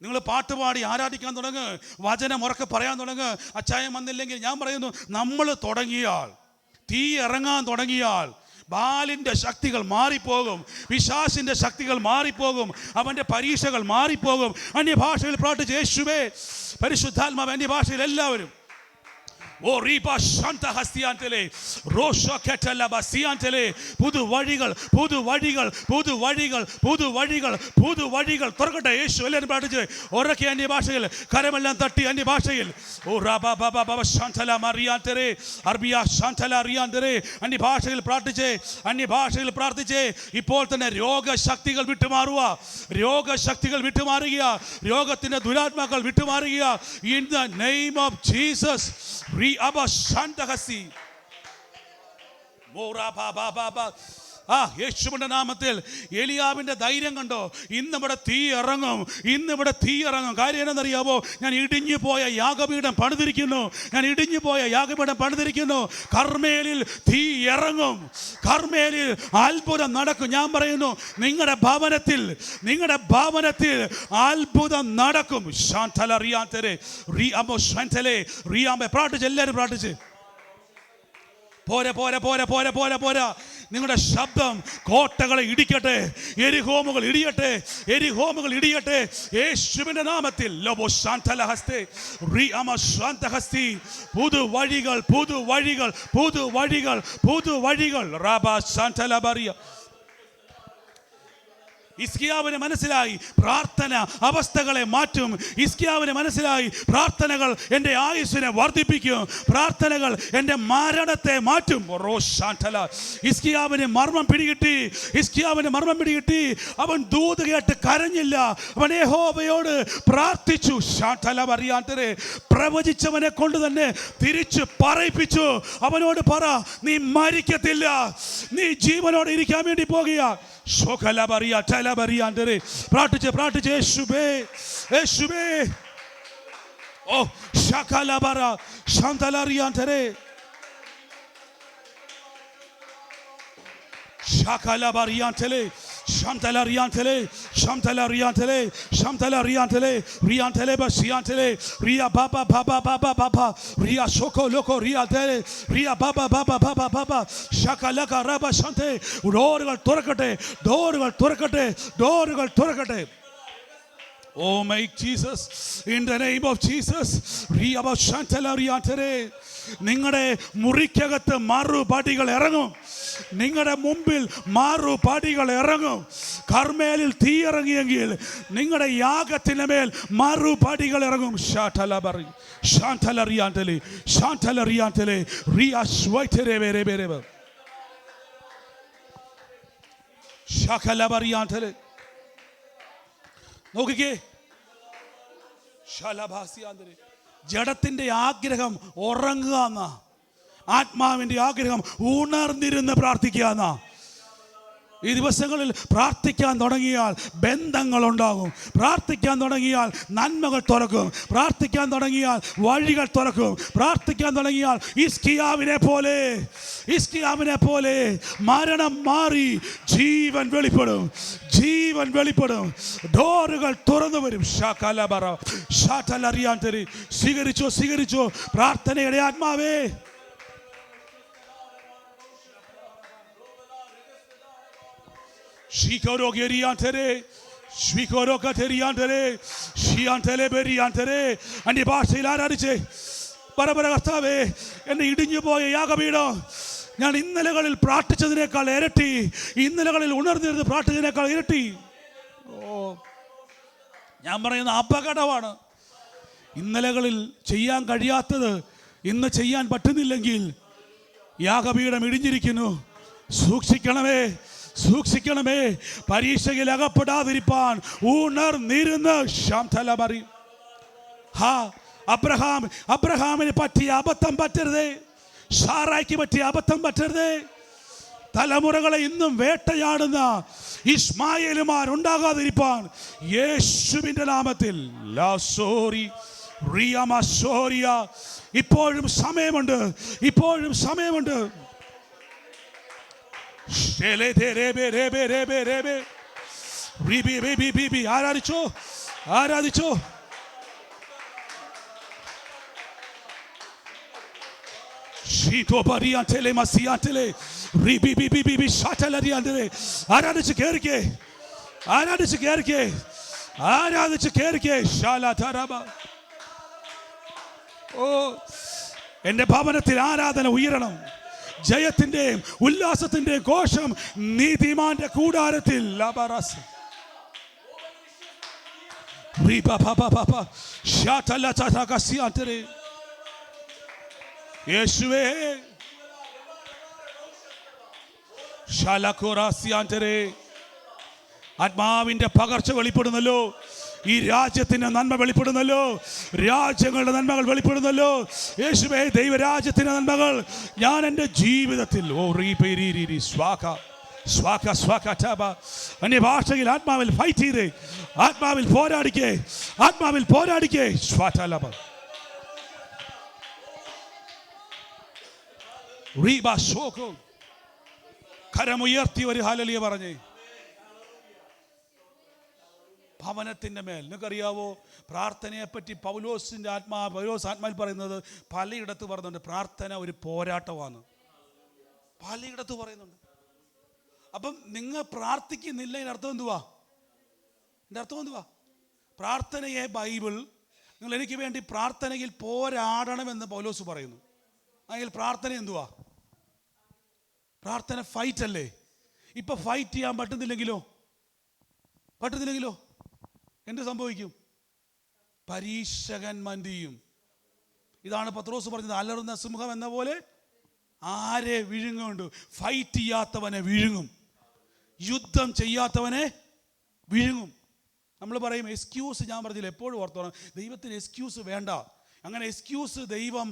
നിങ്ങൾ പാട്ടുപാടി ആരാധിക്കാൻ തുടങ്ങ്, വചനം ഉറക്കെ പറയാൻ തുടങ്ങ്. അച്ചായം വന്നില്ലെങ്കിൽ ഞാൻ പറയുന്നു, നമ്മൾ തുടങ്ങിയാൽ, തീ ഇറങ്ങാൻ തുടങ്ങിയാൽ ബാലിൻ്റെ ശക്തികൾ മാറിപ്പോകും, പിശാചിൻ്റെ ശക്തികൾ മാറിപ്പോകും, അവൻ്റെ പരീക്ഷകൾ മാറിപ്പോകും. അന്യഭാഷയിൽ പ്രാർത്ഥിച്ച് യേശുവേ, പരിശുദ്ധാത്മാവ് അന്യഭാഷയിൽ എല്ലാവരും പുതുവഴികൾ തുറക്കട്ടെ. യേശു എല്ലാവരും പ്രാർത്ഥിച്ച് ഉറക്കെ അന്യഭാഷയിൽ കരമെല്ലാം തട്ടി അന്യഭാഷയിൽ അന്യഭാഷയിൽ പ്രാർത്ഥിച്ച് ഇപ്പോൾ തന്നെ രോഗശക്തികൾ വിട്ടുമാറുക, രോഗത്തിന്റെ ദുരാത്മാക്കൾ വിട്ടുമാറുക. In the name of Jesus. യേശുവിന്റെ നാമത്തിൽ. ഏലിയാവിന്റെ ധൈര്യം കണ്ടോ? ഇന്നിവിടെ തീ ഇറങ്ങും, ഇന്നിവിടെ തീ ഇറങ്ങും. കാര്യം എന്നറിയാമോ? ഞാൻ ഇടിഞ്ഞു പോയ യാഗപീഠം പണിതിരിക്കുന്നു, ഞാൻ ഇടിഞ്ഞു പോയ യാഗപീഠം പണിതിരിക്കുന്നു. കർമ്മേലിൽ തീ ഇറങ്ങും, കർമ്മേലിൽ അത്ഭുതം നടക്കും. ഞാൻ പറയുന്നു, നിങ്ങളുടെ ഭവനത്തിൽ അത്ഭുതം നടക്കും. പ്രാർത്ഥിച്ച്, എല്ലാവരും പ്രാർത്ഥിച്ച്. പോരാ. നിങ്ങളുടെ ശബ്ദം കോട്ടകളെ ഇടിക്കട്ടെ, എരിഹോമുകൾ ഇടിയട്ടെ യേശുവിന്റെ നാമത്തിൽ. പുതുവഴികൾ ഹിസ്കിയാവിന് മനസ്സിലായി പ്രാർത്ഥന അവസ്ഥകളെ മാറ്റും. ഹിസ്കിയാവിന് മനസ്സിലായി പ്രാർത്ഥനകൾ എൻ്റെ ആയുസ്സിനെ വർദ്ധിപ്പിക്കും, പ്രാർത്ഥനകൾ എൻ്റെ മരണത്തെ മാറ്റും. ഹിസ്കിയാവിന് മർമ്മം പിടികിട്ടി. അവൻ ദൂത് കേട്ട് കരഞ്ഞില്ല, അവൻ യഹോവയോട് പ്രാർത്ഥിച്ചു. പ്രവചിച്ചവനെ കൊണ്ട് തന്നെ തിരിച്ച് പറയിപ്പിച്ചു. അവനോട് പറ, നീ മരിക്കത്തില്ല, നീ ജീവനോടെ ഇരിക്കാൻ വേണ്ടി പോകുക. പ്രാർത്ഥിച്ച് യേശുവേ. ഓ ശകലബറ ശാന്തലറിയാന്തരേ, ശകലബറിയാന്തലേ, ശാന്തലറിയാന്തലേ, റിയാന്തലേ ബസിയാന്തലേ, റിയ ബാബ റിയ സോകോ ലോകോ റിയാന്തലേ, റിയ ബാബ ശകലക റബ ശാന്തേ. ഡോറുകൾ തുറക്കട്ടെ. Oh my Jesus, in the name of Jesus. നിങ്ങളുടെ മുറിക്കകത്ത് മറുപടികൾ ഇറങ്ങും, നിങ്ങളുടെ മുമ്പിൽ മറുപടികൾ ഇറങ്ങും. കർമ്മേലിൽ തീ ഇറങ്ങിയെങ്കിൽ നിങ്ങളുടെ യാഗത്തിന് മേൽ മറുപടികൾ ഇറങ്ങും. നോക്കിക്കേ, ജഡത്തിന്റെ ആഗ്രഹം ഉറങ്ങുക എന്നാ, ആത്മാവിന്റെ ആഗ്രഹം ഉണർന്നിരുന്ന് പ്രാർത്ഥിക്കുക എന്നാ. ഈ ദിവസങ്ങളിൽ പ്രാർത്ഥിക്കാൻ തുടങ്ങിയാൽ ബന്ധങ്ങൾ ഉണ്ടാകും, പ്രാർത്ഥിക്കാൻ തുടങ്ങിയാൽ നന്മകൾ തുറക്കും, പ്രാർത്ഥിക്കാൻ തുടങ്ങിയാൽ വഴികൾ തുറക്കും, പ്രാർത്ഥിക്കാൻ തുടങ്ങിയാൽ ഹിസ്കിയാവിനെ പോലെ മരണം മാറി ജീവൻ വെളിപ്പെടും, ഡോറുകൾ തുറന്നു വരും. സ്വീകരിച്ചോ പ്രാർത്ഥനയുടെ ആത്മാവേ. ഭാഷയിൽ ആരാധിച്ചേ, കർത്താവേ, എന്നെ ഇടിഞ്ഞു പോയ യാഗപീഠം ഞാൻ ഇന്നലകളിൽ പ്രാർത്ഥിച്ചതിനേക്കാൾ ഇരട്ടി, ഇന്നലകളിൽ ഉണർന്നിരുന്ന് പ്രാർത്ഥിച്ചതിനേക്കാൾ ഇരട്ടി. ഞാൻ പറയുന്ന അപകടമാണ്. ഇന്നലകളിൽ ചെയ്യാൻ കഴിയാത്തത് ഇന്ന് ചെയ്യാൻ പറ്റുന്നില്ലെങ്കിൽ യാഗപീഠം ഇടിഞ്ഞിരിക്കുന്നു. സൂക്ഷിക്കണമേ, പരീക്ഷയിൽ അകപ്പെടാതിരിപ്പാൻ ഉണർന്നിരുന്ന്. അബ്രഹാമിന് പറ്റിയ അബദ്ധം പറ്റരുതേ, സാറായ്ക്ക് പറ്റിയ അബദ്ധം പറ്റരുതേ. തലമുറകളെ ഇന്നും വേട്ടയാടുന്ന ഇസ്മായേലുമാർ ഉണ്ടാകാതിരിപ്പാൻ യേശുവിന്റെ നാമത്തിൽ ഇപ്പോഴും സമയമുണ്ട്. ആരാധിച്ചോ. ആരാധിച്ച് കേറിക്കേ. ഓ, എന്റെ ഭവനത്തിൽ ആരാധന ഉയരണം. ജയത്തിന്റെയും ഉല്ലാസത്തിന്റെയും ഘോഷം നീതിമാന്റെ കൂടാരത്തിൽ. യേശുവേ, ആത്മാവിന്റെ പകർച്ച വെളിപ്പെടുന്നല്ലോ, ഈ രാജ്യത്തിന്റെ നന്മ വെളിപ്പെടുന്നല്ലോ, രാജ്യങ്ങളുടെ നന്മകൾ വെളിപ്പെടുന്നല്ലോ. യേശുവേ, ദൈവരാജ്യത്തിന്റെ നന്മകൾ ഞാൻ എൻ്റെ ജീവിതത്തിൽ സ്വാക സ്വാക ടബ. അന്യഭാഷയിൽ ആത്മാവിൽ ഫൈറ്റ് ചെയ്തേ, ആത്മാവിൽ പോരാടിക്കേ, ആത്മാവിൽ പോരാടിക്കേ. സ്വാതലബ റീബ ഷോകോ. കരമുയർത്തി ഒരു ഹല്ലേലൂയ പറഞ്ഞേ. ഭവനത്തിൻ്റെ മേൽ നിങ്ങൾക്കറിയാവോ, പ്രാർത്ഥനയെ പറ്റി പൗലോസ് ആത്മാവിൽ പറയുന്നത് പലയിടത്ത് പറയുന്നുണ്ട്. പ്രാർത്ഥന ഒരു പോരാട്ടമാണ്, പലയിടത്ത് പറയുന്നുണ്ട്. അപ്പം നിങ്ങൾ പ്രാർത്ഥിക്കുന്നില്ല, ഇതിൻ്റെ അർത്ഥം എന്തുവാ? എൻ്റെ അർത്ഥം എന്തുവാ? പ്രാർത്ഥനയെ ബൈബിൾ നിങ്ങൾ എനിക്ക് വേണ്ടി പ്രാർത്ഥനയിൽ പോരാടണമെന്ന് പൗലോസ് പറയുന്നു. അല്ലെങ്കിൽ പ്രാർത്ഥന എന്തുവാ? പ്രാർത്ഥന ഫൈറ്റ് അല്ലേ? ഇപ്പം ഫൈറ്റ് ചെയ്യാൻ പറ്റുന്നില്ലെങ്കിലോ എന്ത് സംഭവിക്കും? പരീക്ഷകൻ മന്ദിയും. ഇതാണ് പത്രോസ് പറഞ്ഞത്, അലറുന്ന സിംഹം എന്ന പോലെ ആരെ വിഴുങ്ങുണ്ട്? ഫൈറ്റ് ചെയ്യാത്തവനെ വിഴുങ്ങും, യുദ്ധം ചെയ്യാത്തവനെ വിഴുങ്ങും. നമ്മൾ പറയും എക്സ്ക്യൂസ്. ഞാൻ പറഞ്ഞില്ല, എപ്പോഴും ഓർത്തോണം, ദൈവത്തിന് എക്സ്ക്യൂസ് വേണ്ട. അങ്ങനെ എക്സ്ക്യൂസ് ദൈവം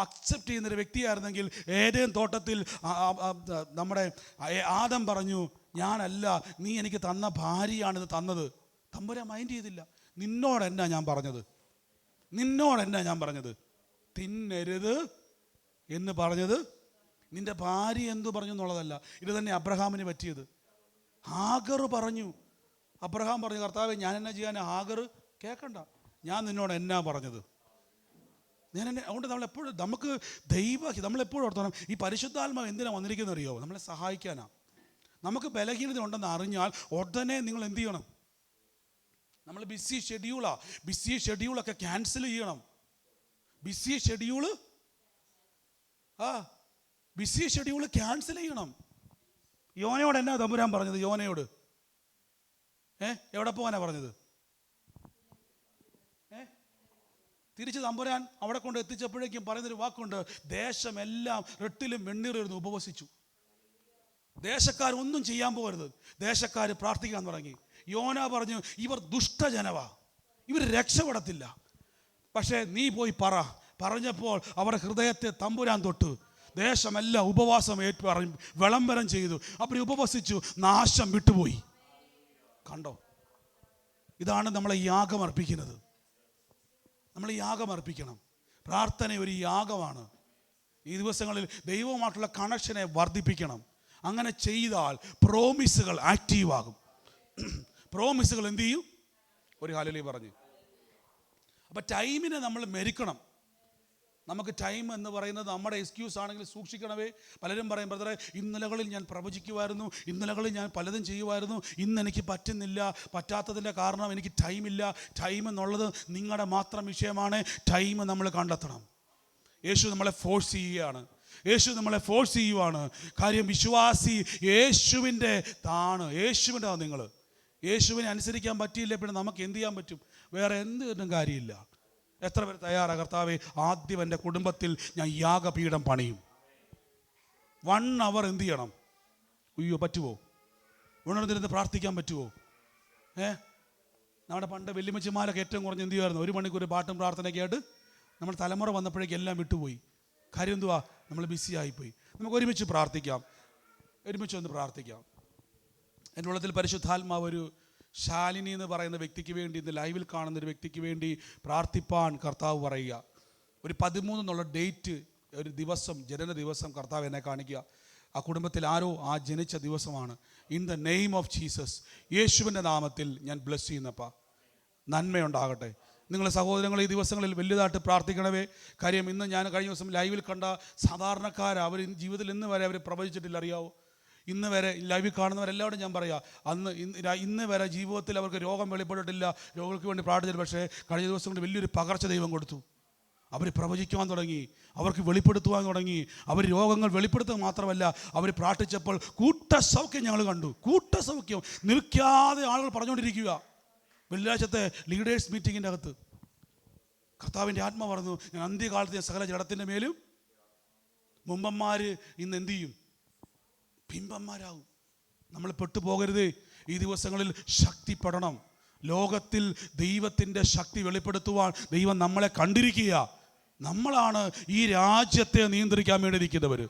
അക്സെപ്റ്റ് ചെയ്യുന്നൊരു വ്യക്തിയായിരുന്നെങ്കിൽ ഏതേൻ തോട്ടത്തിൽ നമ്മുടെ ആദം പറഞ്ഞു, ഞാനല്ല, നീ എനിക്ക് തന്ന ഭാര്യയാണിത് തന്നത്. തമ്പുരാൻ മൈൻഡ് ചെയ്തില്ല. നിന്നോടെന്നാ ഞാൻ പറഞ്ഞത്? തിന്നരുത് എന്ന് പറഞ്ഞത് നിന്റെ ഭാര്യ എന്തു പറഞ്ഞു എന്നുള്ളതല്ല. ഇത് തന്നെ അബ്രഹാമിന് പറ്റിയത്. ഹാഗർ പറഞ്ഞു, അബ്രഹാം പറഞ്ഞു, കർത്താവേ ഞാൻ എന്നാ ചെയ്യാൻ? ഹാഗർ കേൾക്കണ്ട, ഞാൻ നിന്നോട് എന്നാ പറഞ്ഞത്? അതുകൊണ്ട് നമ്മളെപ്പോഴും ഓർത്തോണം, ഈ പരിശുദ്ധാത്മാവ് എന്തിനാണ് വന്നിരിക്കുന്നത് അറിയോ? നമ്മളെ സഹായിക്കാനാ. നമുക്ക് ബലഹീനത ഉണ്ടെന്ന് അറിഞ്ഞാൽ ഉടനെ നിങ്ങൾ എന്ത് ചെയ്യണം? നമ്മൾ ബിസി ഷെഡ്യൂളൊക്കെ ക്യാൻസൽ ചെയ്യണം. ബിസി ഷെഡ്യൂൾ ക്യാൻസൽ ചെയ്യണം. യോനയോട് എന്നാ തമ്പുരാൻ പറഞ്ഞത്? യോനയോട് എവിടെ പോകാനാ പറഞ്ഞത്? തിരിച്ച് തമ്പുരാൻ അവിടെ കൊണ്ട് എത്തിച്ചപ്പോഴേക്കും പറയുന്നൊരു വാക്കുണ്ട്, ദേശമെല്ലാം റെട്ടിലും വെണ്ണീറിരുന്ന് ഉപവസിച്ചു. ദേശക്കാരൊന്നും ചെയ്യാൻ പോകരുത്, ദേശക്കാർ പ്രാർത്ഥിക്കാൻ തുടങ്ങി. യോന പറഞ്ഞു, ഇവർ ദുഷ്ടജനവാ, ഇവർ രക്ഷപ്പെടത്തില്ല. പക്ഷേ നീ പോയി പറഞ്ഞപ്പോൾ അവരുടെ ഹൃദയത്തെ തമ്പുരാൻ തൊട്ട് ദേശമെല്ലാം ഉപവാസം വിളംബരം ചെയ്തു. അവർ ഉപവസിച്ചു, നാശം വിട്ടുപോയി. കണ്ടോ? ഇതാണ് നമ്മളെ യാഗമർപ്പിക്കുന്നത്. നമ്മൾ യാഗമർപ്പിക്കണം. പ്രാർത്ഥന ഒരു യാഗമാണ്. ഈ ദിവസങ്ങളിൽ ദൈവവുമായിട്ടുള്ള കണക്ഷനെ വർദ്ധിപ്പിക്കണം. അങ്ങനെ ചെയ്താൽ പ്രോമിസുകൾ ആക്റ്റീവ് ആകും. പ്രോമിസുകൾ എന്ത് ചെയ്യും? ഒരു ഹല്ലേലൂയ പറഞ്ഞു. അപ്പം ടൈമിനെ നമ്മൾ മെരുക്കണം. നമുക്ക് ടൈം എന്ന് പറയുന്നത് നമ്മുടെ എക്സ്ക്യൂസ് ആണെങ്കിൽ സൂക്ഷിക്കണമേ. പലരും പറയും, ബ്രദറെ ഇന്നലകളിൽ ഞാൻ പ്രവചിക്കുമായിരുന്നു, ഇന്നലകളിൽ ഞാൻ പലതും ചെയ്യുമായിരുന്നു, ഇന്ന് എനിക്ക് പറ്റുന്നില്ല. പറ്റാത്തതിൻ്റെ കാരണം എനിക്ക് ടൈമില്ല. ടൈം എന്നുള്ളത് നിങ്ങളുടെ മാത്രം വിഷയമാണ്. ടൈം നമ്മൾ കണ്ടെത്തണം. യേശു നമ്മളെ ഫോഴ്സ് ചെയ്യുവാണ്. കാര്യം വിശ്വാസി യേശുവിൻ്റെതാണ്. നിങ്ങൾ യേശുവിനെ അനുസരിക്കാൻ പറ്റിയില്ല, പിന്നെ നമുക്ക് എന്ത് ചെയ്യാൻ പറ്റും? വേറെ എന്തും കാര്യമില്ല. എത്ര പേര് തയ്യാറാ? കർത്താവേ, ആദ്യം എൻ്റെ കുടുംബത്തിൽ ഞാൻ യാഗപീഠം പണിയും. 1 hour എന്ത് ചെയ്യണം? അയ്യോ, പറ്റുമോ? ഉണർന്നിരുന്ന് പ്രാർത്ഥിക്കാൻ പറ്റുമോ? നമ്മുടെ പണ്ട് വെല്ലുമച്ചിമാരൊക്കെ ഏറ്റവും കുറഞ്ഞ് എന്ത് ചെയ്യുമായിരുന്നു? 1 മണിക്കൂർ പാട്ടും പ്രാർത്ഥനയൊക്കെ ആയിട്ട് നമ്മൾ തലമുറ വന്നപ്പോഴേക്കും എല്ലാം വിട്ടുപോയി. കാര്യം എന്തുവാ? നമ്മൾ ബിസി ആയിപ്പോയി. നമുക്ക് ഒരുമിച്ച് ഒന്ന് പ്രാർത്ഥിക്കാം. എൻ്റെ ഉള്ളത്തിൽ പരിശുദ്ധാത്മാവ് ഒരു ശാലിനി എന്ന് പറയുന്ന വ്യക്തിക്ക് വേണ്ടി, ഇന്ന് ലൈവിൽ കാണുന്നൊരു വ്യക്തിക്ക് വേണ്ടി പ്രാർത്ഥിപ്പാൻ കർത്താവ് പറയുക. ഒരു 13 എന്നുള്ള ഡേറ്റ്, ഒരു ദിവസം, ജനന ദിവസം കർത്താവ് എന്നെ കാണിക്കുക. ആ കുടുംബത്തിൽ ആരോ ആ ജനിച്ച ദിവസമാണ്. In the name of Jesus, യേശുവിൻ്റെ നാമത്തിൽ ഞാൻ ബ്ലെസ് ചെയ്യുന്നപ്പാ. നന്മയുണ്ടാകട്ടെ. നിങ്ങൾ സഹോദരങ്ങൾ ഈ ദിവസങ്ങളിൽ വലുതായിട്ട് പ്രാർത്ഥിക്കണമേ. കാര്യം ഇന്ന് ഞാൻ കഴിഞ്ഞ ദിവസം ലൈവിൽ കണ്ട സാധാരണക്കാർ, അവർ ജീവിതത്തിൽ ഇന്ന് വരെ അവർ പ്രവചിച്ചിട്ടില്ല. അറിയാവോ? ഇന്ന് വരെ ലൈവിൽ കാണുന്നവരെല്ലാവരും ഞാൻ പറയാം, ഇന്ന് വരെ ജീവിതത്തിൽ അവർക്ക് രോഗം വെളിപ്പെട്ടിട്ടില്ല, രോഗികൾക്ക് വേണ്ടി പ്രാർത്ഥിച്ചിട്ട്. പക്ഷേ കഴിഞ്ഞ ദിവസം കൊണ്ട് വലിയൊരു പകർച്ച ദൈവം കൊടുത്തു. അവർ പ്രവചിക്കുവാൻ തുടങ്ങി, അവർക്ക് വെളിപ്പെടുത്തുവാൻ തുടങ്ങി. അവർ രോഗങ്ങൾ വെളിപ്പെടുത്തുക മാത്രമല്ല, അവർ പ്രാർത്ഥിച്ചപ്പോൾ കൂട്ടസൗഖ്യം ഞങ്ങൾ കണ്ടു. കൂട്ടസൗഖ്യം നിൽക്കാതെ ആളുകൾ പറഞ്ഞുകൊണ്ടിരിക്കുക. വെള്ളിയാഴ്ചത്തെ ലീഡേഴ്സ് മീറ്റിങ്ങിൻ്റെ അകത്ത് കർത്താവിൻ്റെ ആത്മ പറഞ്ഞു, ഞാൻ അന്ത്യകാലത്ത് ഞാൻ സകല ജഡത്തിൻ്റെ മേലും മുമ്പന്മാർ ഇന്ന് എന്തു ചെയ്യും? ബിംബന്മാരാകും. നമ്മൾ പെട്ടുപോകരുത്. ഈ ദിവസങ്ങളിൽ ശക്തിപ്പെടണം. ലോകത്തിൽ ദൈവത്തിൻ്റെ ശക്തി വെളിപ്പെടുത്തുവാൻ ദൈവം നമ്മളെ കണ്ടിരിക്കുക. നമ്മളാണ് ഈ രാജ്യത്തെ നിയന്ത്രിക്കാൻ വേണ്ടി ഇരിക്കുന്നവർ.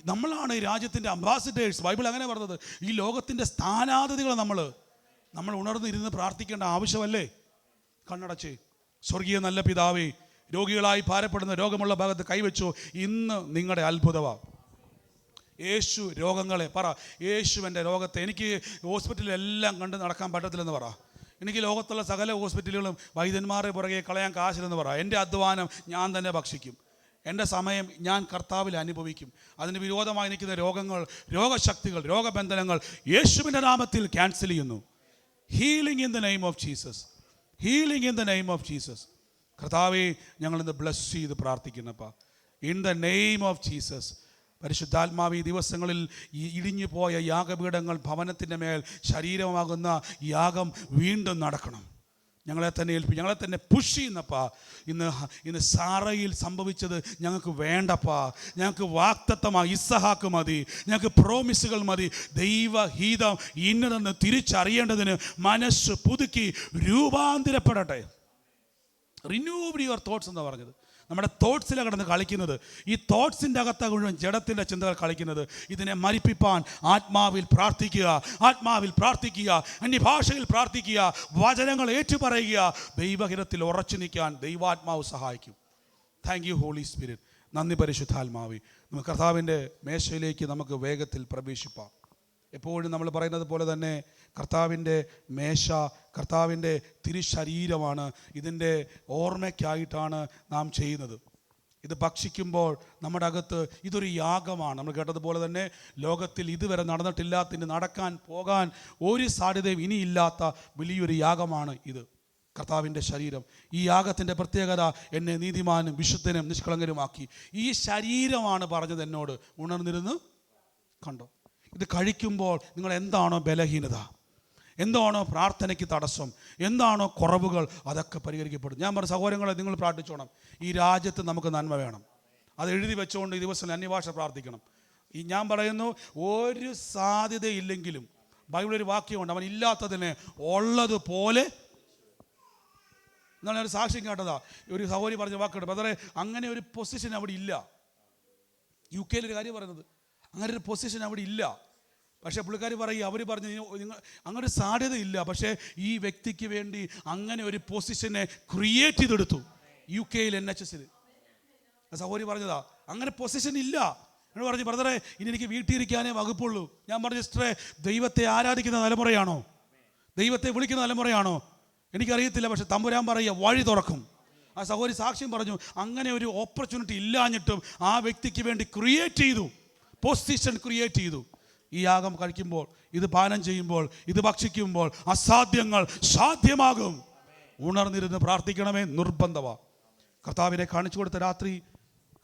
നമ്മളാണ് ഈ രാജ്യത്തിൻ്റെ അംബാസിഡേഴ്സ്. ബൈബിൾ അങ്ങനെ പറഞ്ഞത്. ഈ ലോകത്തിൻ്റെ സ്ഥാനാതിഥികൾ നമ്മൾ ഉണർന്നിരുന്ന് പ്രാർത്ഥിക്കേണ്ട ആവശ്യമല്ലേ? കണ്ണടച്ച് സ്വർഗീയ നല്ല പിതാവേ, രോഗികളായി ഭാരപ്പെടുന്ന രോഗമുള്ള ഭാഗത്ത് കൈവച്ചു. ഇന്ന് നിങ്ങളുടെ അത്ഭുതമാണ്. യേശു രോഗങ്ങളെ പറ, യേശുവിൻ്റെ രോഗത്തെ എനിക്ക് ഹോസ്പിറ്റലിലെല്ലാം കണ്ട് നടക്കാൻ പറ്റത്തില്ലെന്ന് പറ. എനിക്ക് ലോകത്തുള്ള സകല ഹോസ്പിറ്റലുകളും വൈദ്യന്മാരെ പുറകെ കളയാൻ കാശില്ലെന്ന് പറ. എൻ്റെ അധ്വാനം ഞാൻ തന്നെ ഭക്ഷിക്കും. എൻ്റെ സമയം ഞാൻ കർത്താവിൽ അനുഭവിക്കും. അതിന് വിരോധമായി നിൽക്കുന്ന രോഗങ്ങൾ, രോഗശക്തികൾ, രോഗബന്ധനങ്ങൾ യേശുവിൻ്റെ നാമത്തിൽ ക്യാൻസൽ ചെയ്യുന്നു. Healing in the name of Jesus. Healing in the name of Jesus. കർത്താവേ, ഞങ്ങളിന്ന് ബ്ലസ് ചെയ്ത് പ്രാർത്ഥിക്കുന്നപ്പാ. In the name of Jesus. പരിശുദ്ധാത്മാവ് ഈ ദിവസങ്ങളിൽ ഈ ഇടിഞ്ഞു പോയ യാഗപീഠങ്ങൾ, ഭവനത്തിൻ്റെ മേൽ ശരീരമാകുന്ന യാഗം വീണ്ടും നടക്കണം. ഞങ്ങളെ തന്നെ ഏൽപ്പിക്കും. ഞങ്ങളെ തന്നെ പുഷ് ചെയ്യുന്നപ്പാ. ഇന്ന് സാറയിൽ സംഭവിച്ചത് ഞങ്ങൾക്ക് വേണ്ടപ്പാ. ഞങ്ങൾക്ക് വാക്തത്വമാണ്, ഇസ്ഹാക്ക് മതി, ഞങ്ങൾക്ക് പ്രോമിസുകൾ മതി. ദൈവഹിതം ഇന്നതെന്ന് തിരിച്ചറിയേണ്ടതിന് മനസ്സ് പുതുക്കി രൂപാന്തരപ്പെടട്ടെ. റിന്യൂവ്ഡ് യുവർ തോട്ട്സ് എന്നാണ് പറഞ്ഞത്. നമ്മുടെ തോട്ട്സിലാണ് കിടന്ന് കളിക്കുന്നത്. ഈ തോട്ട്സിൻ്റെ അകത്ത് മുഴുവൻ ജഡത്തിൻ്റെ ചിന്തകൾ കളിക്കുന്നത്. ഇതിനെ മരിപ്പിപ്പാൻ ആത്മാവിൽ പ്രാർത്ഥിക്കുക, ആത്മാവിൽ പ്രാർത്ഥിക്കുക, അന്യഭാഷയിൽ പ്രാർത്ഥിക്കുക, വചനങ്ങൾ ഏറ്റുപറയുക. ദൈവഹിതത്തിൽ ഉറച്ചു നിൽക്കാൻ ദൈവാത്മാവ് സഹായിക്കും. Thank you holy spirit. നന്ദി പരിശുദ്ധാത്മാവേ. നമുക്ക് കർത്താവിൻ്റെ മേശയിലേക്ക് നമുക്ക് വേഗത്തിൽ പ്രവേശിപ്പാം. എപ്പോഴും നമ്മൾ പറയുന്നത് പോലെ തന്നെ കർത്താവിൻ്റെ മേശ കർത്താവിൻ്റെ തിരുശരീരമാണ്. ഇതിൻ്റെ ഓർമ്മയ്ക്കായിട്ടാണ് നാം ചെയ്യുന്നത്. ഇത് ഭക്ഷിക്കുമ്പോൾ നമ്മുടെ അകത്ത് ഇതൊരു യാഗമാണ്. നമ്മൾ കേട്ടതുപോലെ തന്നെ ലോകത്തിൽ ഇതുവരെ നടന്നിട്ടില്ലാത്ത, ഇനി നടക്കാൻ പോകാൻ ഒരു സാധ്യതയും ഇനിയില്ലാത്ത വലിയൊരു യാഗമാണ് ഇത്, കർത്താവിൻ്റെ ശരീരം. ഈ യാഗത്തിൻ്റെ പ്രത്യേകത എന്നെ നീതിമാനും വിശുദ്ധനും നിഷ്കളങ്കരുമാക്കി. ഈ ശരീരമാണ് പറഞ്ഞത് എന്നോട്, ഉണർന്നിരുന്ന് കണ്ടോ. ഇത് കഴിക്കുമ്പോൾ നിങ്ങൾ എന്താണോ ബലഹീനത, എന്താണോ പ്രാർത്ഥനയ്ക്ക് തടസ്സം, എന്താണോ കുറവുകൾ, അതൊക്കെ പരിഹരിക്കപ്പെടും. ഞാൻ പറഞ്ഞ സഹോദരങ്ങളെ, നിങ്ങൾ പ്രാർത്ഥിച്ചോണം. ഈ രാജ്യത്ത് നമുക്ക് നന്മ വേണം. അത് എഴുതി വെച്ചുകൊണ്ട് ഈ ദിവസം അന്യഭാഷ പ്രാർത്ഥിക്കണം. ഞാൻ പറയുന്നു, ഒരു സാധ്യതയില്ലെങ്കിലും ബൈബിളൊരു വാക്യമുണ്ട്, അവൻ ഇല്ലാത്തതിനെ ഉള്ളതുപോലെ. എന്നാണ് ഒരു സാക്ഷ്യം കേട്ടതാ. ഒരു സഹോദരി പറഞ്ഞ വാക്കുണ്ട്, ബ്രദറെ, അങ്ങനെ ഒരു പൊസിഷൻ അവിടെ ഇല്ല. UK ഒരു കാര്യം പറയുന്നത്, അങ്ങനെ ഒരു പൊസിഷൻ അവിടെ ഇല്ല. പക്ഷേ പുള്ളിക്കാർ പറയും, അവർ പറഞ്ഞു നിങ്ങൾ അങ്ങനെ ഒരു സാധ്യതയില്ല. പക്ഷേ ഈ വ്യക്തിക്ക് വേണ്ടി അങ്ങനെ ഒരു പൊസിഷനെ ക്രിയേറ്റ് ചെയ്തെടുത്തു UK NHS. സഹോദരി പറഞ്ഞതാ, അങ്ങനെ പൊസിഷൻ ഇല്ല. എന്നോട് പറഞ്ഞു, ബ്രദറെ, ഇനി എനിക്ക് വീട്ടിലിരിക്കാനേ വകുപ്പുള്ളൂ. ഞാൻ പറഞ്ഞു, സിസ്റ്ററെ, ദൈവത്തെ ആരാധിക്കുന്ന തലമുറയാണോ, ദൈവത്തെ വിളിക്കുന്ന തലമുറയാണോ? എനിക്കറിയത്തില്ല. പക്ഷെ തമ്പുരാൻ പറയുക, വഴി തുറക്കും. ആ സഹോദരി സാക്ഷ്യം പറഞ്ഞു, അങ്ങനെ ഒരു ഓപ്പർച്യൂണിറ്റി ഇല്ലാഞ്ഞിട്ടും ആ വ്യക്തിക്ക് വേണ്ടി ക്രിയേറ്റ് ചെയ്തു, പൊസിഷൻ ക്രിയേറ്റ് ചെയ്തു. ഈ യാഗം കഴിക്കുമ്പോൾ, ഇത് പാനം ചെയ്യുമ്പോൾ, ഇത് ഭക്ഷിക്കുമ്പോൾ അസാധ്യങ്ങൾ സാധ്യമാകും. ഉണർന്നിരുന്ന് പ്രാർത്ഥിക്കണമേ, നിർബന്ധമാണ്. കർത്താവിനെ കാണിച്ചു കൊടുത്ത രാത്രി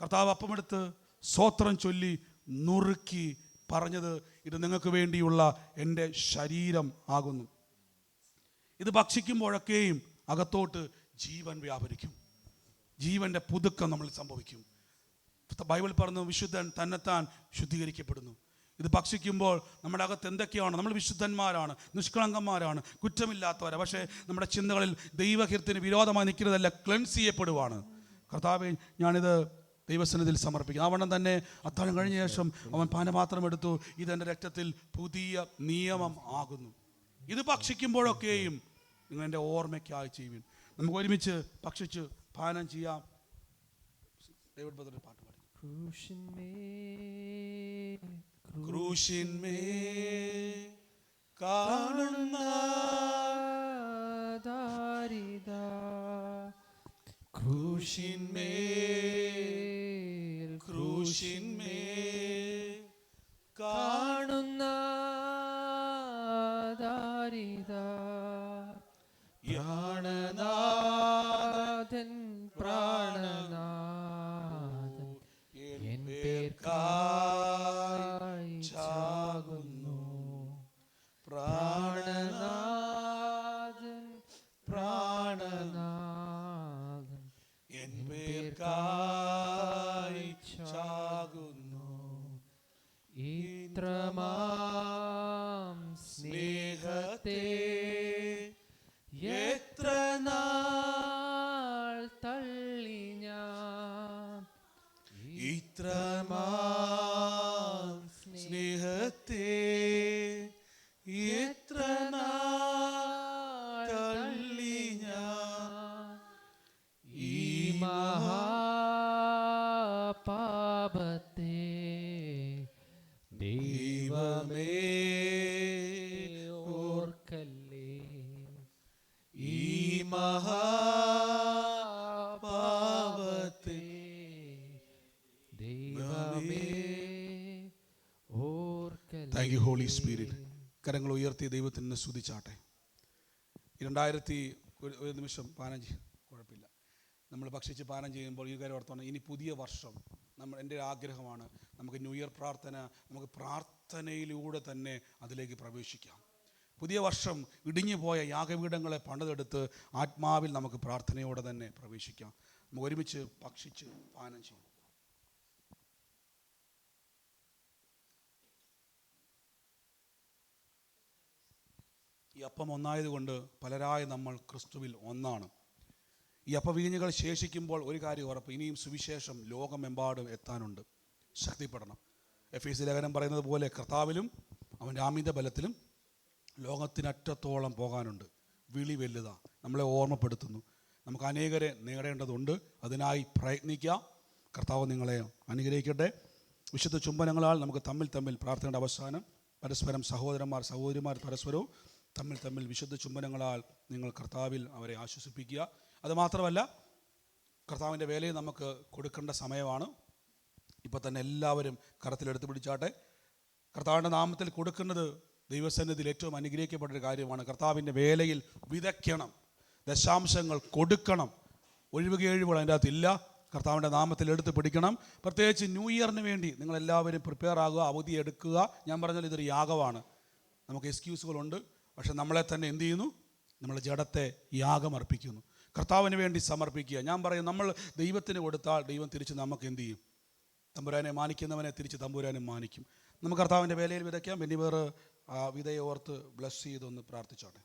കർത്താവ് അപ്പമെടുത്ത് സ്തോത്രം ചൊല്ലി നുറുക്കി പറഞ്ഞത്, ഇത് നിങ്ങൾക്ക് വേണ്ടിയുള്ള എൻ്റെ ശരീരം ആകുന്നു. ഇത് ഭക്ഷിക്കുമ്പോഴൊക്കെയും അകത്തോട്ട് ജീവൻ വ്യാപരിക്കും, ജീവൻ്റെ പുതുക്കം നമ്മൾ സംഭവിക്കും. ബൈബിൾ പറഞ്ഞു, വിശുദ്ധൻ തന്നെത്താൻ ശുദ്ധീകരിക്കപ്പെടുന്നു. ഇത് ഭക്ഷിക്കുമ്പോൾ നമ്മുടെ അകത്ത് എന്തൊക്കെയാണ്? നമ്മൾ വിശുദ്ധന്മാരാണ്, നിഷ്കളങ്കന്മാരാണ്, കുറ്റമില്ലാത്തവരാണ്. പക്ഷേ നമ്മുടെ ചിന്തകളിൽ ദൈവഹിതത്തിന് വിരോധമായി നിൽക്കുന്നതല്ല, ക്ലെൻസ് ചെയ്യപ്പെടുവാണ്. കർത്താവേ, ഞാനിത് ദൈവസന്നിധിയിൽ സമർപ്പിക്കും. ആവണ്ണം തന്നെ അത്താഴം കഴിഞ്ഞ ശേഷം അവൻ പാനപാത്രം എടുത്തു, ഇതെൻ്റെ രക്തത്തിൽ പുതിയ നിയമം ആകുന്നു. ഇത് ഭക്ഷിക്കുമ്പോഴൊക്കെയും നിങ്ങൾ എൻ്റെ ഓർമ്മയ്ക്കായി ചെയ്യുവിൻ. നമുക്ക് ഒരുമിച്ച് ഭക്ഷിച്ച് പാനം ചെയ്യാം. ദൈവത്തിൻ്റെ പാട്ട് പാടി. ക്രൂശിന്മേ കാണുന്ന ക്രൂശിന്മേ ക്രൂശിന്മേ കാണുന്ന യാണനാഥൻ പ്രാണനാഥൻ എൻ പേർക്കായി ചാകുന്നു. പ്രാണനാഥൻ പ്രാണനാഥൻ എൻ പേർക്കായി ചാകുന്നു. ഇത്രമാം സ്നേഹത്തെ എത്ര നാൾ തള്ളി ഞാൻ, ഇത്രമാം സ്നേഹത്തെ എത്ര നാൾ തള്ളി ഞാൻ ഈ മഹാപാപത്തെ ദൈവമേ ഓർക്കല്ലേ. ഈ മഹാപാപത്തെ ദൈവമേ ഓർക്കല്ലേ. Thank you holy Spirit. കരങ്ങൾ ഉയർത്തി ദൈവത്തിന് സ്തുതിച്ചാട്ടെ. ഒരു നിമിഷം പാനം ചെയ്യും, കുഴപ്പമില്ല. നമ്മൾ ഭക്ഷിച്ച് പാനം ചെയ്യുമ്പോൾ ഈ കാര്യം ഓർത്തോണം. ഇനി പുതിയ വർഷം എൻ്റെ ആഗ്രഹമാണ് നമുക്ക് ന്യൂ ഇയർ പ്രാർത്ഥന, നമുക്ക് പ്രാർത്ഥനയിലൂടെ തന്നെ അതിലേക്ക് പ്രവേശിക്കാം. പുതിയ വർഷം ഇടിഞ്ഞു പോയ യാഗപീഠങ്ങളെ പണിതെടുത്ത് ആത്മാവിൽ നമുക്ക് പ്രാർത്ഥനയോടെ തന്നെ പ്രവേശിക്കാം. നമുക്ക് ഒരുമിച്ച് ഭക്ഷിച്ച് പാനം ചെയ്യും. ഈ അപ്പം ഒന്നായതുകൊണ്ട് പലരായ നമ്മൾ ക്രിസ്തുവിൽ ഒന്നാണ്. ഈ അപ്പവീഞ്ഞുകൾ ശേഷിക്കുമ്പോൾ ഒരു കാര്യം ഉറപ്പ്, ഇനിയും സുവിശേഷം ലോകമെമ്പാടും എത്താനുണ്ട്. ശക്തിപ്പെടണം. എഫേസ്യ ലേഖനം പറയുന്നത് പോലെ കർത്താവിലും അവൻ്റെ ആമിത ബലത്തിലും ലോകത്തിനറ്റത്തോളം പോകാനുണ്ട്. വിളി വലുതാ, നമ്മളെ ഓർമ്മപ്പെടുത്തുന്നു. നമുക്ക് അനേകരെ നേടേണ്ടതുണ്ട്. അതിനായി പ്രയത്നിക്കാം. കർത്താവ് നിങ്ങളെ അനുഗ്രഹിക്കട്ടെ. വിശുദ്ധ ചുംബനങ്ങളാൽ നമുക്ക് തമ്മിൽ പ്രാർത്ഥനയുടെ അവസാനം പരസ്പരം സഹോദരിമാർ പരസ്പരവും തമ്മിൽ വിശുദ്ധ ചുംബനങ്ങളാൽ നിങ്ങൾ കർത്താവിൽ അവരെ ആശ്വസിപ്പിക്കുക. അതുമാത്രമല്ല, കർത്താവിൻ്റെ വേലയെ നമുക്ക് കൊടുക്കേണ്ട സമയമാണ്. ഇപ്പോൾ തന്നെ എല്ലാവരും കരത്തിലെടുത്ത് പിടിച്ചാട്ടെ. കർത്താവിൻ്റെ നാമത്തിൽ കൊടുക്കുന്നത് ദൈവസന്നിധിയിൽ ഏറ്റവും അനുഗ്രഹിക്കപ്പെട്ടൊരു കാര്യമാണ്. കർത്താവിൻ്റെ വേലയിൽ വിതയ്ക്കണം, ദശാംശങ്ങൾ കൊടുക്കണം. ഒഴിവുകഴിവുകൾ അതിൻ്റെ അകത്തില്ല. കർത്താവിൻ്റെ നാമത്തിൽ എടുത്ത് പിടിക്കണം. പ്രത്യേകിച്ച് ന്യൂ ഇയറിന് വേണ്ടി നിങ്ങളെല്ലാവരും പ്രിപ്പയർ ആകുക, അവധി എടുക്കുക. ഞാൻ പറഞ്ഞാൽ ഇതൊരു യാഗമാണ്. നമുക്ക് എക്സ്ക്യൂസുകളുണ്ട്, പക്ഷെ നമ്മളെ തന്നെ എന്ത് ചെയ്യുന്നു? നമ്മൾ ജഡത്തെ യാഗമർപ്പിക്കുന്നു, കർത്താവിന് വേണ്ടി സമർപ്പിക്കുക. ഞാൻ പറയും, നമ്മൾ ദൈവത്തിന് കൊടുത്താൽ ദൈവം തിരിച്ച് നമുക്ക് എന്ത് ചെയ്യും? തമ്പുരാനെ മാനിക്കുന്നവനെ തിരിച്ച് തമ്പുരാനെ മാനിക്കും. നമുക്ക് കർത്താവിൻ്റെ വേലയിൽ വിതയ്ക്കാം. ഇനി വേറെ വിതയെ ഓർത്ത് ബ്ലസ് ചെയ്തൊന്ന് പ്രാർത്ഥിച്ചോട്ടെ.